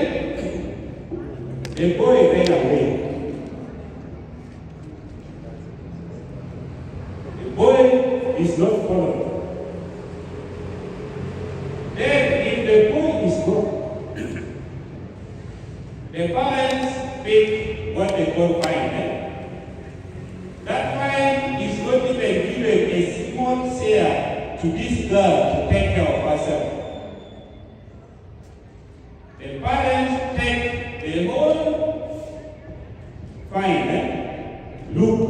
the boy ran away. The boy is not following. Then if the boy is gone, the parents pay what they call fine. That fine is not even given a small share to this girl to take care of herself. The parents take the whole fine. Look,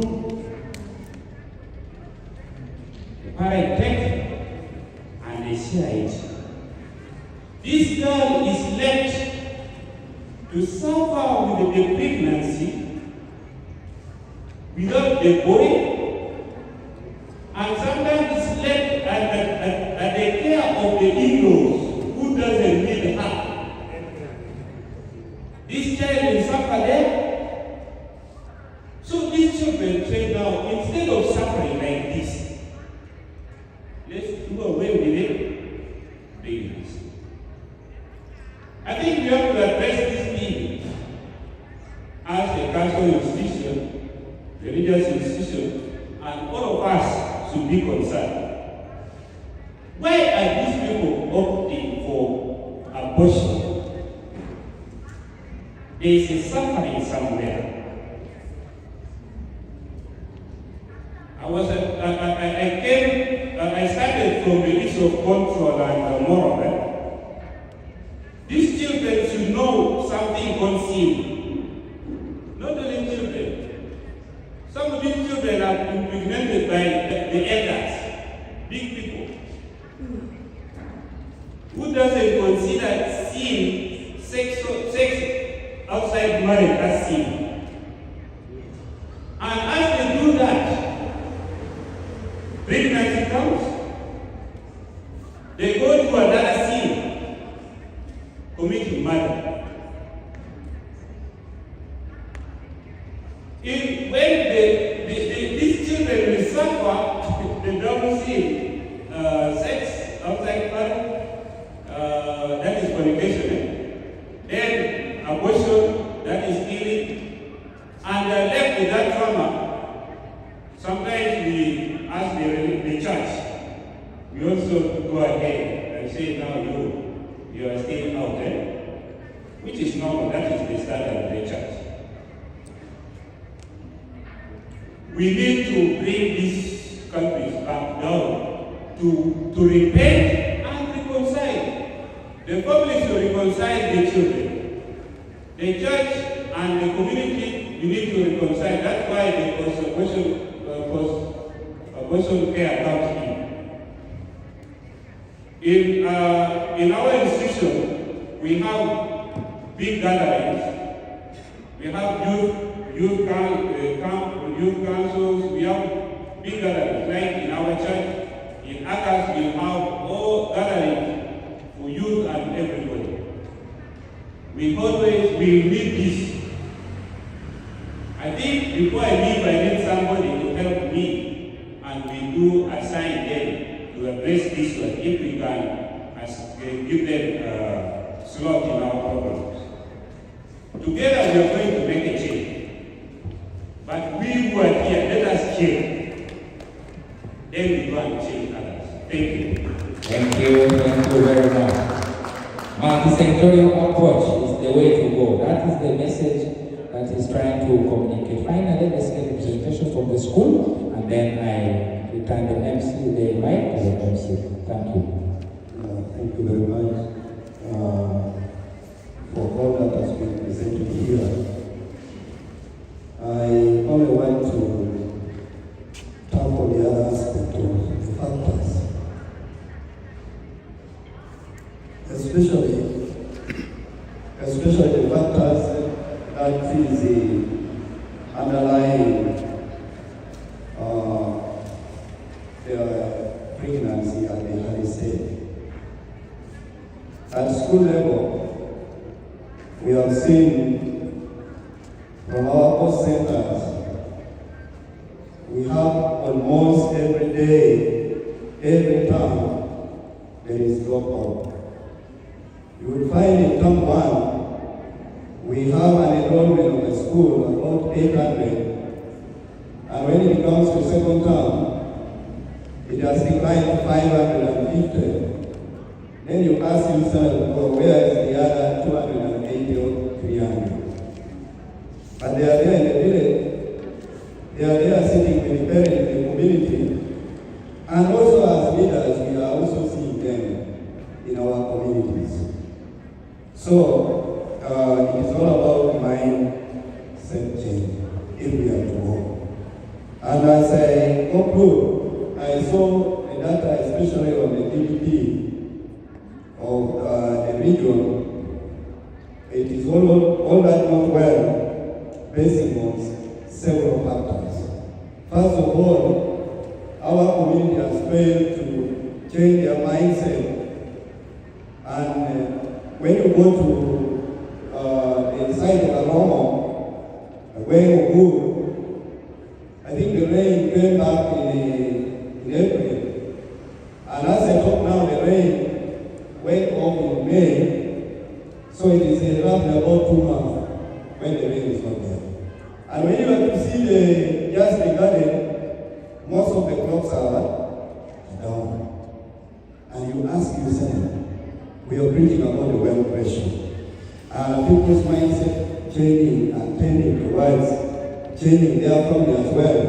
the parents take and they share it. This girl is left to suffer with the pregnancy without the boy, and sometimes it's left at the care of the in-laws who doesn't need her. This child will suffer there. So these children say now, instead of suffering like this, let's do away with it. Pregnancy. I think we have to address this thing as a cultural institution, religious institution, and all of us should be concerned. Why are these people opting for abortion? There is a suffering somewhere. I started from the issue of control and moral. These children should know something unseen. Not only children. Some of these children are impregnated by the elders, big people, who doesn't consider sin, sex outside marriage as sin. And as they do that, pregnancy comes. They go to another sin, committing murder. When these children will suffer the double sin, sex outside marriage, that is fornication, then abortion, that is killing, and they're left with that trauma. Sometimes we ask the church, we also go ahead and say, now you are still out there, which is normal. That is the standard of the church. We need to bring these countries back down to repent and reconcile. The family should reconcile the children. The church and the community, we need to reconcile. That's why the abortion care comes in our institution, we have big gatherings. We have youth councils. We have big gatherings. Like in our church, in Akas, we have all gatherings for youth and everybody. We need this. I think before I leave, I need somebody to help me, and we do assign them to address this one if we can give them slot in our programs. Together we are going to make a change. But we who are here, let us change. Then we go and change others. Thank you. Thank you very much. Multi-sectorial approach is the way to go. That is the message that is trying to communicate. Finally, let's get a presentation from the school, and then I return the mic to the MC. Thank you. Thank you very much. especially the factors that is the underlying their pregnancy at the early stage. At school level, we have seen from our post centers, we have almost every day, every term, there is dropout. You will find in term 1, we have an enrollment of a school about 800, and when it comes to second term, it has declined to 550. Then you ask yourself, well, where is the other 280 or 300? But they are there in the village. They are there sitting with the parents in the community. And also as leaders, we are also seeing them in our communities. So it is all about mindset change if we are to work. And as I conclude, I saw the data, especially on the GDP of the region. It is all that not well, based on several factors. First of all, our community has failed to change their mindset. And when you go to the side of Alomo, where Ogur, I think the rain came back in April. And as I talk now, the rain went off in May, so it is roughly about 2 months when the rain is not there. And when you have to see just the garden, most of the crops are down. And you ask yourself, we are preaching about the well pressure. People's mindset changing and tending towards changing their family as well.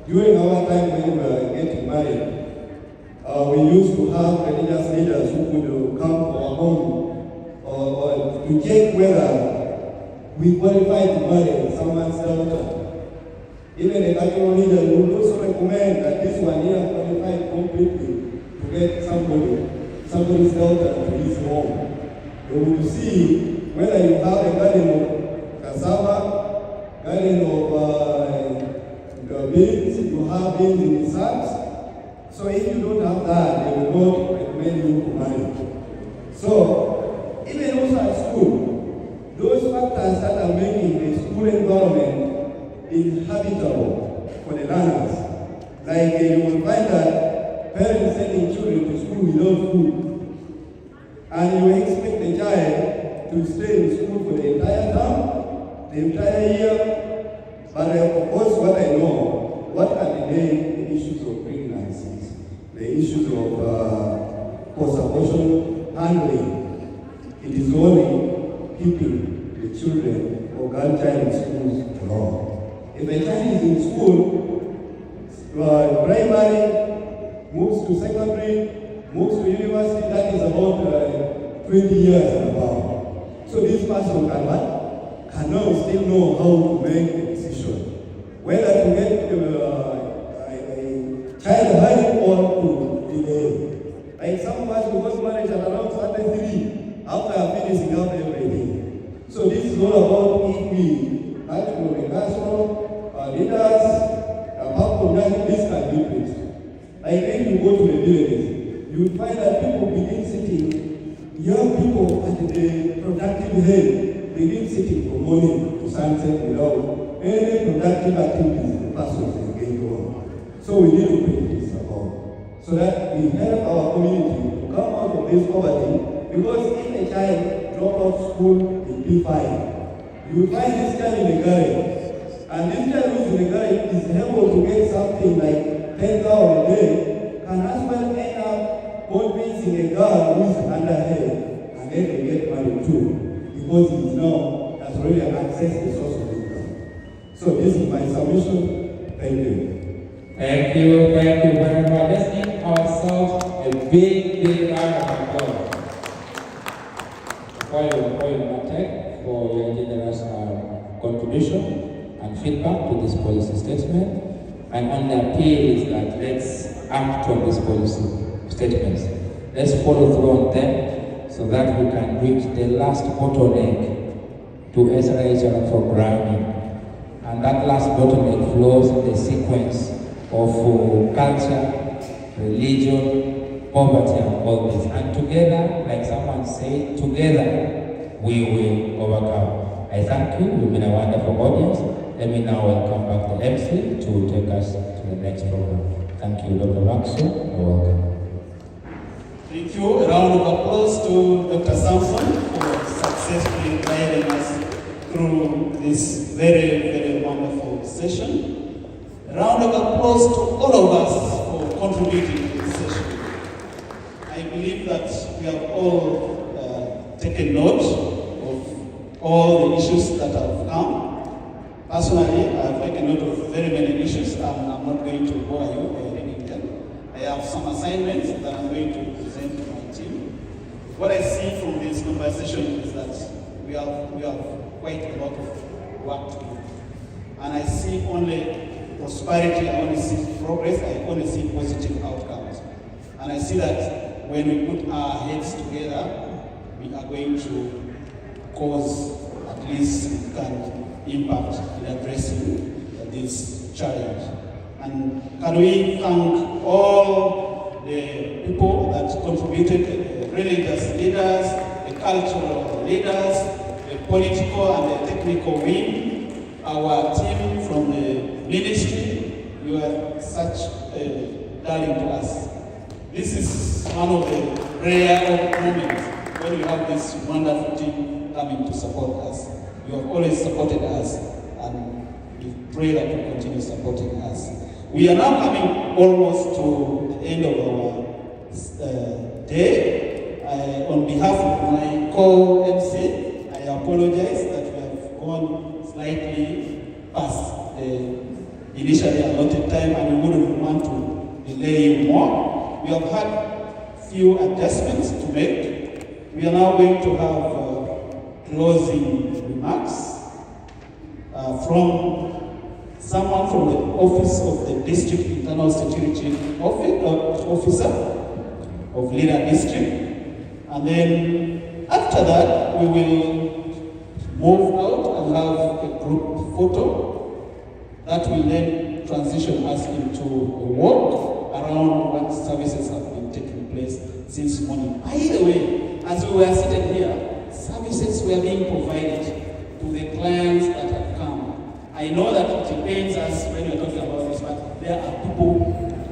During our time when we were getting married, we used to have religious leaders who would come to our home or to check whether we qualify to marry someone's daughter. Even the cultural leader would also recommend that this one here qualified completely to get somebody's daughter to his home. We will see whether you have a garden of cassava, garden of beans, you have beans in the sacks. So if you don't have that, they will not recommend you to marry. So, even also at school, those factors that are making the school environment inhabitable for the learners, like you will find that parents sending children to school without food, and you expect the child to stay in school for the entire term, the entire year. But of course, what I know, what are the main issues of pregnancies, the issues of post-abortion handling? It is only keeping the children or grandchild in schools alone. If a child is in school, primary, moves to secondary, moves to university, that is about 20 years and above. So this person cannot still know how to make a decision, whether to get a child high or to delay. Like some of us, we got married at around 33 after finishing out everything. So this is all about if we actually the leaders, apart from that, this can be preached. Like if you go to the villages, you will find that people begin sitting, young people at the productive head begin sitting from morning to sunset without any productive activities the person is engaged on. So we need to put this about, so that we help our community to come out of this poverty, because if a child drops out of school in P5, you find this child in the garage, and this child who is in the garage is able to get something like 10,000 a day, can as well end up convincing a girl who is underhead, and then they get married too, because he is now has already accessed the source of income. So this is my submission. Thank you. Thank you very much. Let's give ourselves a big round of applause. For you, Matek, for your generous contribution and feedback to this policy statement. And on the appeal is that let's act on these policy statements. Let's follow through on them so that we can reach the last bottleneck to SRHR programming. And that last bottleneck flows in the sequence of culture, religion, poverty, and all this. And together, like someone said, together we will overcome. I thank you. You've been a wonderful audience. Let me now welcome back the MC to take us to the next program. Thank you, Dr. Maxo. You're welcome. Thank you. A round of applause to Dr. Samson for successfully guiding us through this very, very wonderful session. A round of applause to all of us for contributing to this session. I believe that we have all taken note of all the issues that have come. Personally, I have taken note of very many issues, and I'm not going to bore you by reading them. I have some assignments that I'm going to present to my team. What I see from this conversation is that we have quite a lot of work to do. And I see only prosperity, I only see progress, I only see positive outcomes. And I see that when we put our heads together, we are going to cause at least significant impact in addressing this challenge. And can we thank all the people that contributed, the religious leaders, the cultural leaders, the political and the technical wing, our team from the ministry. You are such a darling to us. This is one of the rare moments when we have this wonderful team coming to support us. You have always supported us, and we pray that you continue supporting us. We are now coming almost to the end of our day. On behalf of my co-MC, I apologize that we have gone slightly past the initially allotted time, and we wouldn't want to delay you more. We have had few adjustments to make. We are now going to have closing remarks from someone from the Office of the District Internal Security Officer of Lira District. And then after that, we will move out and have a group photo that will then transition us into a walk around what services have been taking place since morning. By the way, as we were seated here, services were being provided to the clients that have come. I know that it pains us when we're talking about this, but there are people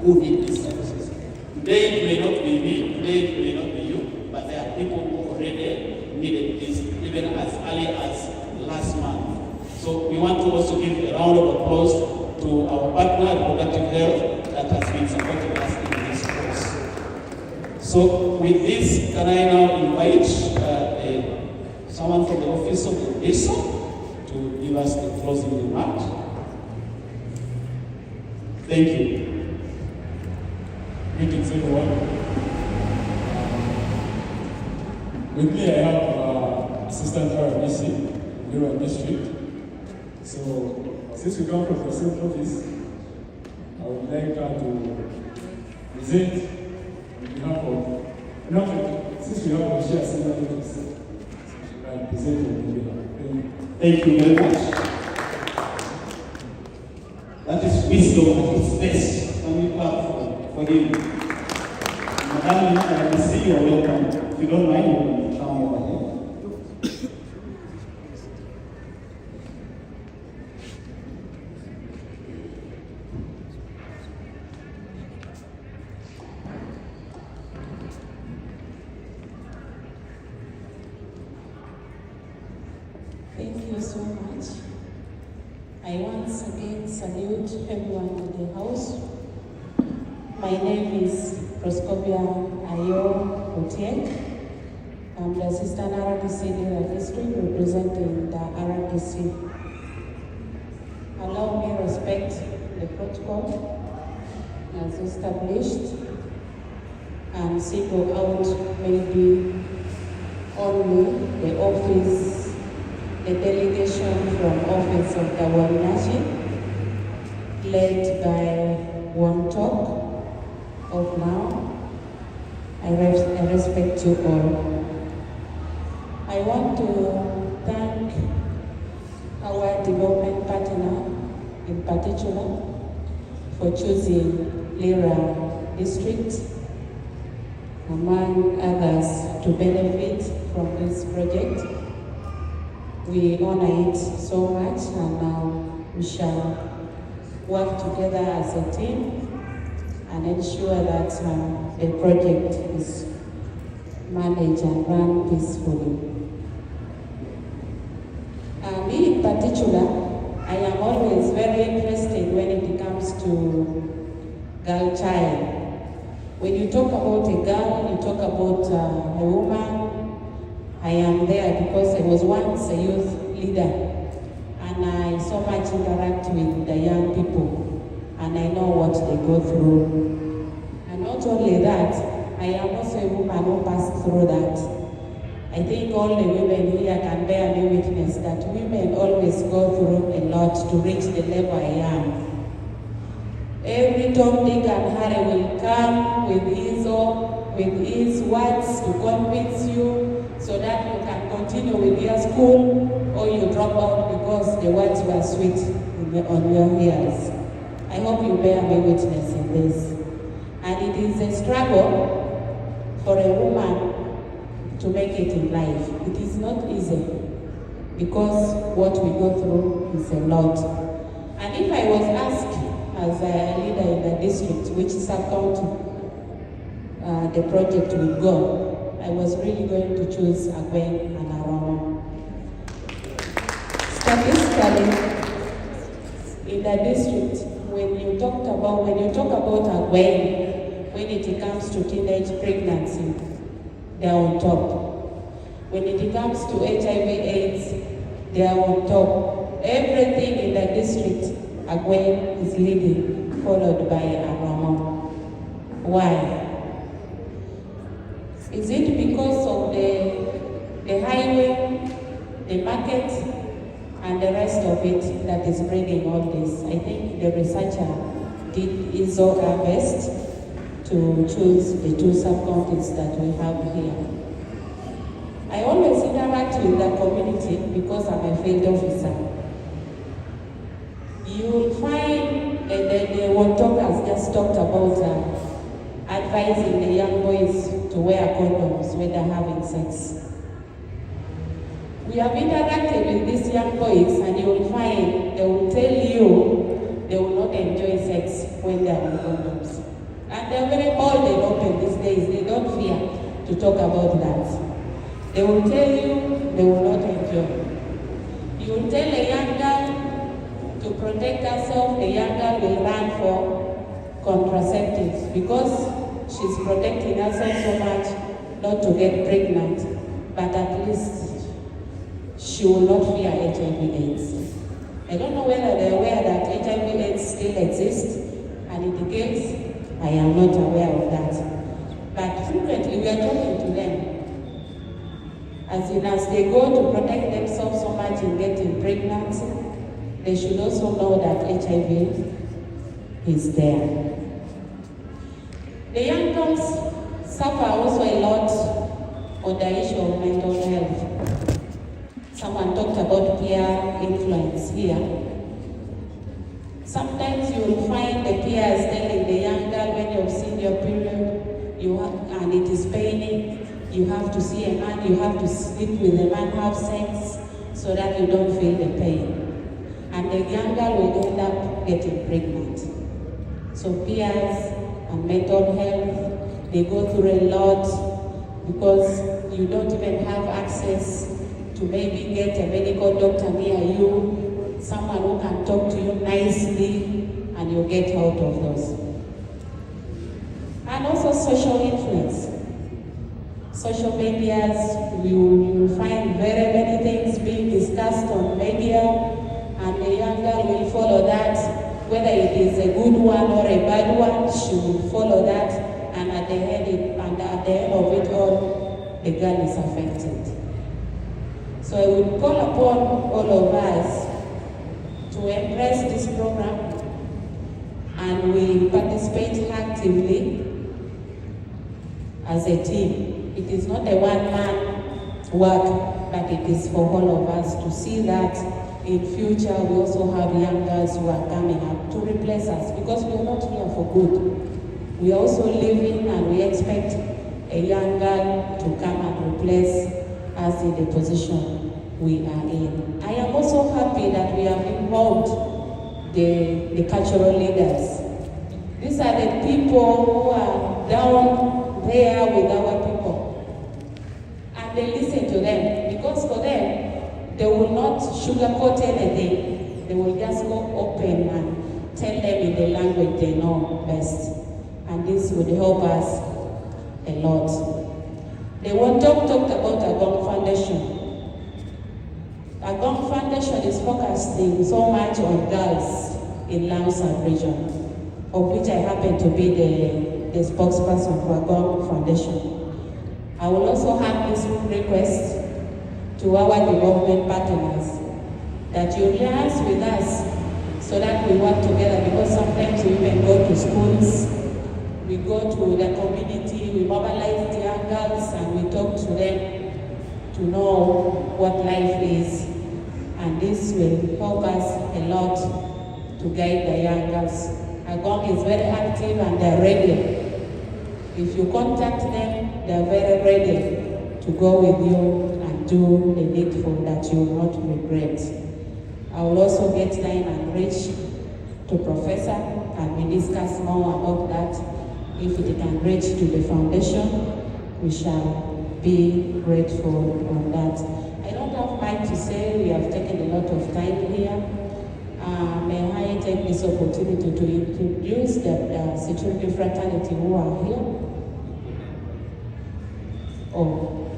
who need these services. Today it may not be me, today it may not be you, but there are people who already needed this, even as early as last month. So we want to also give a round of applause to our partner, Reproductive Health, that has been supporting us in this course. So with this, can I now invite someone from the Office of the DISO to give us the closing remarks? Thank you. Greetings, everyone. With me, I have Assistant RBC, Lira District. So, since we come from the same office, I would like to present on behalf of, since we have a share similar office, I present on behalf. Thank you very much. That is wisdom at its best. Can we clap for him? Madam, I will see you are welcome. If you don't mind, you will come over here. Thank you so much. I once again salute everyone in the house. My name is Proscopia Ayo Otiek. I'm the Assistant RDC Lira District representing the RDC. Allow me to respect the protocol as established and single out maybe only the office, the delegation from Office of the Wanashi, led by One Talk of now. I respect you all. development partner in particular for choosing Lira district, among others, to benefit from this project. We honor it so much, and we shall work together as a team and ensure that the project is managed and run peacefully. Me in particular, I am always very interested when it comes to girl child. When you talk about a girl, you talk about a woman. I am there because I was once a youth leader, and I so much interact with the young people, and I know what they go through. And not only that, I am also a woman who passed through that. I think all the women here can bear me witness that women always go through a lot to reach the level I am. Every Tom, Dick and Harry will come with his words to convince you so that you can continue with your school, or you drop out because the words were sweet on your ears. I hope you bear me witness in this. And it is a struggle for a woman to make it in life. It is not easy because what we go through is a lot. And if I was asked as a leader in the district which sub-county the project would go, I was really going to choose Agwen and Aroma. Statistically, in the district, when you talk about Agwen, when it comes to teenage pregnancy, they are on top. When it comes to HIV/AIDS, they are on top. Everything in the district, Agwen is leading, followed by Aroma. Why? Is it because of the highway, the market, and the rest of it that is bringing all this? I think the researcher did his own best to choose the two sub-counties that we have here. I always interact with the community because I'm a field officer. You'll find the one talkers just talked about advising the young boys to wear condoms when they're having sex. We have interacted with these young boys, and you will find they will tell you they will not enjoy sex when they are on condoms. And they're very bold and open these days. They don't fear to talk about that. They will tell you they will not enjoy. You will tell a young girl to protect herself, the young girl will run for contraceptives because she's protecting herself so much not to get pregnant, but at least she will not fear HIV/AIDS. I don't know whether they're aware that HIV/AIDS still exists, and in the case, I am not aware of that. But frequently we are talking to them. As they go to protect themselves so much in getting pregnant, they should also know that HIV is there. The young girls suffer also a lot on the issue of mental health. Someone talked about peer influence here. Sometimes you will find the peers telling the young girl, when you've seen your period, and it is paining, you have to see a man, you have to sleep with a man, have sex, so that you don't feel the pain. And the young girl will end up getting pregnant. So peers and mental health, they go through a lot because you don't even have access to maybe get a medical doctor near you, someone who can talk to you nicely, and you get out of those. And also social influence. Social medias, you will find very many things being discussed on media, and the young girl will follow that. Whether it is a good one or a bad one, she will follow that, and at the end of it all, the girl is affected. So I would call upon all of us to embrace this program, and we participate actively as a team. It is not a one-man work, but it is for all of us to see that in future we also have young girls who are coming up to replace us, because we are not here for good. We are also living, and we expect a young girl to come and replace us in the position we are in. I am also happy that we have involved the cultural leaders. These are the people who are down there with our people. And they listen to them, because for them, they will not sugarcoat anything. They will just go open and tell them in the language they know best. And this would help us a lot. The one talked about Agong Foundation. Agong Foundation is focusing so much on girls in Langsat region, of which I happen to be the spokesperson for Agong Foundation. I will also have this request to our development partners that you liaise with us so that we work together, because sometimes we even go to schools, we go to the community, we mobilize the young girls and we talk to them to know what life is. And this will help us a lot to guide the young girls. Agong is very active and they're ready. If you contact them, they're very ready to go with you and do the needful that you will not regret. I will also get time and reach to Professor and we discuss more about that. If it can reach to the foundation, we shall be grateful on that. I don't have much to say. We have taken a lot of time here. May I take this opportunity to introduce the security fraternity who are here. Oh,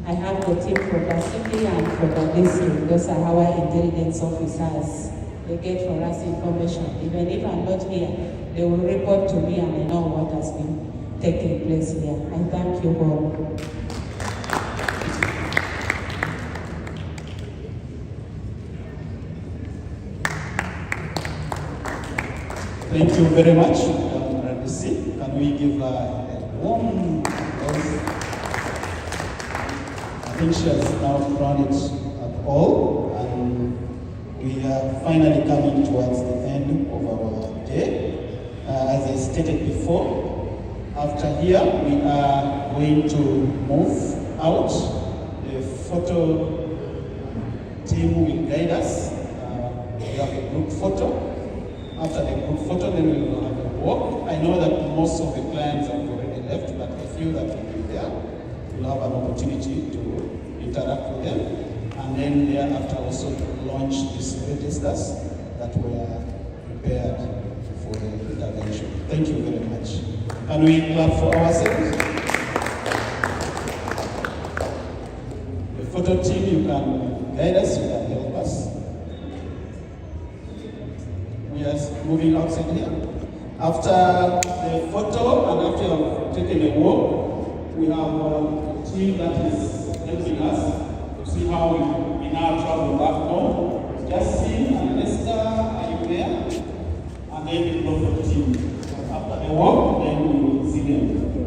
I have the team from the city and from the district. Those are our intelligence officers. They get for us information. Even if I'm not here, they will report to me and I know what has been taking place here. I thank you all. Thank you very much, RBC. Can we give a warm applause? I think she has now done it at all, and we are finally coming towards the end of our day. As I stated before, after here we are going to move out. The photo team will guide us. We have a group photo. After the group photo, then we will have a walk. I know that most of the clients have already left, but a few that will be there, we'll have an opportunity to interact with them. And then thereafter also to launch these registers that were prepared for the intervention. Thank you very much. Can we clap for ourselves? The photo team, you can guide us, you can help us. We are moving outside here. After the photo and after you have taken a walk, we have a team that is helping us to see how we now travel back home. Justin and Lester, are you there? And then the photo team. After the walk, then we will see them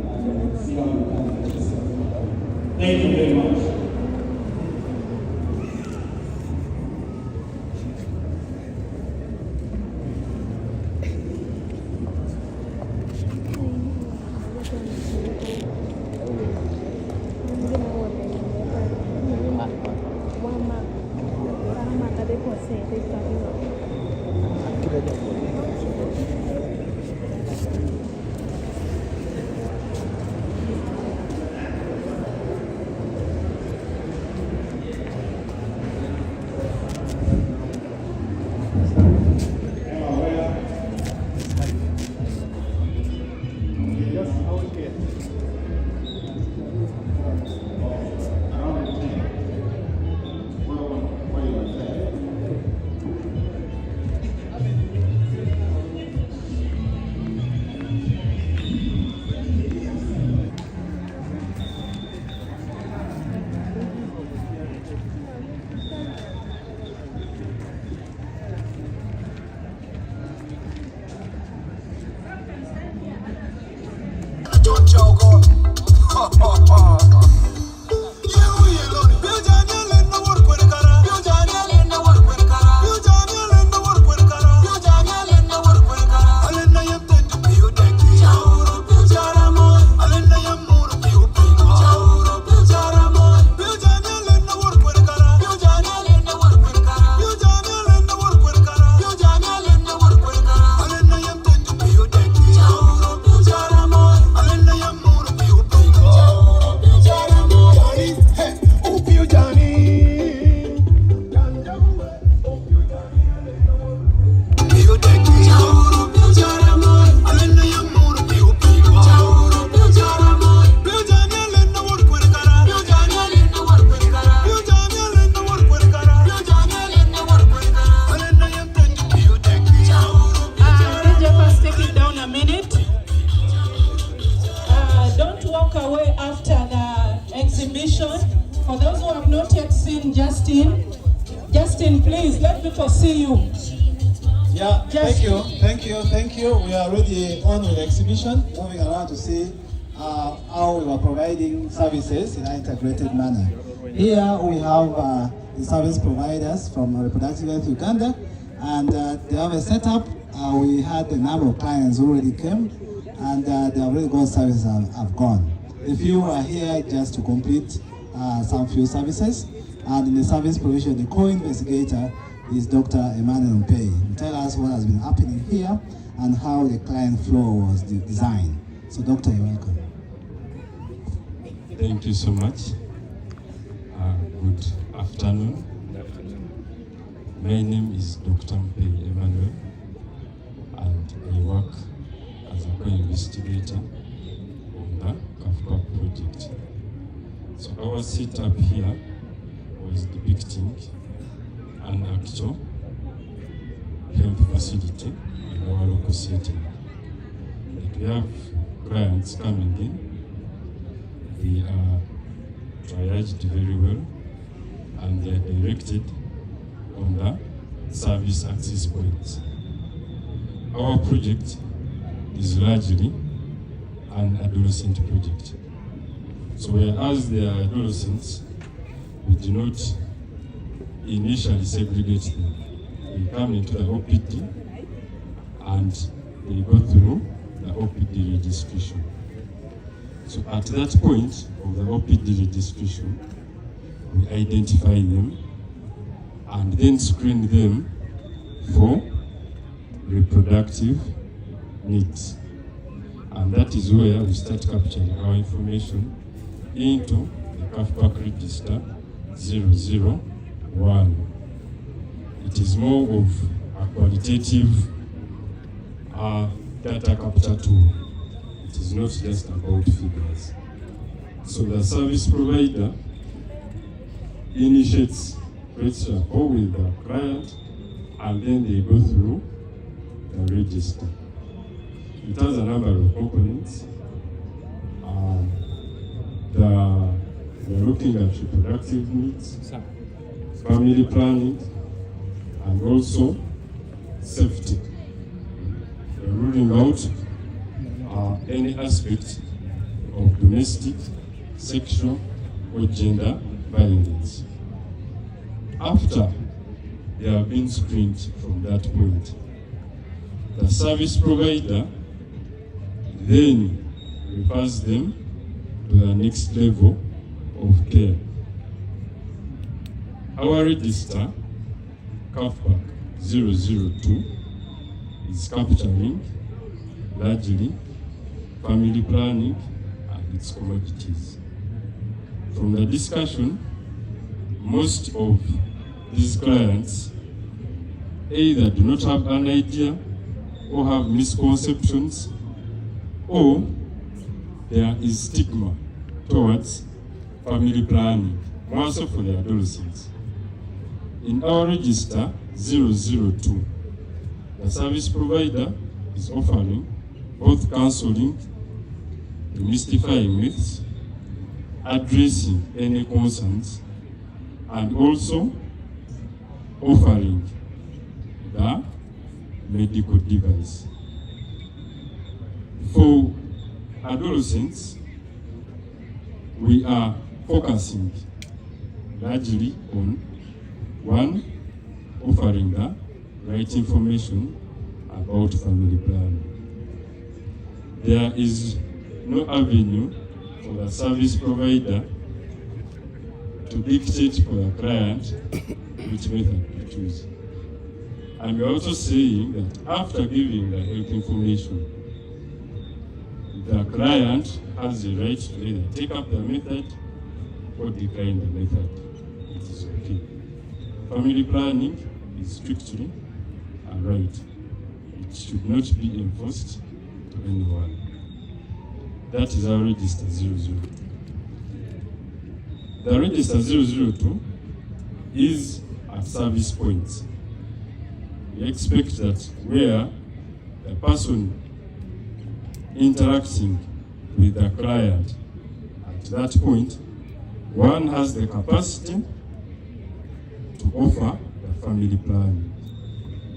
and see how we can get yourself. Thank you very much. exhibition. For those who have not yet seen Justin, please let people see you. Yeah, thank you. We are already on with the exhibition, moving around to see how we are providing services in an integrated manner. Here we have the service providers from Reproductive Health Uganda, and they have a setup. We had a number of clients who already came, and they have really good services have gone. A few are here just to complete some few services, and in the service provision, the co-investigator is Dr. Emmanuel Mpei. Tell us what has been happening here and how the client flow was designed. So, Doctor, you're welcome. Thank you so much. Good afternoon. My name is Dr. Mpei Emmanuel, and I work as a co-investigator on the Caffe-Pac project. So our setup here was depicting an actual health facility in our local setting. That we have clients coming in, they are triaged very well, and they are directed on the service access points. Our project is largely an adolescent project. So whereas they are adolescents, we do not initially segregate them. They come into the OPD and they go through the OPD registration. So at that point of the OPD registration, we identify them and then screen them for reproductive needs. And that is where we start capturing our information into the Caffe-Pac register 001. It is more of a qualitative data capture tool. It is not just about figures. So the service provider initiates question with the client, and then they go through the register. It has a number of components. They're looking at reproductive needs, family planning, and also safety. They're ruling out any aspect of domestic, sexual, or gender violence. After they have been screened from that point, the service provider then refers them to the next level of care. Our register, Caffe-Pac 002, is capturing largely family planning and its commodities. From the discussion, most of these clients either do not have an idea or have misconceptions, or there is stigma towards family planning, more so for the adolescents. In our register 002, the service provider is offering both counseling, demystifying myths, addressing any concerns, and also offering the medical device. For adolescents, we are focusing largely on one, offering the right information about family planning. There is no avenue for the service provider to dictate for the client which method to choose. And we're also saying that after giving the health information, the client has the right to either take up the method or decline the method. It is okay. Family planning is strictly a right. It should not be enforced to anyone. That is our register 00. The register 002 is at service points. We expect that where the person interacting with the client at that point one has the capacity to offer the family planning,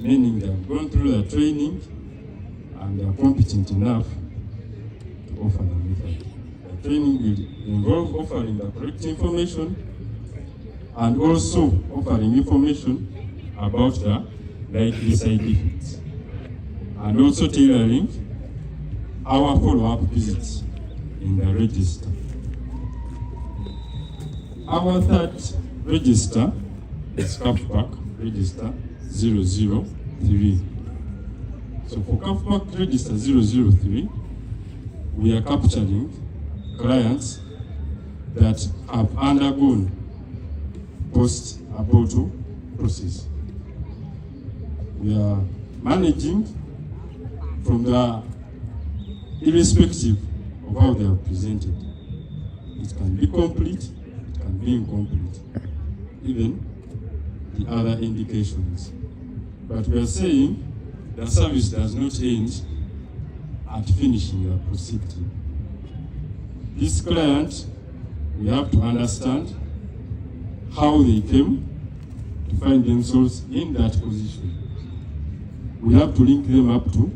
meaning they have gone through the training and they are competent enough to offer the method. The training will involve offering the correct information and also offering information about the likely side effects, and also tailoring our follow-up visits in the register. Our third register is Caffe-Pac register 003. So for Caffe-Pac register 003, we are capturing clients that have undergone post-abortal process. We are managing from the irrespective of how they are presented. It can be complete, it can be incomplete, even the other indications. But we are saying the service does not end at finishing the procedure. This client, we have to understand how they came to find themselves in that position. We have to link them up to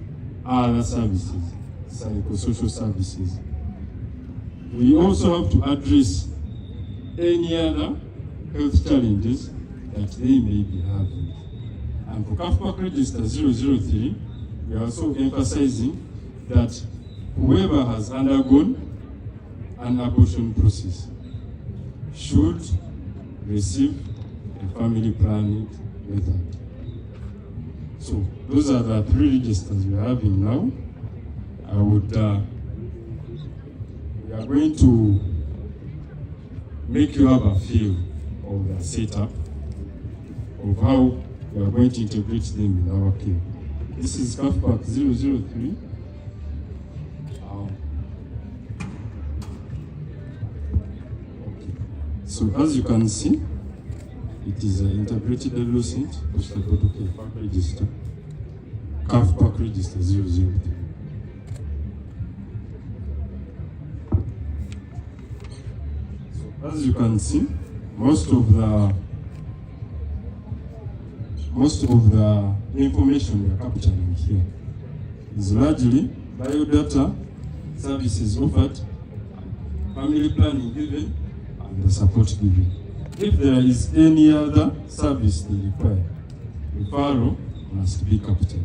other services, psychosocial services. We also have to address any other health challenges that they may be having. And for Caffe-Pac register 003, we are also emphasizing that whoever has undergone an abortion process should receive a family planning method. So those are the three registers we are having now. We are going to make you have a feel of the setup of how we are going to integrate them in our care. This is Caffe-Pac 003. So as you can see, it is an integrated adolescent post-abortal care register, Caffe-Pac register 003. So as you can see, most of the information we are capturing here is largely biodata, services offered, family planning given, and the support given. If there is any other service they require, referral must be captured.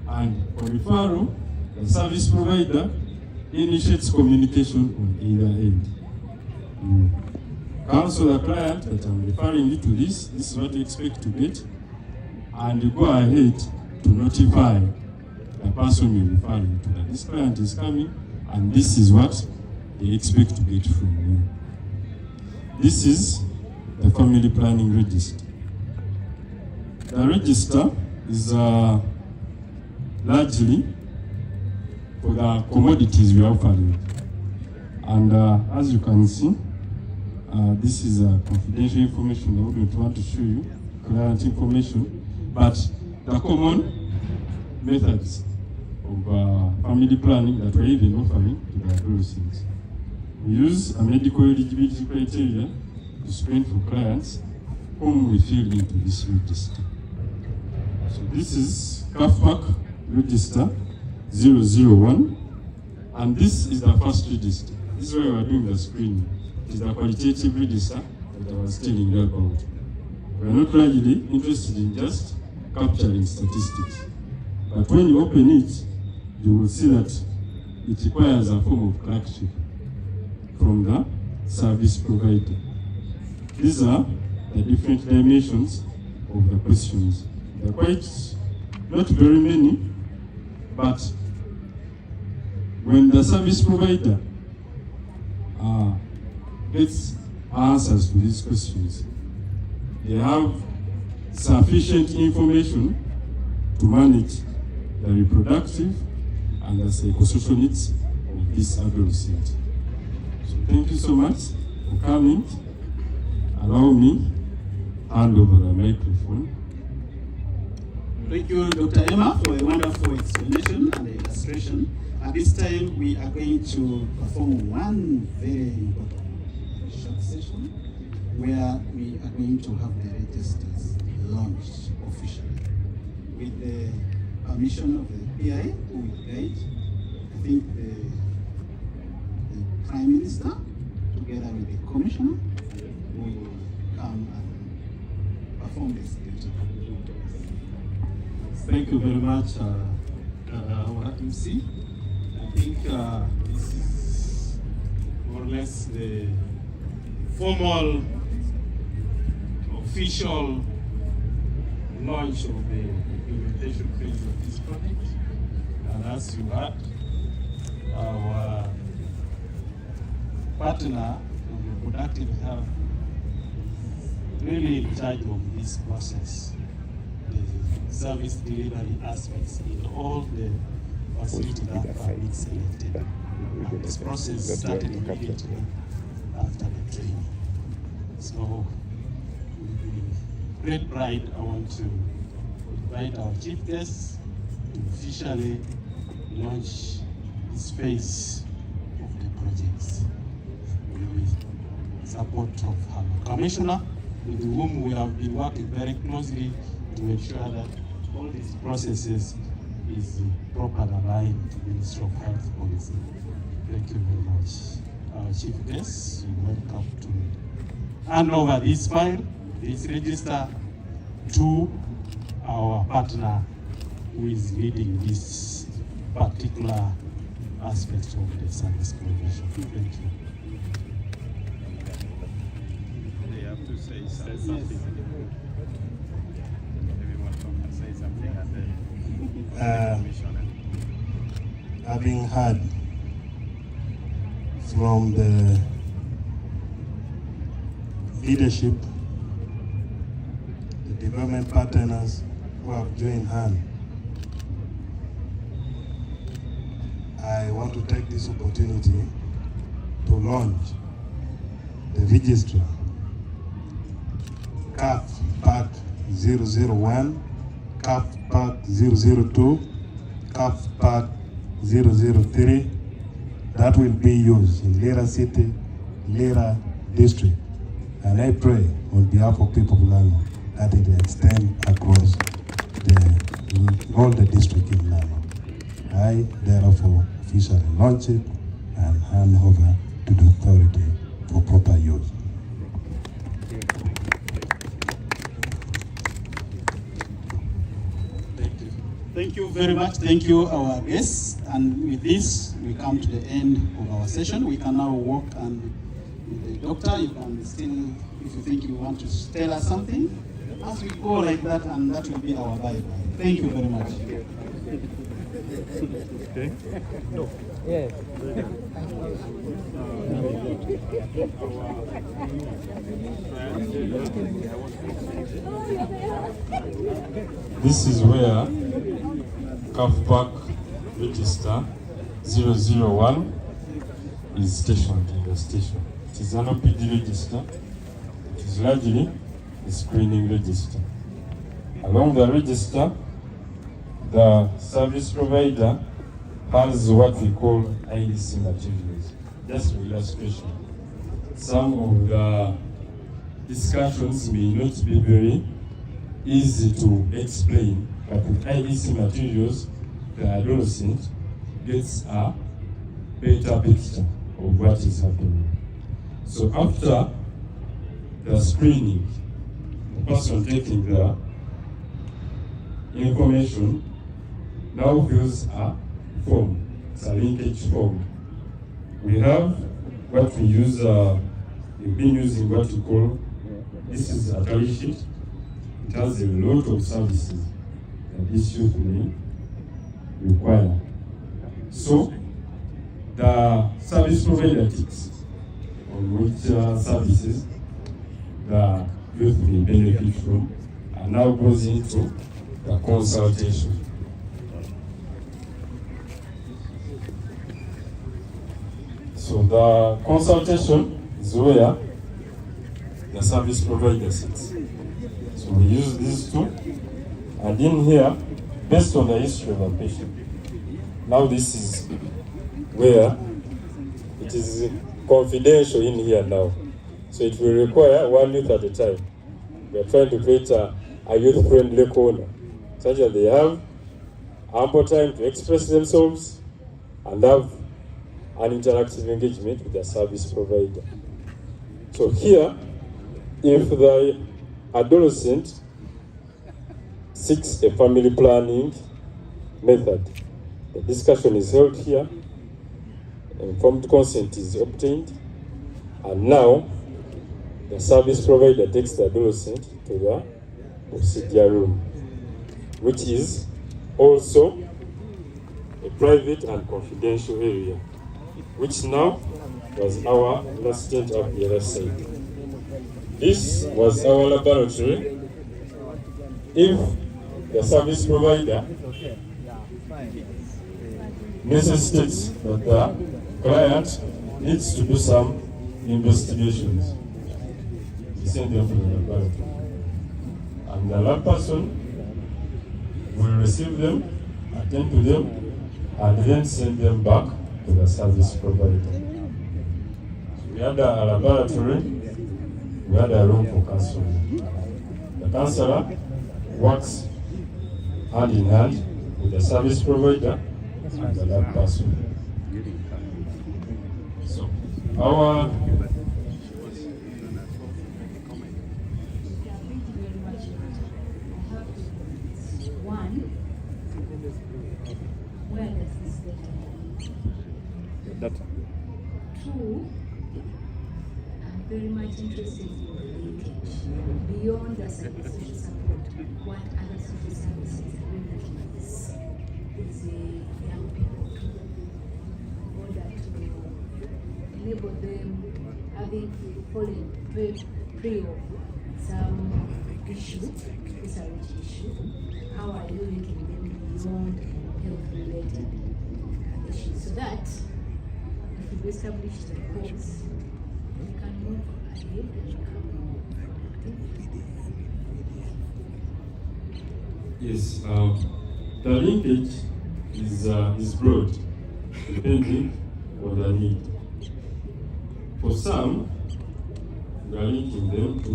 And for referral, the service provider initiates communication on either end. You counsel the client that I'm referring you to this is what you expect to get, and you go ahead to notify the person you're referring to that this client is coming and this is what they expect to get from you. This is the family planning register. The register is largely for the commodities we are offering. And as you can see, this is confidential information. I wouldn't want to show you client information, but the common methods of family planning that we're even offering to the adolescents. We use a medical eligibility criteria to screen for clients whom we fill into this register. So this is Caffe-Pac register 001, and this is the first register. This is where we are doing the screening. It is the qualitative register that I was telling you about. We are not largely interested in just capturing statistics, but when you open it, you will see that it requires a form of clerkship from the service provider. These are the different dimensions of the questions. They're quite not very many, but when the service provider gets answers to these questions, they have sufficient information to manage the reproductive and the psychosocial needs of this adolescent. So thank you so much for coming. Allow me hand over the microphone. Thank you, Dr. Emma, for a wonderful explanation and illustration. At this time, we are going to perform one very important short session where we are going to have the registers launched officially with the permission of the PI who will guide. I think the Prime Minister together with the Commissioner will come and perform this duty. Thank you very much, our MC. I think this is more or less the formal, official launch of the implementation phase of this project. And as you heard, our partner of reproductive health really in charge of this process, the service delivery aspects in all the facilities that have been selected. And this process started immediately after the training. So with great pride, I want to invite our chief guests to officially launch this phase of the projects with support of our commissioner, with whom we have been working very closely to ensure that all these processes is properly aligned to the Ministry of Health policy. Thank you very much. Our chief guests, you're welcome to hand over this file, this register, to our partner who is leading this particular aspect of the service provision. Thank you. They have to say something. Everyone can say something and then Having heard from the leadership, the development partners who have joined hand, I want to take this opportunity to launch the registry Caffe-Pac 001, Caffe-Pac 002, Caffe-Pac 003 that will be used in Lira City, Lira District. And I pray on behalf of people of Lano that it extend across all the district in Lano. I therefore officially launch it and hand over to the authority for proper use. Thank you very much. Thank you, our guests. And with this, we come to the end of our session. We can now walk and with the doctor, you can still, if you think you want to tell us something, as we go like that, and that will be our bye-bye. Thank you very much. Okay. No. Yes. This is where Caffe-Pac register 001 is stationed in the station. It is an OPD register. It is largely a screening register. Along the register, the service provider has what we call IDC materials. Just for illustration, some of the discussions may not be very easy to explain, but with IDC materials, the adolescent gets a better picture of what is happening. So after the screening, the person taking the information now fills a form. It's a linkage form. We have what we use, we've been using what we call, this is a tally sheet. It has a lot of services that this youth may require. So the service provider ticks on which services the youth may benefit from, and now goes into the consultation. So the consultation is where the service provider sits. So we use these two, and in here, based on the history of the patient, now this is where it is confidential in here now. So it will require one youth at a time. We are trying to create a youth-friendly corner, such that they have ample time to express themselves and have an interactive engagement with the service provider. So here, if the adolescent seeks a family planning method, the discussion is held here, informed consent is obtained, and now the service provider takes the adolescent to the procedure room, which is also a private and confidential area, which now was our last tent up the other side. This was our laboratory. If the service provider necessitates that the client needs to do some investigations, we send them to the laboratory. And the lab person will receive them, attend to them, and then send them back to the service provider. We had a laboratory, we had a room for counseling. The counselor works hand in hand with the service provider and the lab person. So our where does this data go? Two, I'm very much interested in the linkage. Beyond the psychosocial support, what other social services are we looking at this young people in order to enable them having fallen prey of some issue, disability issue? How are you linking them beyond health-related issues, so that if we establish the codes, we can move ahead and become more productive? Yes, the linkage is broad, depending on the need. For some, we are linking them to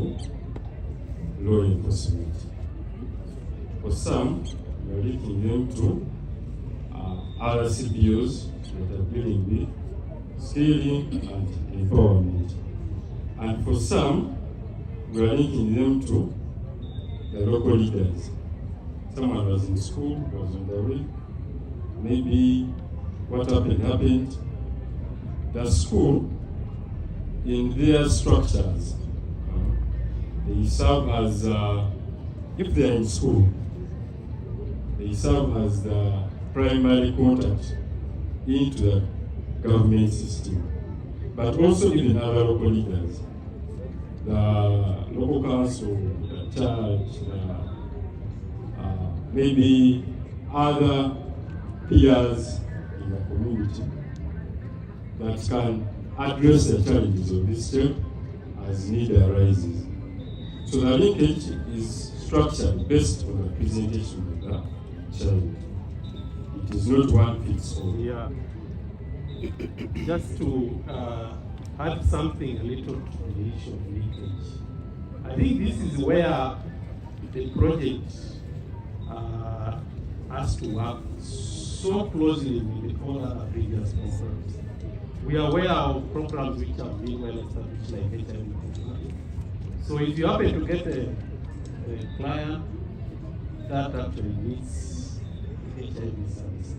law enforcement. For some, we are linking them to other CPOs that are dealing with scaling and empowerment. And for some, we are linking them to the local leaders. Someone was in school, was on the way. Maybe what happened. The school, in their structures, they serve as, if they are in school, they serve as the primary contact into the government system, but also even other local leaders, the local council, the church, maybe other peers in the community that can address the challenges of this child as need arises. So the linkage is structured based on the presentation of the child. It is not one fits all. Yeah. Just to add something a little to the issue of linkage. I think this is where the project has to work so closely with all other previous programs. We are aware of programs which have been well established, like HIV. So if you happen to get a client that actually needs HIV services,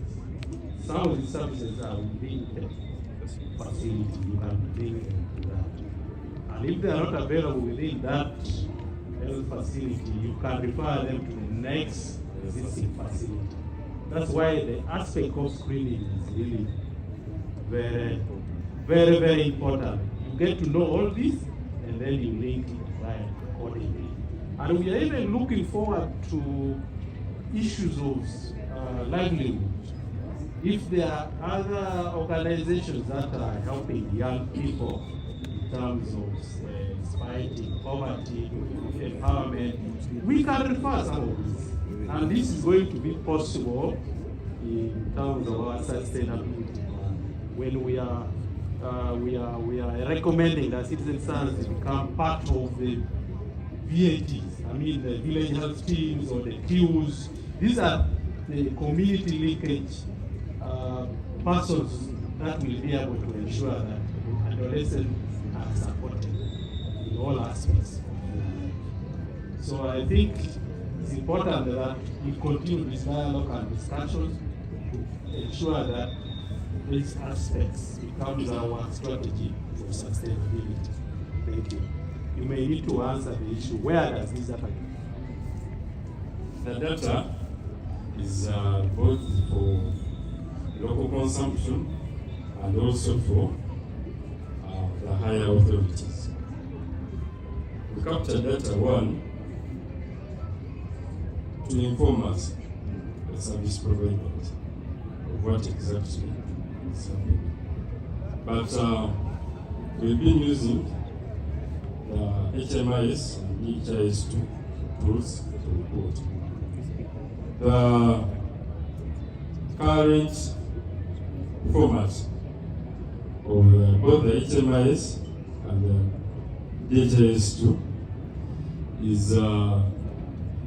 some of the services are within the facility, you can bring them to that. And if they are not available within that health facility, you can refer them to the next existing facility. That's why the aspect of screening is really very, very, very important. You get to know all this, and then you link the client accordingly. And we are even looking forward to issues of livelihood. If there are other organizations that are helping young people in terms of fighting poverty, empowerment, we can refer some of this. And this is going to be possible in terms of our sustainability plan when we are we are recommending that citizen science become part of the VATs. I mean the village health teams or the TUs. These are the community linkage persons that will be able to ensure that adolescents are supported in all aspects. So I think it's important that we continue this dialogue and discussions to ensure that these aspects becomes our strategy for sustainability. Thank you. You may need to answer the issue. Where does this data go? The data is both for local consumption and also for the higher authorities. We capture data, one, to inform us, the service providers, of what exactly is happening. But we've been using the HMIS and EHIS2 tools to report. The current format of both the HMIS and the EHIS2 is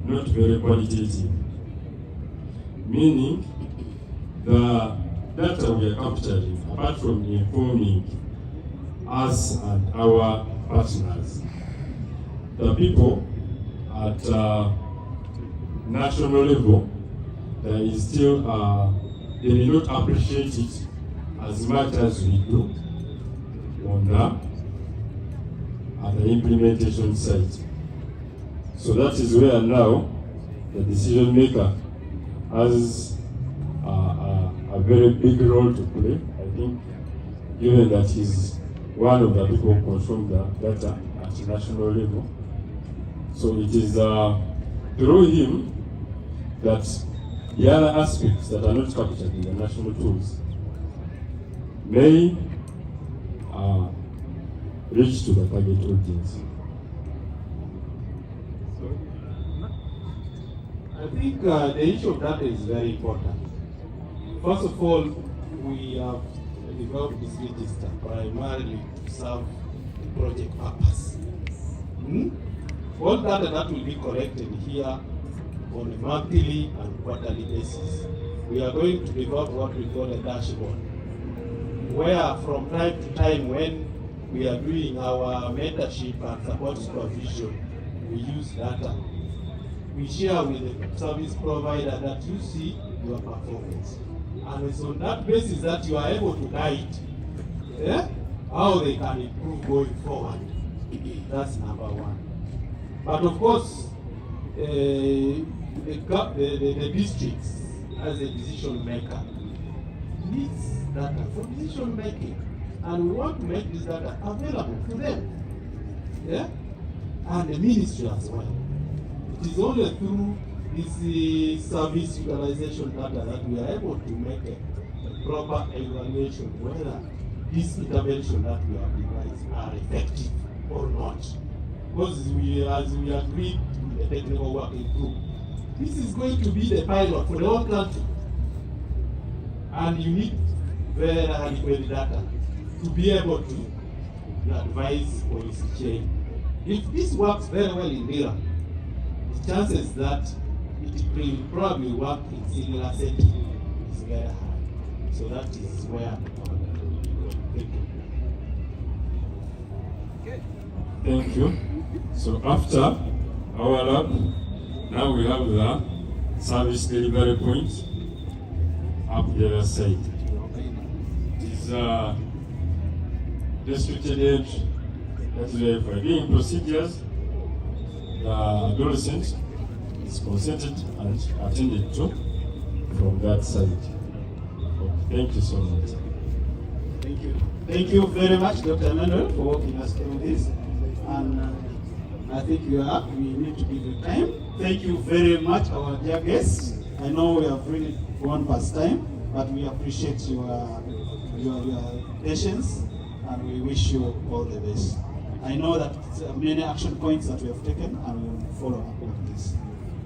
not very qualitative, meaning the data we are capturing, apart from informing us and our partners, the people at national level, there is still, they may not appreciate it as much as we do on the implementation side. So that is where now the decision maker has a very big role to play. I think, given that he's one of the people who consume the data at national level. So it is through him that the other aspects that are not captured in the national tools may reach to the target audience. I think the issue of data is very important. First of all, we have developed this register primarily to serve the project purpose. All data that will be collected here on a monthly and quarterly basis, we are going to develop what we call a dashboard, where from time to time when we are doing our mentorship and support supervision, we use data. We share with the service provider that you see your performance. And it's on that basis that you are able to guide how they can improve going forward. That's number one. But of course, the districts as a decision maker needs data for decision making. And we want to make this data available to them. And the ministry as well. It is only through this service utilization data that we are able to make a proper evaluation whether these interventions that we have devised are effective or not. Because as we agreed with the technical working group, this is going to be the pilot for the whole country. And you need very adequate data to be able to advise policy change. If this works very well in Mira, the chances that it will probably work in similar setting is very high. So that is where Thank you. So after our lab, now we have the service delivery point up the other side. It is restricted age. That is why for doing procedures, the adolescent is consented and attended to from that side. Okay, thank you so much. Thank you. Thank you very much, Dr. Emmanuel, for walking us through this. And I think we need to give you time. Thank you very much, our dear guests. I know we have really gone past time, but we appreciate your patience and we wish you all the best. I know that many action points that we have taken and we will follow up on this.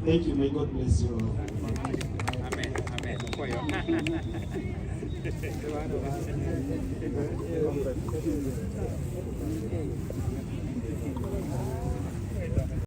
Thank you. May God bless you all. Amen. Amen.